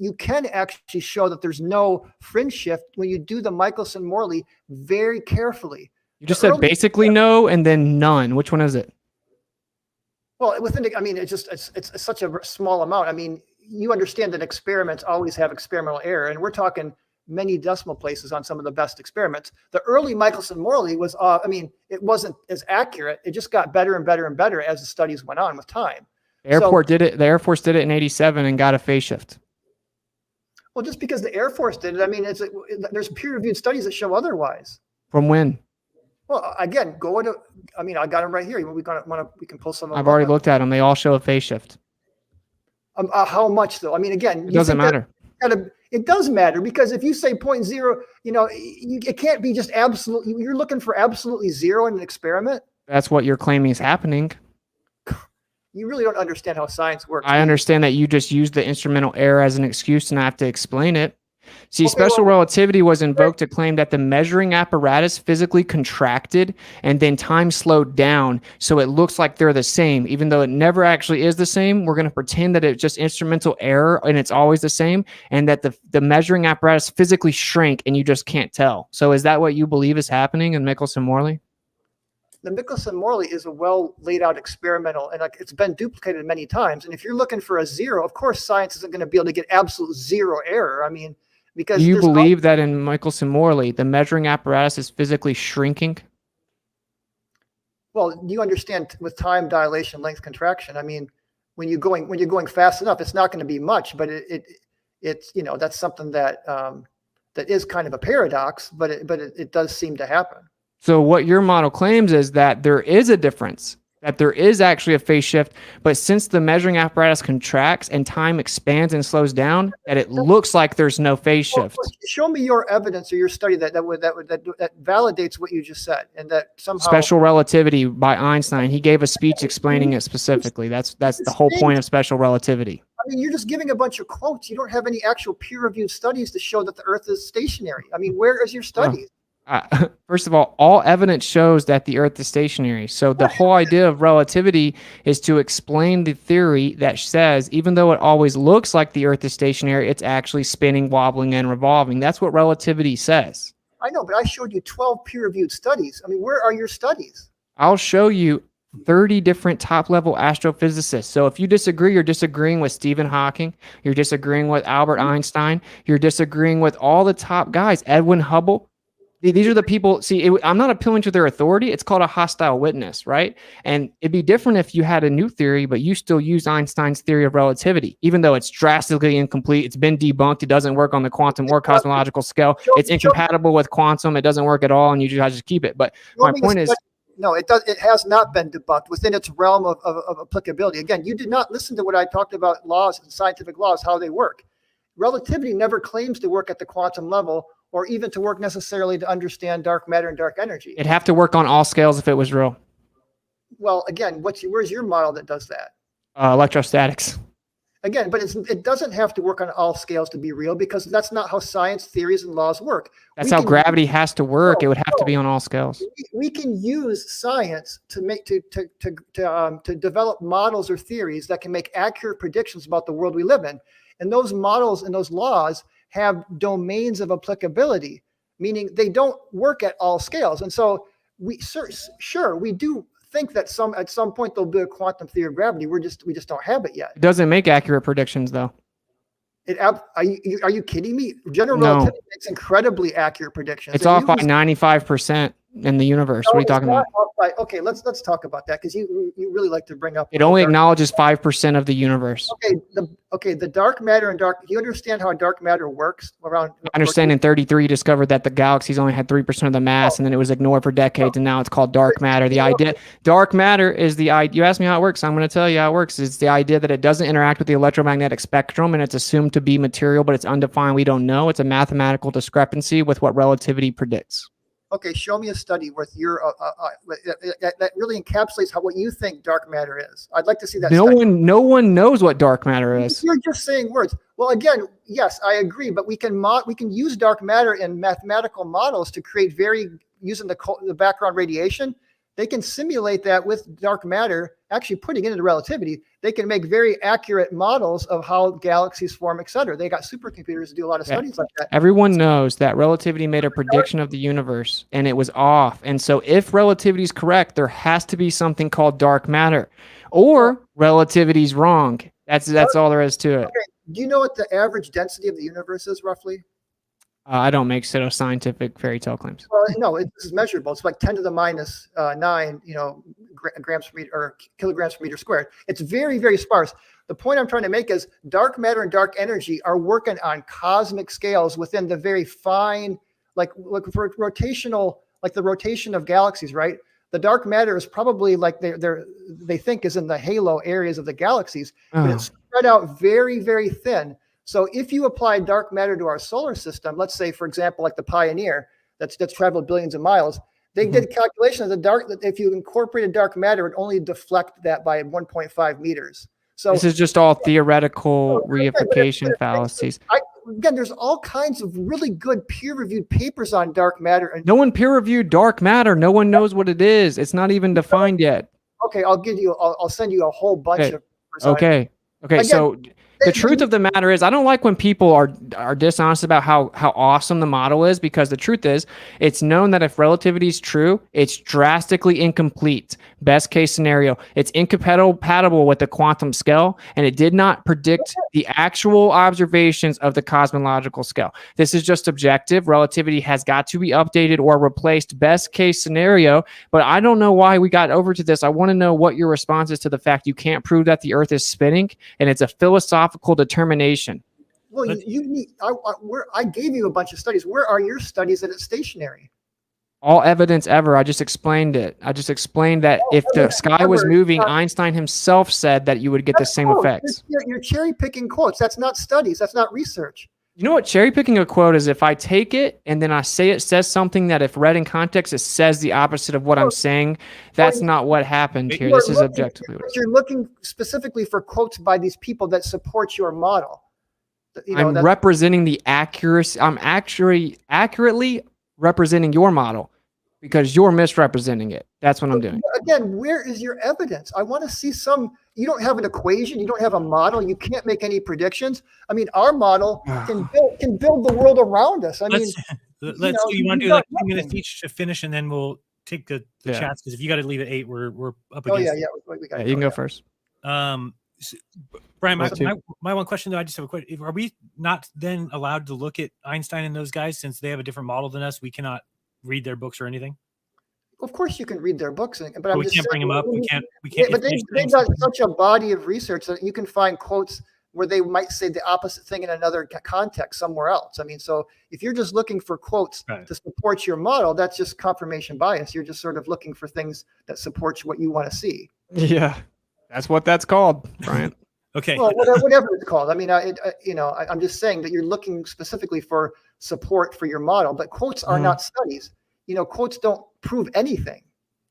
you can actually show that there's no fringe shift when you do the Michelson-Morley very carefully. You just said basically no and then none. Which one is it? Well, it's such a small amount. I mean, you understand that experiments always have experimental error, and we're talking many decimal places on some of the best experiments. The early Michelson-Morley was, it wasn't as accurate. It just got better and better and better as the studies went on with time. The Air Force did it in '87 and got a phase shift. Well, just because the Air Force did it, there's peer-reviewed studies that show otherwise. From when? Well, again, I got them right here. We can pull some of them. I've already looked at them. They all show a phase shift. How much though? I mean, again, it doesn't matter. It does matter because if you say 0.0, it can't be just absolute. You're looking for absolutely zero in an experiment. That's what you're claiming is happening. You really don't understand how science works. I understand that you just used the instrumental error as an excuse and I have to explain it. See, special relativity was invoked to claim that the measuring apparatus physically contracted and then time slowed down, so it looks like they're the same, even though it never actually is the same. We're going to pretend that it's just instrumental error and it's always the same, and that the measuring apparatus physically shrank and you just can't tell. So is that what you believe is happening in Michelson-Morley? The Michelson-Morley is a well laid out experimental, and it's been duplicated many times. And if you're looking for a zero, of course, science isn't going to be able to get absolute zero error. I mean, because do you believe that in Michelson-Morley, the measuring apparatus is physically shrinking? Well, you understand with time dilation, length contraction. I mean, when you're going fast enough, it's not going to be much, but it's that's something that that is kind of a paradox, but it does seem to happen. So what your model claims is that there is a difference, that there is actually a phase shift, but since the measuring apparatus contracts and time expands and slows down, that it looks like there's no phase shift. Well, show me your evidence or your study that validates what you just said, and that somehow special relativity by Einstein. He gave a speech explaining it specifically. That's the whole point of special relativity. I mean, you're just giving a bunch of quotes. You don't have any actual peer-reviewed studies to show that the Earth is stationary. I mean, where is your studies? First of all evidence shows that the Earth is stationary. So the whole idea of relativity is to explain the theory that says, even though it always looks like the Earth is stationary, it's actually spinning, wobbling, and revolving. That's what relativity says. I know, but I showed you 12 peer-reviewed studies. I mean, where are your studies? I'll show you 30 different top-level astrophysicists. So if you disagree, you're disagreeing with Stephen Hawking, you're disagreeing with Albert Einstein, you're disagreeing with all the top guys, Edwin Hubble. These are the people. See, I'm not appealing to their authority. It's called a hostile witness, right? And it'd be different if you had a new theory, but you still use Einstein's theory of relativity, even though it's drastically incomplete. It's been debunked. It doesn't work on the quantum or cosmological scale. It's incompatible with quantum. It doesn't work at all, and you just keep it. But my point is, no, it does. It has not been debunked within its realm of applicability. Again, you did not listen to what I talked about laws and scientific laws, how they work. Relativity never claims to work at the quantum level, or even to work necessarily to understand dark matter and dark energy. It'd have to work on all scales if it was real. Well, again, where's your model that does that? Electrostatics. Again, but it doesn't have to work on all scales to be real, because that's not how science theories and laws work. That's how gravity has to work. It would have to be on all scales. We can use science to develop models or theories that can make accurate predictions about the world we live in. And those models and those laws have domains of applicability, meaning they don't work at all scales. And so we do think that at some point there'll be a quantum theory of gravity. We just don't have it yet. It doesn't make accurate predictions, though. Are you kidding me? General relativity makes incredibly accurate predictions. It's off by 95% in the universe. What are you talking about? Okay, let's talk about that, because you really like to bring up. It only acknowledges 5% of the universe. The dark matter and do you understand how dark matter works around? I understand in 33 discovered that the galaxies only had 3% of the mass, and then it was ignored for decades, and now it's called dark matter. The idea, dark matter is the idea. You asked me how it works. I'm going to tell you how it works. It's the idea that it doesn't interact with the electromagnetic spectrum, and it's assumed to be material, but it's undefined. We don't know. It's a mathematical discrepancy with what relativity predicts. Okay, show me a study with your that really encapsulates what you think dark matter is. I'd like to see that. No one knows what dark matter is. You're just saying words. Well, again, yes, I agree, but we can use dark matter in mathematical models to create using the background radiation. They can simulate that with dark matter, actually putting it into relativity. They can make very accurate models of how galaxies form, et cetera. They got supercomputers to do a lot of studies like that. Everyone knows that relativity made a prediction of the universe, and it was off. And so if relativity is correct, there has to be something called dark matter, or relativity is wrong. That's all there is to it. Okay. Do you know what the average density of the universe is, roughly? I don't make pseudoscientific fairy tale claims. Well, no, this is measurable. It's like 10 to the minus 9, grams per meter or kilograms per meter squared. It's very, very sparse. The point I'm trying to make is dark matter and dark energy are working on cosmic scales within the very fine, like for rotational, like the rotation of galaxies, right? The dark matter is probably like they think is in the halo areas of the galaxies, but it's spread out very, very thin. So if you apply dark matter to our solar system, let's say, for example, like the Pioneer, that's traveled billions of miles, they did a calculation of that if you incorporated dark matter, it would only deflect that by 1.5 meters. So this is just all theoretical reification fallacies. Again, there's all kinds of really good peer-reviewed papers on dark matter. And no one peer-reviewed dark matter. No one knows what it is. It's not even defined yet. Okay, I'll send you a whole bunch of. Okay. Again, so the truth of the matter is, I don't like when people are dishonest about how awesome the model is, because the truth is, it's known that if relativity is true, it's drastically incomplete. Best case scenario, it's incompatible with the quantum scale, and it did not predict the actual observations of the cosmological scale. This is just objective. Relativity has got to be updated or replaced. Best case scenario, but I don't know why we got over to this. I want to know what your response is to the fact you can't prove that the Earth is spinning, and it's a philosophical determination. Well, I gave you a bunch of studies. Where are your studies that it's stationary? All evidence ever. I just explained it. I just explained that if the sky was moving, Einstein himself said that you would get the same effects. You're cherry picking quotes. That's not studies. That's not research. You know what cherry picking a quote is? If I take it and then I say it says something that if read in context, it says the opposite of what I'm saying. That's not what happened here. This is objectively. You're looking specifically for quotes by these people that support your model. I'm representing the accuracy. I'm actually accurately representing your model because you're misrepresenting it. That's what I'm doing. Again, where is your evidence? I want to see you don't have an equation. You don't have a model. You can't make any predictions. I mean, our model can build the world around us. Let's do you want to do like 2 minutes each to finish, and then we'll take the chats, because if you got to leave at 8, we're up against you can go first. Brian, my one question though, I just have a question. Are we not then allowed to look at Einstein and those guys since they have a different model than us? We cannot read their books or anything? Of course you can read their books, but we can't bring them up. We can't. But they've got such a body of research that you can find quotes where they might say the opposite thing in another context somewhere else. I mean, so if you're just looking for quotes to support your model, that's just confirmation bias. You're just sort of looking for things that support what you want to see. Yeah, that's what that's called, Brian. Okay. Well, whatever it's called. I mean, I'm just saying that you're looking specifically for support for your model, but quotes are not studies. Quotes don't prove anything.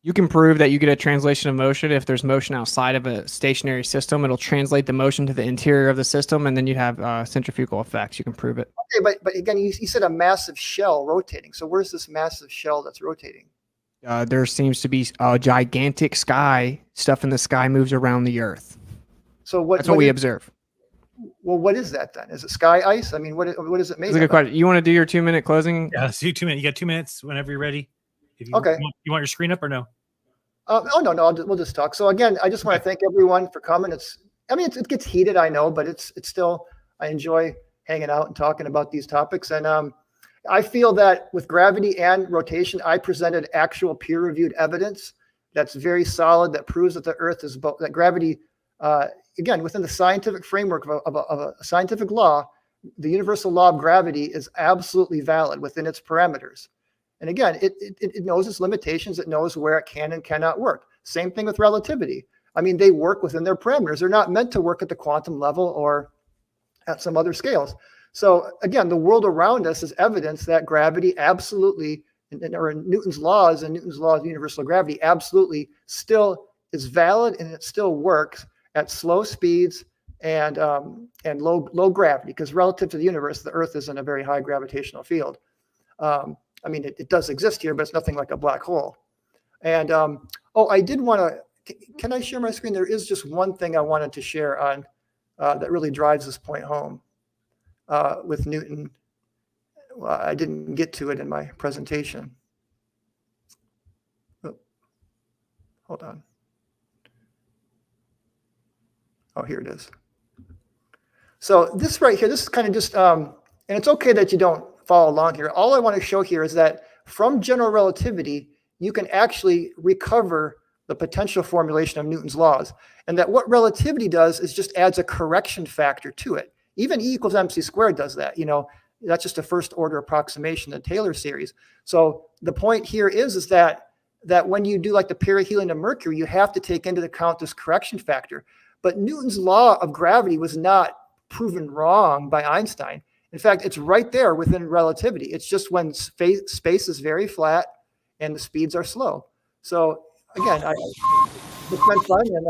You can prove that you get a translation of motion if there's motion outside of a stationary system. It'll translate the motion to the interior of the system, and then you have centrifugal effects. You can prove it. Okay, but again, you said a massive shell rotating. So where's this massive shell that's rotating? There seems to be a gigantic sky. Stuff in the sky moves around the Earth. So That's what we observe. Well, what is that then? Is it sky ice? I mean, what is it made That's a good of? question. You want to do your 2-minute closing? Yeah, let's do 2 minutes. You got 2 minutes whenever you're ready. If you, Okay. You want your screen up or no? Oh no, we'll just talk. So again, I just want to thank everyone for coming. It gets heated, I know, but it's still, I enjoy hanging out and talking about these topics. And I feel that with gravity and rotation, I presented actual peer-reviewed evidence that's very solid, that proves that the Earth is both, that gravity, again, within the scientific framework of a scientific law, the universal law of gravity is absolutely valid within its parameters. And again, it knows its limitations. It knows where it can and cannot work. Same thing with relativity. I mean, they work within their parameters. They're not meant to work at the quantum level or at some other scales. So again, the world around us is evidence that gravity absolutely, or Newton's laws and Newton's law of universal gravity absolutely still is valid, and it still works at slow speeds and low gravity, because relative to the universe, the Earth is in a very high gravitational field. I mean, it does exist here, but it's nothing like a black hole. And I did want to, can I share my screen? There is just one thing I wanted to share on that really drives this point home with Newton. Well, I didn't get to it in my presentation. Oh, hold on. Oh, here it is. So this right here, this is kind of just, and it's okay that you don't follow along here. All I want to show here is that from general relativity, you can actually recover the potential formulation of Newton's laws. And that what relativity does is just adds a correction factor to it. Even E equals mc squared does that. You know, that's just a first order approximation in the Taylor series. So the point here is that when you do like the perihelion of Mercury, you have to take into account this correction factor. But Newton's law of gravity was not proven wrong by Einstein. In fact, it's right there within relativity. It's just when space is very flat and the speeds are slow. So again, it's been fun, and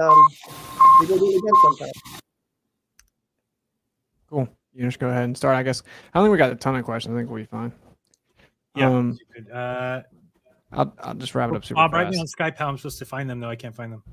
we will do it again sometime. Cool. You just go ahead and start, I guess. I don't think we got a ton of questions. I think we'll be fine. Yeah. I'll just wrap it up super Bob, fast. write me on Skype how I'm supposed to find them, though. I can't find them.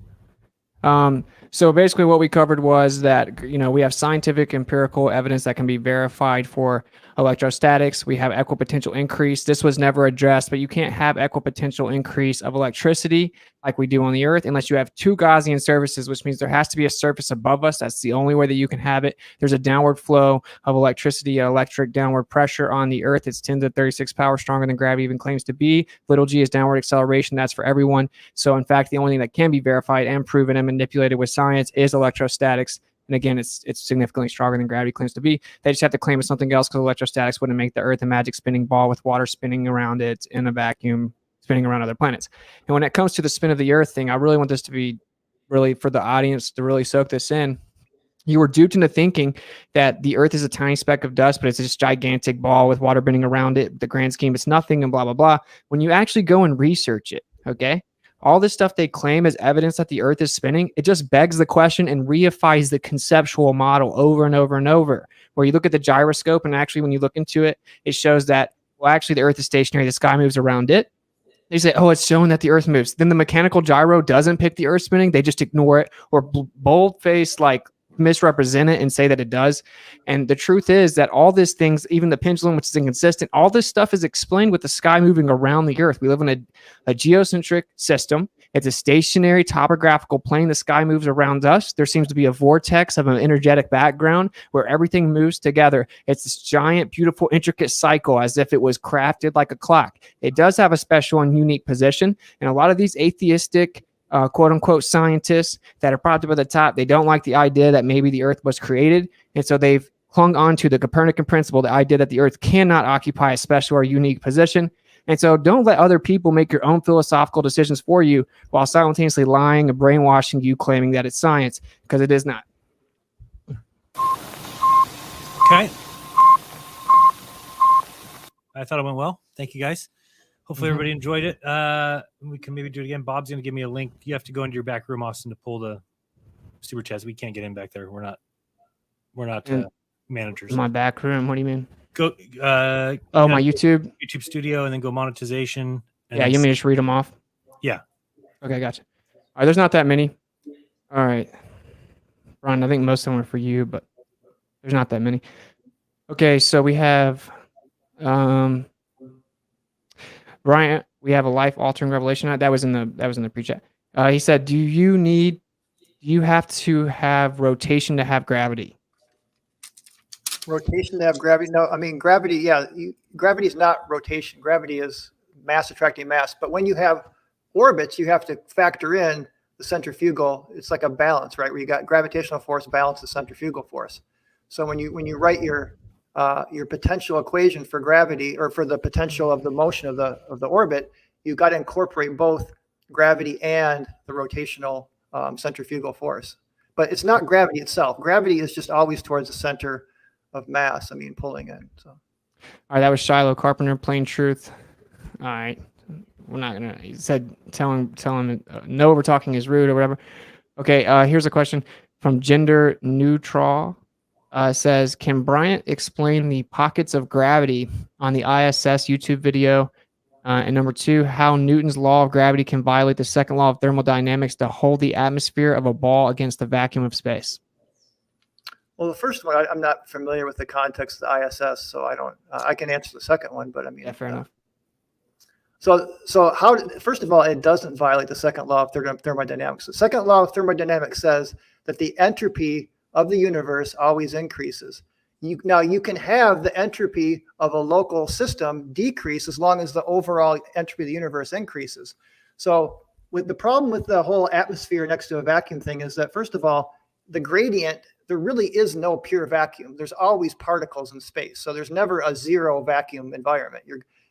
So basically what we covered was that, we have scientific empirical evidence that can be verified for electrostatics. We have equipotential increase. This was never addressed, but you can't have equipotential increase of electricity like we do on the Earth unless you have two Gaussian surfaces, which means there has to be a surface above us. That's the only way that you can have it. There's a downward flow of electricity, electric downward pressure on the Earth. It's 10 to the 36 power stronger than gravity even claims to be. Little g is downward acceleration. That's for everyone. So in fact, the only thing that can be verified and proven and manipulated with science is electrostatics. And again, it's significantly stronger than gravity claims to be. They just have to claim it's something else because electrostatics wouldn't make the Earth a magic spinning ball with water spinning around it in a vacuum, spinning around other planets. And when it comes to the spin of the Earth thing, I really want this to be really for the audience to really soak this in. You were duped into thinking that the Earth is a tiny speck of dust, but it's this gigantic ball with water bending around it. The grand scheme, it's nothing and blah, blah, blah. When you actually go and research it, okay? All this stuff they claim as evidence that the Earth is spinning, it just begs the question and reifies the conceptual model over and over and over. Where you look at the gyroscope and actually when you look into it, it shows that, well, actually the Earth is stationary, the sky moves around it. They say, oh, it's showing that the Earth moves. Then the mechanical gyro doesn't pick the Earth spinning. They just ignore it or bold-faced misrepresent it and say that it does. And the truth is that all these things, even the pendulum, which is inconsistent, all this stuff is explained with the sky moving around the Earth. We live in a geocentric system. It's a stationary topographical plane. The sky moves around us. There seems to be a vortex of an energetic background where everything moves together. It's this giant, beautiful, intricate cycle as if it was crafted like a clock. It does have a special and unique position. And a lot of these atheistic quote unquote scientists that are propped up at the top, they don't like the idea that maybe the Earth was created. And so they've clung on to the Copernican principle, the idea that the Earth cannot occupy a special or unique position. And so don't let other people make your own philosophical decisions for you while simultaneously lying and brainwashing you, claiming that it's science, because it is not. Okay. I thought it went well. Thank you, guys. Hopefully Mhm. everybody enjoyed it. We can maybe do it again. Bob's going to give me a link. You have to go into your back room, Austin, to pull the super chats. We can't get in back there. We're not In- managers. My back room. What do you mean? Go. Oh, yeah, my YouTube. YouTube studio, and then go monetization. And Yeah, then you may just read them off. Yeah. Okay, gotcha. All right, there's not that many. All right, Ron, I think most of them are for you, but there's not that many. Okay, so we have Brian. We have a life-altering revelation. That was in the pre-chat. He said, "Do you have to have rotation to have gravity?" Rotation to have gravity? No, I mean gravity. Yeah, gravity is not rotation. Gravity is mass attracting mass. But when you have orbits, you have to factor in the centrifugal. It's like a balance, right? Where you got gravitational force balance the centrifugal force. So when you write your potential equation for gravity, or for the potential of the motion of the orbit, you've got to incorporate both gravity and the rotational centrifugal force. But it's not gravity itself. Gravity is just always towards the center of mass. I mean, pulling in. So, All right, that was Shiloh Carpenter, plain truth. All right, we're not gonna. He said, tell him, no, we're talking is rude or whatever. Okay, here's a question from Gender Neutral. Says, can Bryant explain the pockets of gravity on the ISS YouTube video? And number 2, how Newton's law of gravity can violate the second law of thermodynamics to hold the atmosphere of a ball against the vacuum of space? well, the first one, I'm not familiar with the context of the ISS, so I don't. I can answer the second one, but I mean, Yeah, fair enough. So how? First of all, it doesn't violate the second law of thermodynamics. The second law of thermodynamics says that the entropy of the universe always increases. Now you can have the entropy of a local system decrease as long as the overall entropy of the universe increases. So with the problem with the whole atmosphere next to a vacuum thing is that, first of all, the gradient, there really is no pure vacuum. There's always particles in space. So there's never a zero vacuum environment.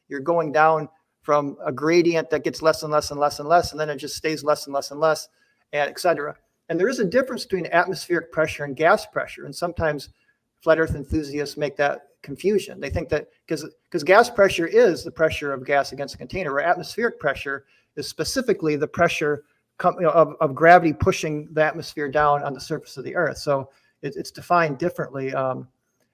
You're going down from a gradient that gets less and less and less and less, and then it just stays less and less and less, and et cetera. And there is a difference between atmospheric pressure and gas pressure. And sometimes flat earth enthusiasts make that confusion. They think that because gas pressure is the pressure of gas against a container, where atmospheric pressure is specifically the pressure of gravity pushing the atmosphere down on the surface of the earth. So it's defined differently.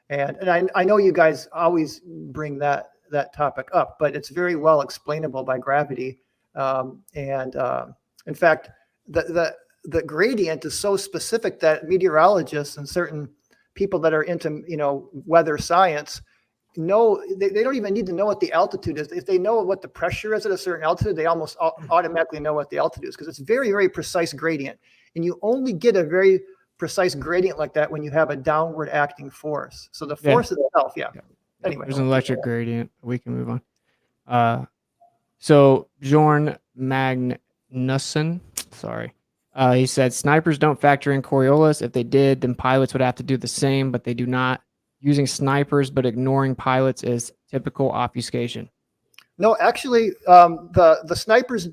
And I know you guys always bring that topic up, but it's very well explainable by gravity. In fact, the gradient is so specific that meteorologists and certain people that are into weather science know they don't even need to know what the altitude is. If they know what the pressure is at a certain altitude, they almost automatically know what the altitude is, because it's very, very precise gradient. And you only get a very precise gradient like that when you have a downward acting force. So the force itself, Anyway, there's an electric gradient. We can move on. So Bjorn Magnusson, sorry. He said, snipers don't factor in Coriolis. If they did, then pilots would have to do the same, but they do not. Using snipers but ignoring pilots is typical obfuscation. No, actually, the snipers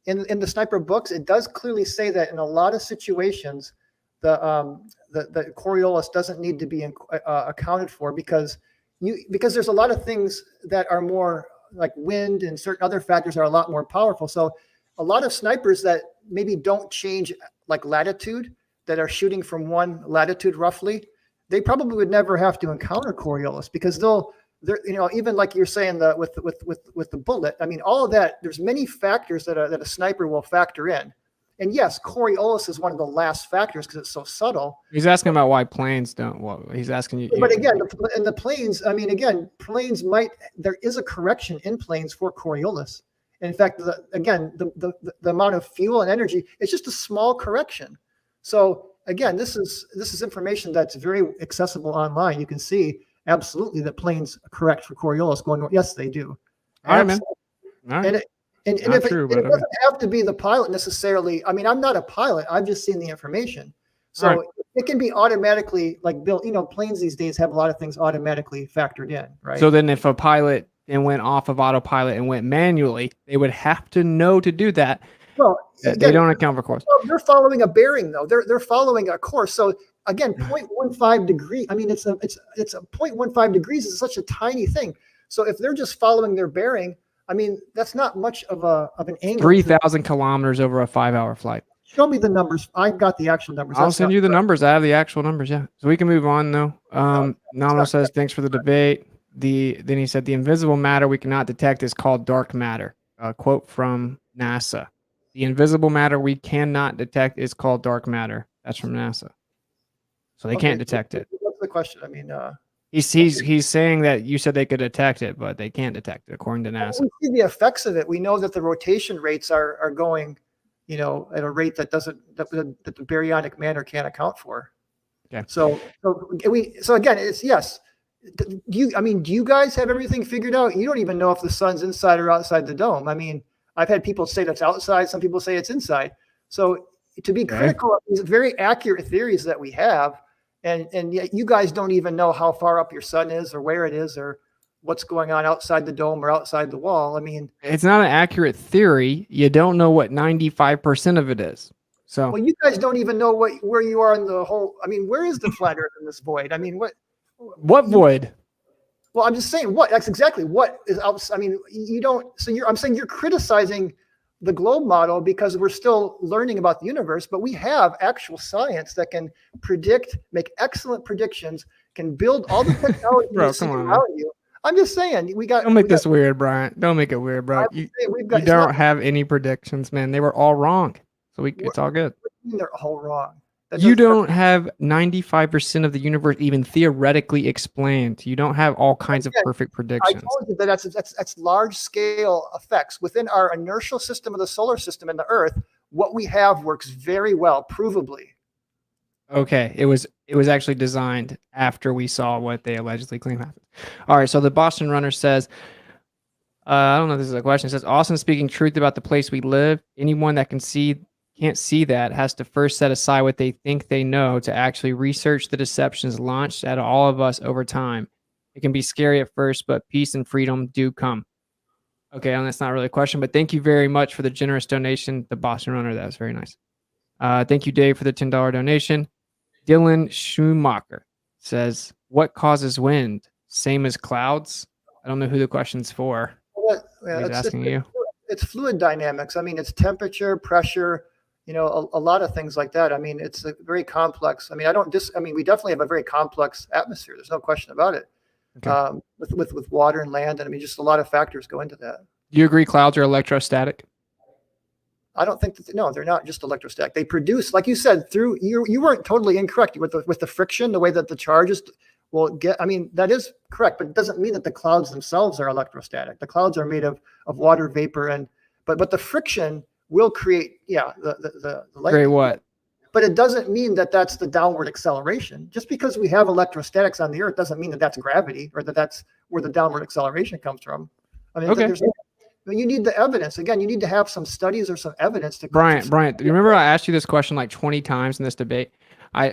in the sniper books, it does clearly say that in a lot of situations, the Coriolis doesn't need to be accounted for, because there's a lot of things that are more like wind, and certain other factors are a lot more powerful. So a lot of snipers that maybe don't change like latitude, that are shooting from one latitude roughly, they probably would never have to encounter Coriolis, because they're even like you're saying with the bullet. I mean, all of that, there's many factors that a sniper will factor in. And yes, Coriolis is one of the last factors because it's so subtle. He's asking about why planes don't. Well, he's asking you. But again, in the planes, I mean, again, planes there is a correction in planes for Coriolis. In fact, the amount of fuel and energy, it's just a small correction. So again, this is information that's very accessible online. You can see absolutely that planes correct for Coriolis going north. Yes, they do. All right, man. All right. And if it doesn't have to be the pilot necessarily. I mean, I'm not a pilot. I've just seen the information. So it can be automatically like built. Planes these days have a lot of things automatically factored in, right? So then if a pilot then went off of autopilot and went manually, they would have to know to do that. Well, they don't account for course. Well, they're following a bearing though. They're following a course. So again, 0.15 degree. I mean, it's a 0.15 degrees is such a tiny thing. So if they're just following their bearing, I mean, that's not much of an angle. 3,000 kilometers over a 5-hour flight. Show me the numbers. I've got the actual numbers. I'll That's send not you the correct. numbers. I have the actual numbers. Yeah. So we can move on though. Nominal says, thanks for the debate. Then he said, the invisible matter we cannot detect is called dark matter. A quote from NASA. The invisible matter we cannot detect is called dark matter. That's from NASA. So they can't detect it. What's the question? I mean, He's saying that you said they could detect it, but they can't detect it according to NASA. we see the effects of it. We know that the rotation rates are going, at a rate that that the baryonic matter can't account for. Okay. So again, it's yes. Do you guys have everything figured out? You don't even know if the sun's inside or outside the dome. I mean, I've had people say that's outside. Some people say it's inside. So to be critical of these very accurate theories that we have, and yet you guys don't even know how far up your sun is or where it is or what's going on outside the dome or outside the wall. I mean, it's not an accurate theory. You don't know what 95% of it is. So well, you guys don't even know where you are in the whole. I mean, where is the flat Earth in this void? I mean, what void? Well, I'm just saying that's exactly what is out. I mean, you don't. So I'm saying you're criticizing the globe model because we're still learning about the universe, but we have actual science that can predict, make excellent predictions, can build all the technology Bro, come on, around you. I'm just saying we got. Don't make this weird, Brian. Don't make it weird, bro. You don't have any predictions, man. They were all wrong. So it's all good. They're all wrong. You don't have 95% of the universe even theoretically explained. You don't have all kinds of perfect predictions. I told you that that's large scale effects within our inertial system of the solar system and the Earth. What we have works very well, provably. Okay, it was actually designed after we saw what they allegedly claim happened. All right, so the Boston Runner says, I don't know if this is a question. It says, Austin speaking truth about the place we live. Anyone that can't see that has to first set aside what they think they know to actually research the deceptions launched at all of us over time. It can be scary at first, but peace and freedom do come. Okay, and that's not really a question, but thank you very much for the generous donation, the Boston Runner. That was very nice. Thank you, Dave, for the $10 donation. Dylan Schumacher says, what causes wind? Same as clouds? I don't know who the question's for. He's asking you. It's fluid dynamics. I mean, it's temperature, pressure, a lot of things like that. I mean, it's a very complex. I mean, we definitely have a very complex atmosphere. There's no question about it. Okay. With water and land. And I mean, just a lot of factors go into that. Do you agree clouds are electrostatic? I don't think no, they're not just electrostatic. They produce, like you said, you weren't totally incorrect with the friction, the way that the charges will get. I mean, that is correct, but it doesn't mean that the clouds themselves are electrostatic. The clouds are made of water vapor but the friction will create, the create what? But it doesn't mean that that's the downward acceleration. Just because we have electrostatics on the Earth doesn't mean that that's gravity or that that's where the downward acceleration comes from. I mean, okay. You need the evidence. Again, you need to have some studies or some evidence to. Brian, do you remember I asked you this question like 20 times in this debate?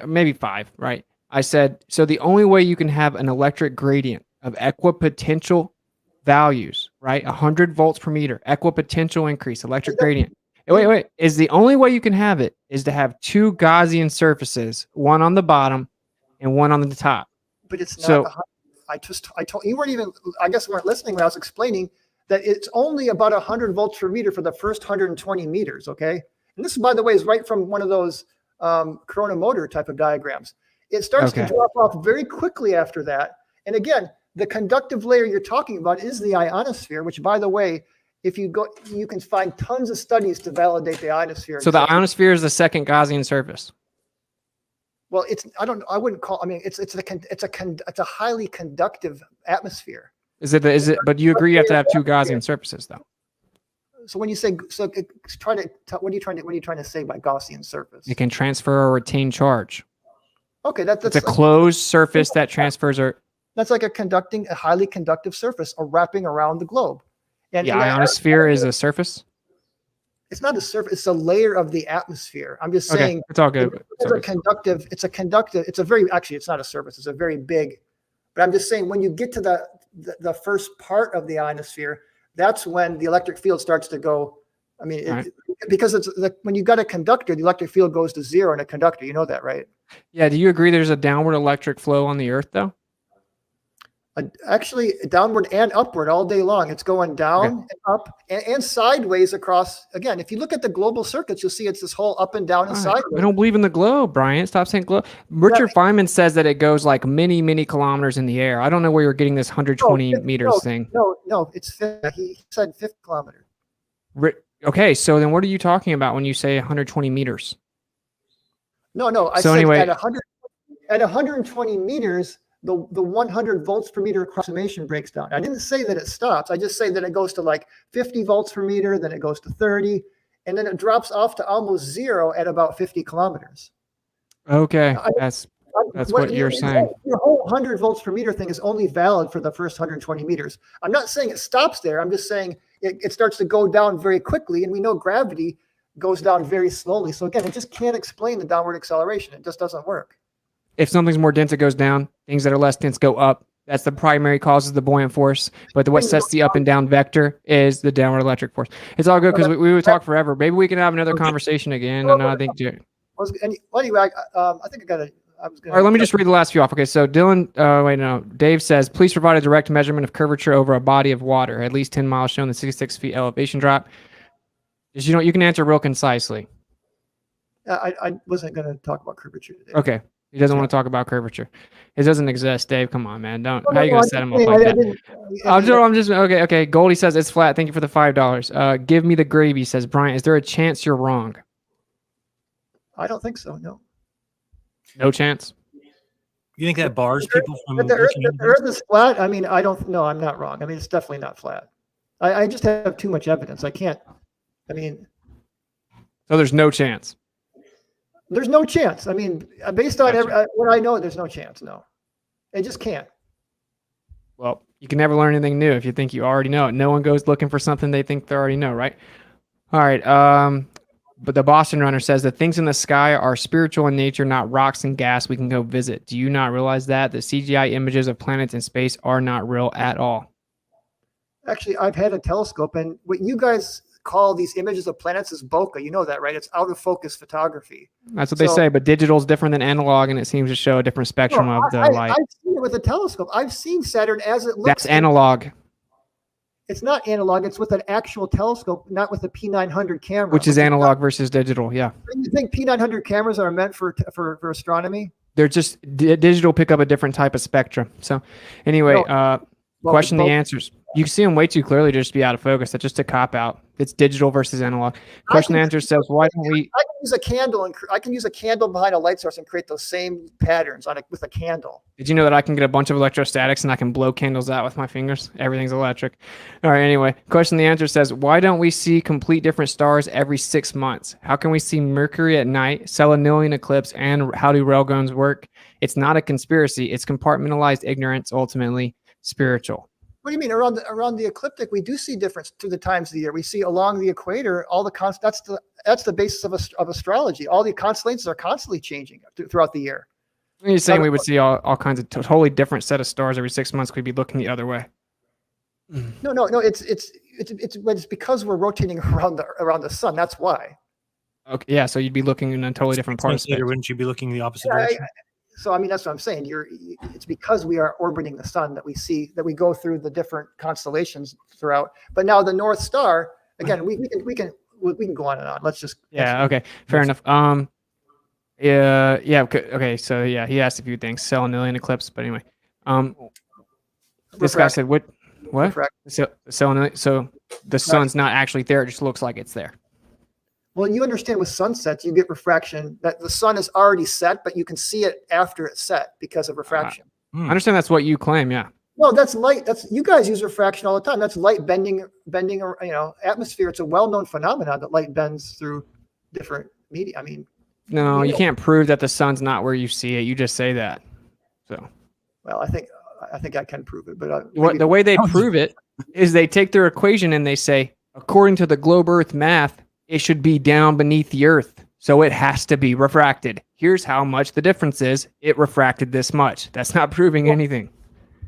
Maybe 5, right? I said, so the only way you can have an electric gradient of equipotential values, right? 100 volts per meter, equipotential increase, electric gradient. Wait, is the only way you can have it is to have 2 Gaussian surfaces, one on the bottom and one on the top. But it's not. I told you weren't even. I guess you weren't listening when I was explaining that it's only about 100 volts per meter for the first 120 meters. Okay, and this, by the way, is right from one of those corona motor type of diagrams. It starts to drop off very quickly after that. And again, the conductive layer you're talking about is the ionosphere, which, by the way, if you go, you can find tons of studies to validate the ionosphere. So the ionosphere is the second Gaussian surface. Well, I wouldn't call. I mean, it's a highly conductive atmosphere. Is it? But you agree you have to have 2 Gaussian surfaces, though. So when you say what are you trying to say by Gaussian surface? It can transfer or retain charge. Okay, that's a closed surface that transfers or. That's like a highly conductive surface wrapping around the globe. And the ionosphere is a surface? It's not a surface, it's a layer of the atmosphere. I'm just saying it's all good. It's not a surface, it's a very big, but I'm just saying when you get to the first part of the ionosphere, that's when the electric field starts to go. I mean, because it's when you got a conductor, the electric field goes to 0 in a conductor. You know that, right? Yeah. Do you agree there's a downward electric flow on the Earth, though? Actually, downward and upward all day long. It's going down and up and sideways across. Again, if you look at the global circuits, you'll see it's this whole up and down and sideways. I don't believe in the globe, Brian. Stop saying globe. Richard Feynman says that it goes like many, many kilometers in the air. I don't know where you're getting this 120 meters thing. No, it's he said 50 kilometers. Okay, so then what are you talking about when you say 120 meters? No, I said at 120 meters, the 100 volts per meter approximation breaks down. I didn't say that it stops. I just say that it goes to like 50 volts per meter, then it goes to 30, and then it drops off to almost 0 at about 50 kilometers. Okay, that's what you're saying. The whole 100 volts per meter thing is only valid for the first 120 meters. I'm not saying it stops there. I'm just saying it starts to go down very quickly, and we know gravity goes down very slowly. So again, it just can't explain the downward acceleration. It just doesn't work. If something's more dense, it goes down. Things that are less dense go up. That's the primary cause of the buoyant force. But what sets the up and down vector is the downward electric force. It's all good because we would talk forever. Maybe we can have another conversation again. And I think. Anyway, I think I got to. All right, let me just read the last few off. Okay, so Dave says, please provide a direct measurement of curvature over a body of water, at least 10 miles, showing the 66 feet elevation drop. You can answer real concisely. I wasn't going to talk about curvature today. Okay. He doesn't want to talk about curvature. It doesn't exist, Dave. Come on, man. How are you going to set him up like that? I'm just okay. Goldie says it's flat. Thank you for the $5. Give me the gravy, says Brian. Is there a chance you're wrong? I don't think so. No. No chance. You think that bars people from the Earth is flat? I mean, I don't know. I'm not wrong. I mean, it's definitely not flat. I just have too much evidence. I can't. I mean. So there's no chance. There's no chance. I mean, based on what I know, there's no chance. No, it just can't. Well, you can never learn anything new if you think you already know it. No one goes looking for something they think they already know, right? All right. But the Boston Runner says that things in the sky are spiritual in nature, not rocks and gas we can go visit. Do you not realize that the CGI images of planets in space are not real at all? Actually, I've had a telescope, and what you guys call these images of planets is bokeh. You know that, right? It's out of focus photography. That's what they say, but digital is different than analog, and it seems to show a different spectrum of the light. I've seen it with a telescope. I've seen Saturn as it looks. That's analog. It's not analog. It's with an actual telescope, not with a P900 camera. Which is analog versus digital, yeah. You think P900 cameras are meant for astronomy? They're just digital pick up a different type of spectrum. So anyway, question the answers. You can see them way too clearly to just be out of focus. That's just a cop out. It's digital versus analog. Question and answer says, why don't we? I can use a candle and I can use a candle behind a light source and create those same patterns with a candle. Did you know that I can get a bunch of electrostatics and I can blow candles out with my fingers? Everything's electric. All right. Anyway, question the answer says, why don't we see complete different stars every 6 months? How can we see Mercury at night, selenium eclipse, and how do railguns work? It's not a conspiracy. It's compartmentalized ignorance, ultimately spiritual. What do you mean? Around the ecliptic, we do see difference through the times of the year. We see along the equator, all the that's the basis of astrology. All the constellations are constantly changing throughout the year. You're saying we would see all kinds of totally different set of stars every 6 months. We'd be looking the other way. No. It's because we're rotating around the sun. That's why. Okay. Yeah. So you'd be looking in a totally different part of space. Wouldn't you be looking the opposite direction? So, I mean, that's what I'm saying. It's because we are orbiting the sun that we go through the different constellations throughout. But now the North Star, again, we can go on and on. Let's just. Yeah. Okay. Fair enough. Yeah. Okay. So yeah, he asked a few things. Selenium eclipse, but anyway, this guy said what? Selenium. So the sun's not actually there; it just looks like it's there. Well, you understand with sunsets, you get refraction, that the sun is already set, but you can see it after it's set because of refraction. I understand that's what you claim, yeah. No, that's light. You guys use refraction all the time. That's light bending, atmosphere. It's a well-known phenomenon that light bends through different media. I mean, no, you can't prove that the sun's not where you see it. You just say that. So, well, I think I can prove it, but the way they prove it is they take their equation and they say, according to the globe Earth math, it should be down beneath the Earth, so it has to be refracted. Here's how much the difference is. It refracted this much. That's not proving anything.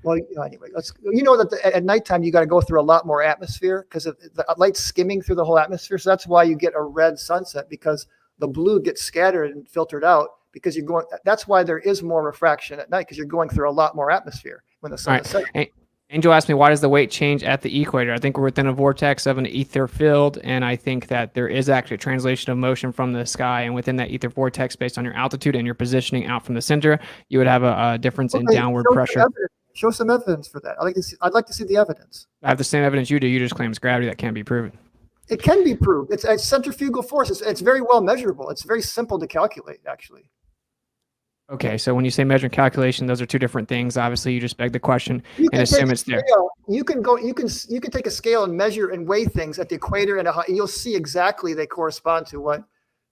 Well, anyway, that at nighttime you got to go through a lot more atmosphere because the light's skimming through the whole atmosphere. So that's why you get a red sunset, because the blue gets scattered and filtered out because you're going. That's why there is more refraction at night, because you're going through a lot more atmosphere. when the sun All is setting. right. Angel asked me, why does the weight change at the equator? I think we're within a vortex of an ether field, and I think that there is actually a translation of motion from the sky, and within that ether vortex, based on your altitude and your positioning out from the center, you would have a difference in downward pressure. Show some evidence for that. I'd like to see the evidence. I have the same evidence you do. You just claim it's gravity that can't be proven. It can be proved. It's a centrifugal force. It's very well measurable. It's very simple to calculate, actually. Okay, so when you say measure and calculation, those are two different things. Obviously, you just beg the question You and can assume take it's there. scale. You can take a scale and measure and weigh things at the equator, and you'll see exactly they correspond to what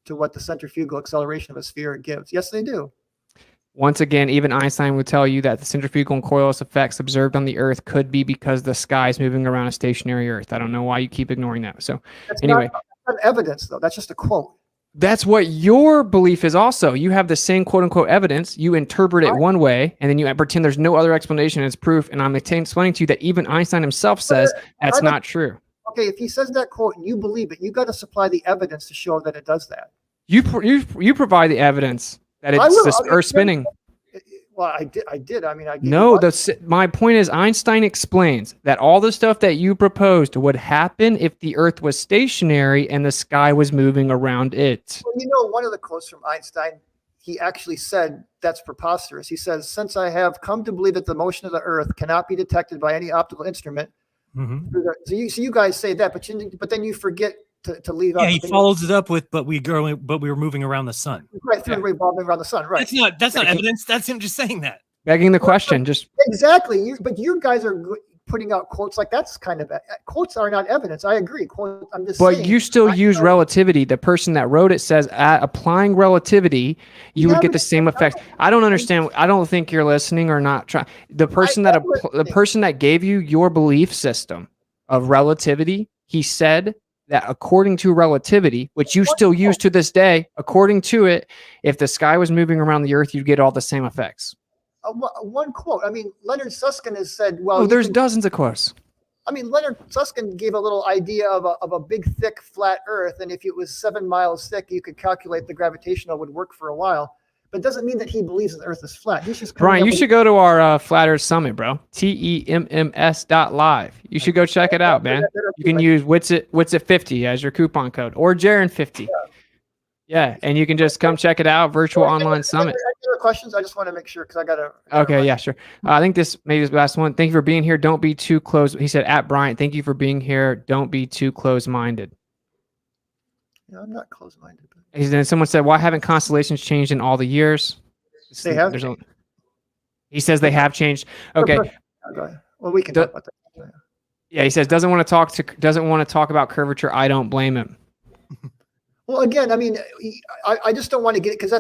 the centrifugal acceleration of a sphere gives. Yes, they do. Once again, even Einstein would tell you that the centrifugal and Coriolis effects observed on the Earth could be because the sky is moving around a stationary Earth. I don't know why you keep ignoring that. So That's anyway, not evidence, though. That's just a quote. that's what your belief is also. You have the same quote unquote evidence. You interpret it one way, and then you pretend there's no other explanation. It's proof. And I'm explaining to you that even Einstein himself says that's not true. Okay, if he says that quote and you believe it, you got to supply the evidence to show that it does that. You provide the evidence that it's the Earth spinning. Well, I did. I mean, I No, my point is Einstein explains that all the stuff that you proposed would happen if the Earth was stationary and the sky was moving around it. Well, you know, one of the quotes from Einstein, he actually said that's preposterous. He says, "Since I have come to believe that the motion of the Earth cannot be detected by any optical instrument." Mm-hmm. So you guys say that, but then you forget to leave out. Yeah, he follows it up with, but we were moving around the sun. Right, through revolving around the sun. Right. That's not evidence. That's him just saying that. Begging the question, just exactly. But you guys are putting out quotes like that's kind of quotes are not evidence. I agree. Quotes, I'm just. But saying, you still use relativity. The person that wrote it says applying relativity, you would get the same effects. I don't understand. I don't think you're listening or not trying. The person that gave you your belief system of relativity, he said that according to relativity, which you still use to this day, according to it, if the sky was moving around the Earth, you'd get all the same effects. One quote. I mean, Leonard Susskind has said, well, there's dozens of quotes. I mean, Leonard Susskind gave a little idea of a big, thick, flat Earth. And if it was 7 miles thick, you could calculate the gravitational would work for a while. But it doesn't mean that he believes the Earth is flat. He's just Brian, you should go to our Flat Earth Summit, bro. TEMMS.live. You should go check it out, man. You can use Wits at 50 as your coupon code, or Jaren 50. Yeah, and you can just come check it out. Virtual online summit. Any questions? I just want to make sure because I got to. Okay, yeah, sure. I think this maybe is the last one. Thank you for being here. Don't be too close. He said at Bryant, thank you for being here. Don't be too close-minded. Yeah, I'm not close-minded. Then someone said, why haven't constellations changed in all the years? They have. He says they have changed. Okay. Well, we can talk about that. Yeah, he says doesn't want to talk about curvature. I don't blame him. Well, again, I mean, I just don't want to get it because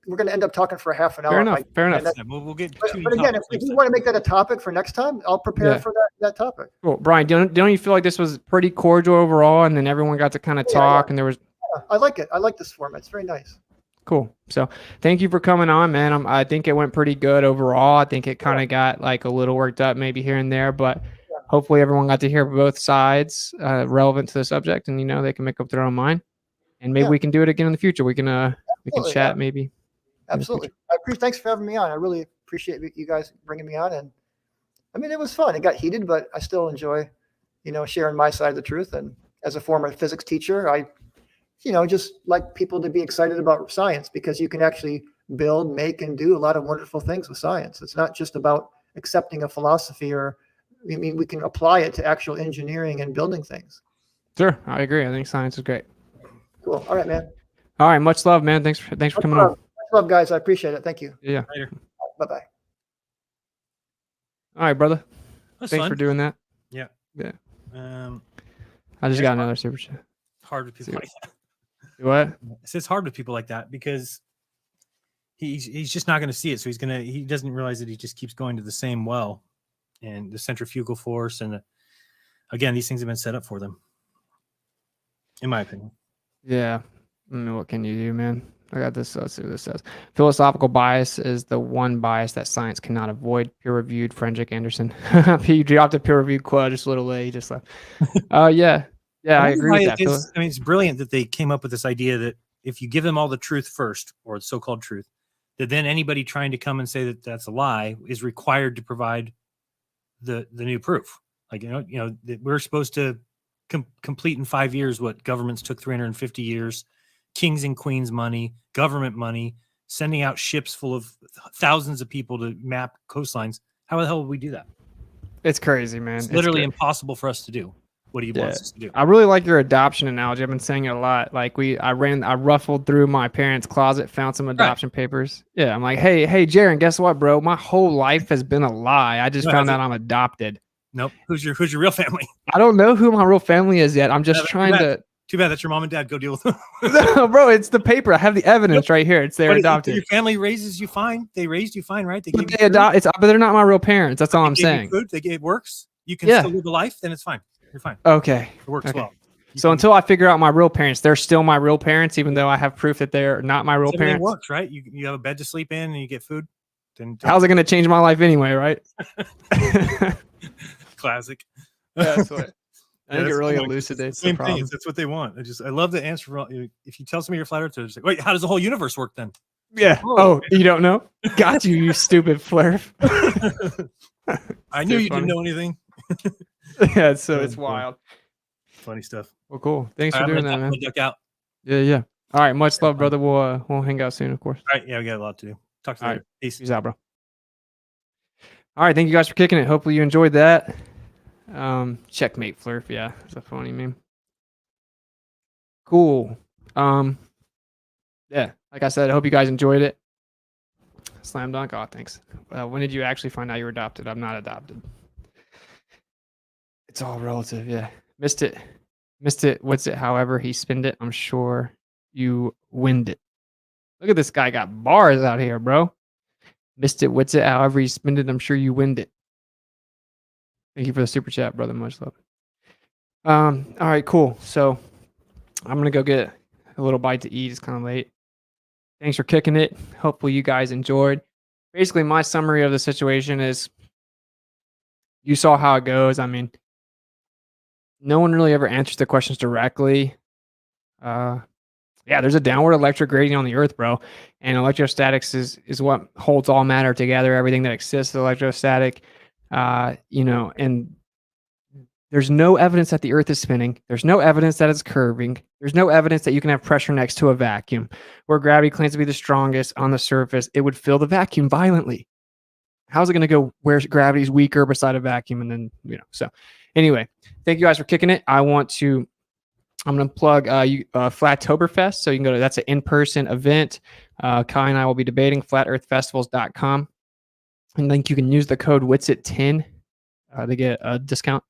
we're gonna end up talking for a half an hour. Fair enough. We'll get. But again, if you want to make that a topic for next time, I'll prepare for that topic. Cool, Brian. Don't you feel like this was pretty cordial overall, and then everyone got to kind of talk, and there was. Yeah, I like it. I like this format. It's very nice. Cool. So thank you for coming on, man. I think it went pretty good overall. I think it kind of got like a little worked up maybe here and there, but hopefully everyone got to hear both sides relevant to the subject, and they can make up their own mind. And maybe we can do it again in the future. We can chat maybe. Absolutely. Thanks for having me on. I really appreciate you guys bringing me on. And I mean, it was fun. It got heated, but I still enjoy, sharing my side of the truth. And as a former physics teacher, I, just like people to be excited about science because you can actually build, make, and do a lot of wonderful things with science. It's not just about accepting a philosophy we can apply it to actual engineering and building things. Sure. I agree. I think science is great. Cool. All right, man. All right. Much love, man. Thanks for coming on. Much love, guys. I appreciate it. Thank you. Yeah. Later. Bye-bye. All right, brother. That's Thanks fun. for doing that. Yeah. Yeah. I just got another super chat. Hard with people like that. What? It's hard with people like that because he's just not going to see it. So he doesn't realize that he just keeps going to the same well, and the centrifugal force. And again, these things have been set up for them, in my opinion. Yeah. I mean, what can you do, man? I got this. Let's see what this says. Philosophical bias is the one bias that science cannot avoid. Peer-reviewed, Frederick Anderson. You dropped a peer-reviewed quote just a little late. He just left. Yeah. Yeah, I agree with that. I mean, it's brilliant that they came up with this idea that if you give them all the truth first, or the so-called truth, that then anybody trying to come and say that that's a lie is required to provide the new proof. Like, we're supposed to complete in 5 years what governments took 350 years, kings and queens money, government money, sending out ships full of thousands of people to map coastlines. How the hell would we do that? It's crazy, man. It's literally impossible for us to do what he wants us to do. I really like your adoption analogy. I've been saying it a lot. Like I ruffled through my parents' closet, found some adoption papers. Yeah, I'm like, hey, Jaron, guess what, bro? My whole life has been a lie. I just found out I'm adopted. Nope. Who's your real family? I don't know who my real family is yet. I'm just trying to. Too bad that's your mom and dad. Go deal with them. No, bro, it's the paper. I have the evidence right here. It's they're adopted. Your family raises you fine. They raised you fine, right? But they're not my real parents. That's all I'm saying. Food. It works. You can still live a life. Then it's fine. You're fine. Okay. It works well. So until I figure out my real parents, they're still my real parents, even though I have proof that they're not my real parents. It works, right? You have a bed to sleep in and you get food. Then how's it going to change my life anyway, right? Classic. Yeah, that's what. I think it really elucidates the problem. That's what they want. I love the answer. If you tell somebody you're flat earth, they're just like, wait, how does the whole universe work then? Yeah. Oh, you don't know? Got you, you stupid flurf. I knew you didn't know anything. Yeah, so it's wild. Funny stuff. Well, cool. Thanks for doing that, man. Duck out. Yeah. All right, much love, brother. We'll hang out soon, of course. All right, yeah, we got a lot to do. Talk to you later. Peace out, bro. All right, thank you guys for kicking it. Hopefully you enjoyed that. Checkmate flurf, yeah, it's a funny meme. Cool. Yeah, like I said, I hope you guys enjoyed it. Slam dunk. Oh, thanks. When did you actually find out you were adopted? I'm not adopted. It's all relative, yeah. Missed it. What's it? However he spinned it, I'm sure you winned it. Look at this guy, got bars out here, bro. Missed it. What's it? However you spinned it, I'm sure you winned it. Thank you for the super chat, brother. Much love. All right, cool. So I'm gonna go get a little bite to eat. It's kind of late. Thanks for kicking it. Hopefully you guys enjoyed. Basically, my summary of the situation is you saw how it goes. I mean, no one really ever answers the questions directly. Yeah, there's a downward electric gradient on the Earth, bro. And electrostatics is what holds all matter together. Everything that exists is electrostatic. And there's no evidence that the Earth is spinning. There's no evidence that it's curving. There's no evidence that you can have pressure next to a vacuum. Where gravity claims to be the strongest on the surface, it would fill the vacuum violently. How's it going to go where gravity is weaker beside a vacuum? And then, so anyway, thank you guys for kicking it. I'm going to plug Flattoberfest. So you can go to, that's an in-person event. Kai and I will be debating flatearthfestivals.com. And then you can use the code WITSIT10 to get a discount.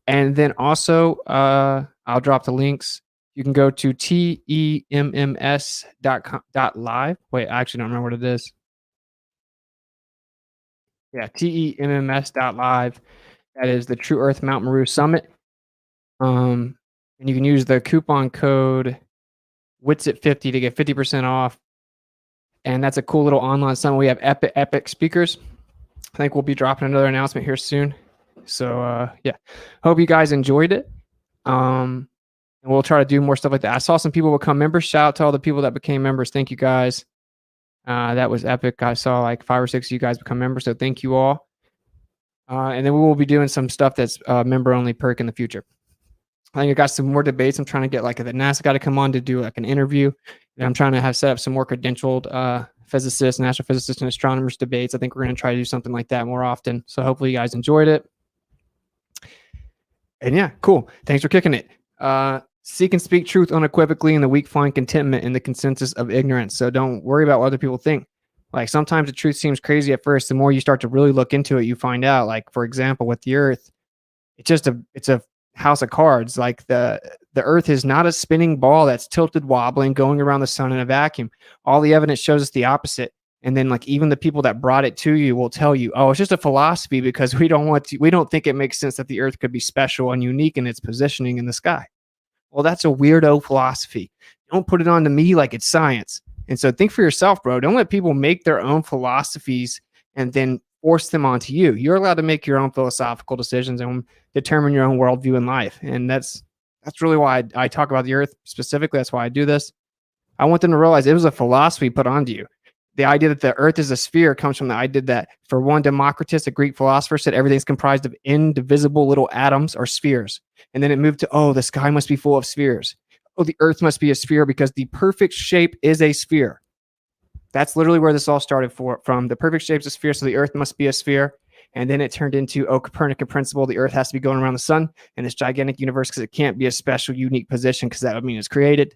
And then also, I'll drop the links. You can go to temms.live. Wait, I actually don't remember what it is. Yeah, temms.live. That is the True Earth Mount Meru Summit. And you can use the coupon code WITSIT50 to get 50% off. And that's a cool little online summit. We have epic speakers. I think we'll be dropping another announcement here soon. So yeah, hope you guys enjoyed it. And we'll try to do more stuff like that. I saw some people become members. Shout out to all the people that became members. Thank you guys. That was epic. I saw like 5 or 6 of you guys become members. So thank you all. And then we will be doing some stuff that's member only perk in the future. I think I got some more debates. I'm trying to get like the NASA guy to come on to do like an interview. And I'm trying to have set up some more credentialed physicists and astrophysicists and astronomers debates. I think we're going to try to do something like that more often. So hopefully you guys enjoyed it. And yeah, cool. Thanks for kicking it. Seek and speak truth unequivocally, and the weak find contentment in the consensus of ignorance. So don't worry about what other people think. Like sometimes the truth seems crazy at first. The more you start to really look into it, you find out, like, for example, with the Earth, it's a house of cards. Like the Earth is not a spinning ball that's tilted, wobbling, going around the sun in a vacuum. All the evidence shows us the opposite. And then like even the people that brought it to you will tell you, oh, it's just a philosophy because we don't think it makes sense that the Earth could be special and unique in its positioning in the sky. Well, that's a weirdo philosophy. Don't put it on to me like it's science. And so think for yourself, bro. Don't let people make their own philosophies and then force them onto you. You're allowed to make your own philosophical decisions and determine your own worldview in life. And that's really why I talk about the Earth specifically. That's why I do this. I want them to realize it was a philosophy put onto you. the idea that the earth is a sphere comes from the idea that for one Democritus, a Greek philosopher, said everything's comprised of indivisible little atoms or spheres. And then it moved to, oh, the sky must be full of spheres. Oh, the earth must be a sphere because the perfect shape is a sphere. That's literally where this all started from. The perfect shape is a sphere, so the earth must be a sphere. And then it turned into, oh, Copernican principle, the earth has to be going around the sun in this gigantic universe because it can't be a special, unique position because that would mean it's created.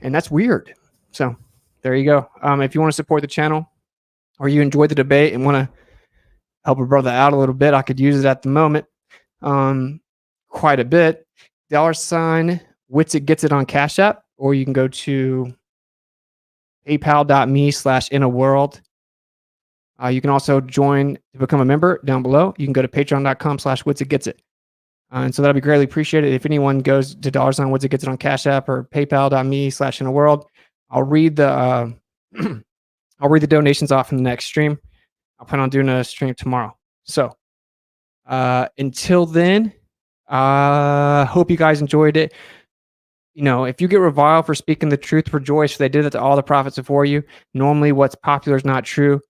And that's weird. So there you go. If you want to support the channel or you enjoyed the debate and want to help a brother out a little bit, I could use it at the moment quite a bit. $ Witsit gets it on Cash App, or you can go to paypal.me/inaworld. You can also join to become a member down below. You can go to patreon.com/witsitgetsit. And so that'll be greatly appreciated. If anyone goes to $witsitgetsit on Cash App or paypal.me/inaworld, I'll read the donations off in the next stream. I'll plan on doing a stream tomorrow. So until then, hope you guys enjoyed it. You know, if you get reviled for speaking the truth, rejoice, for they did it to all the prophets before you. Normally what's popular is not true,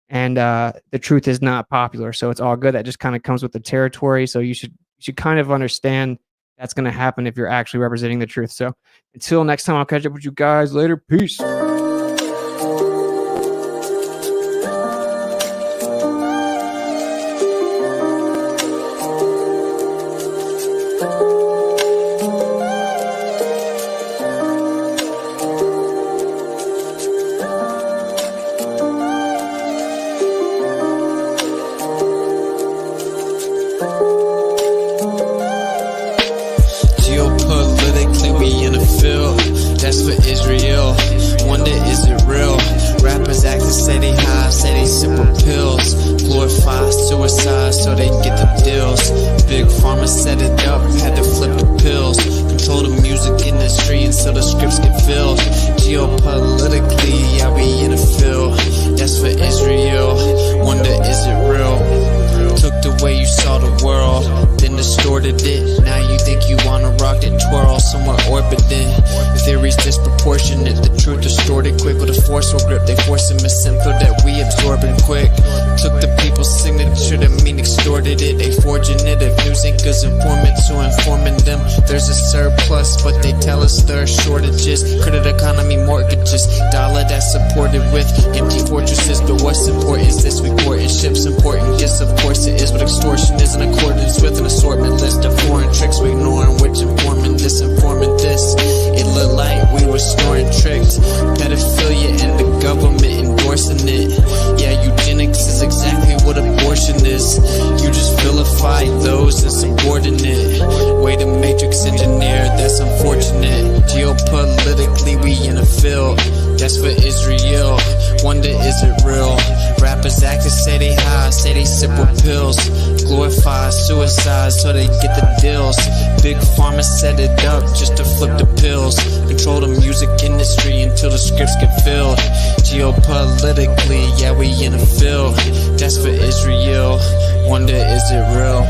and the truth is not popular. So it's all good. That just kind of comes with the territory. So you should kind of understand that's going to happen if you're actually representing the truth. So until next time, I'll catch up with you guys later. Peace. That's for Israel. Wonder, is it real? Rappers acting say they high, say they simple pills. Glorify suicide so they get the deals. Big pharma set it up, had to flip the pills. Control the music industry until the scripts get filled. Geopolitically, yeah, we in the field. That's for Israel. Wonder, is it real? Took the way you saw the world, then distorted it. Now you think you wanna rock that twirl, somewhere orbiting. Theories disproportionate, the truth distorted quick with a forceful grip. They force a misinfo that we absorbing quick. Took the people's signature to mean extorted it. They forging it, if news anchors informant to informing them. There's a surplus, but they tell us there are shortages. Credit economy mortgages, dollar that's supported with empty fortresses. But what's important is this reporting ships important. Yes, of course it is, but extortion is in accordance with an assortment list of foreign tricks we ignoring, which informing this, informing this. It looked like we were snoring tricked. Pedophilia and the government endorsing it. Yeah, eugenics is exactly what abortion is. You just vilify those insubordinate. Way to matrix engineer, that's unfortunate. Geopolitically, we in a field. That's for Israel. Wonder, is it real? Rappers acting say they high, say they simple pills. Glorify suicide so they get the deals. Big pharma set it up just to flip the pills. Control the music industry until the scripts get filled. Geopolitically, yeah, we in a field. That's for Israel. Wonder, is it real?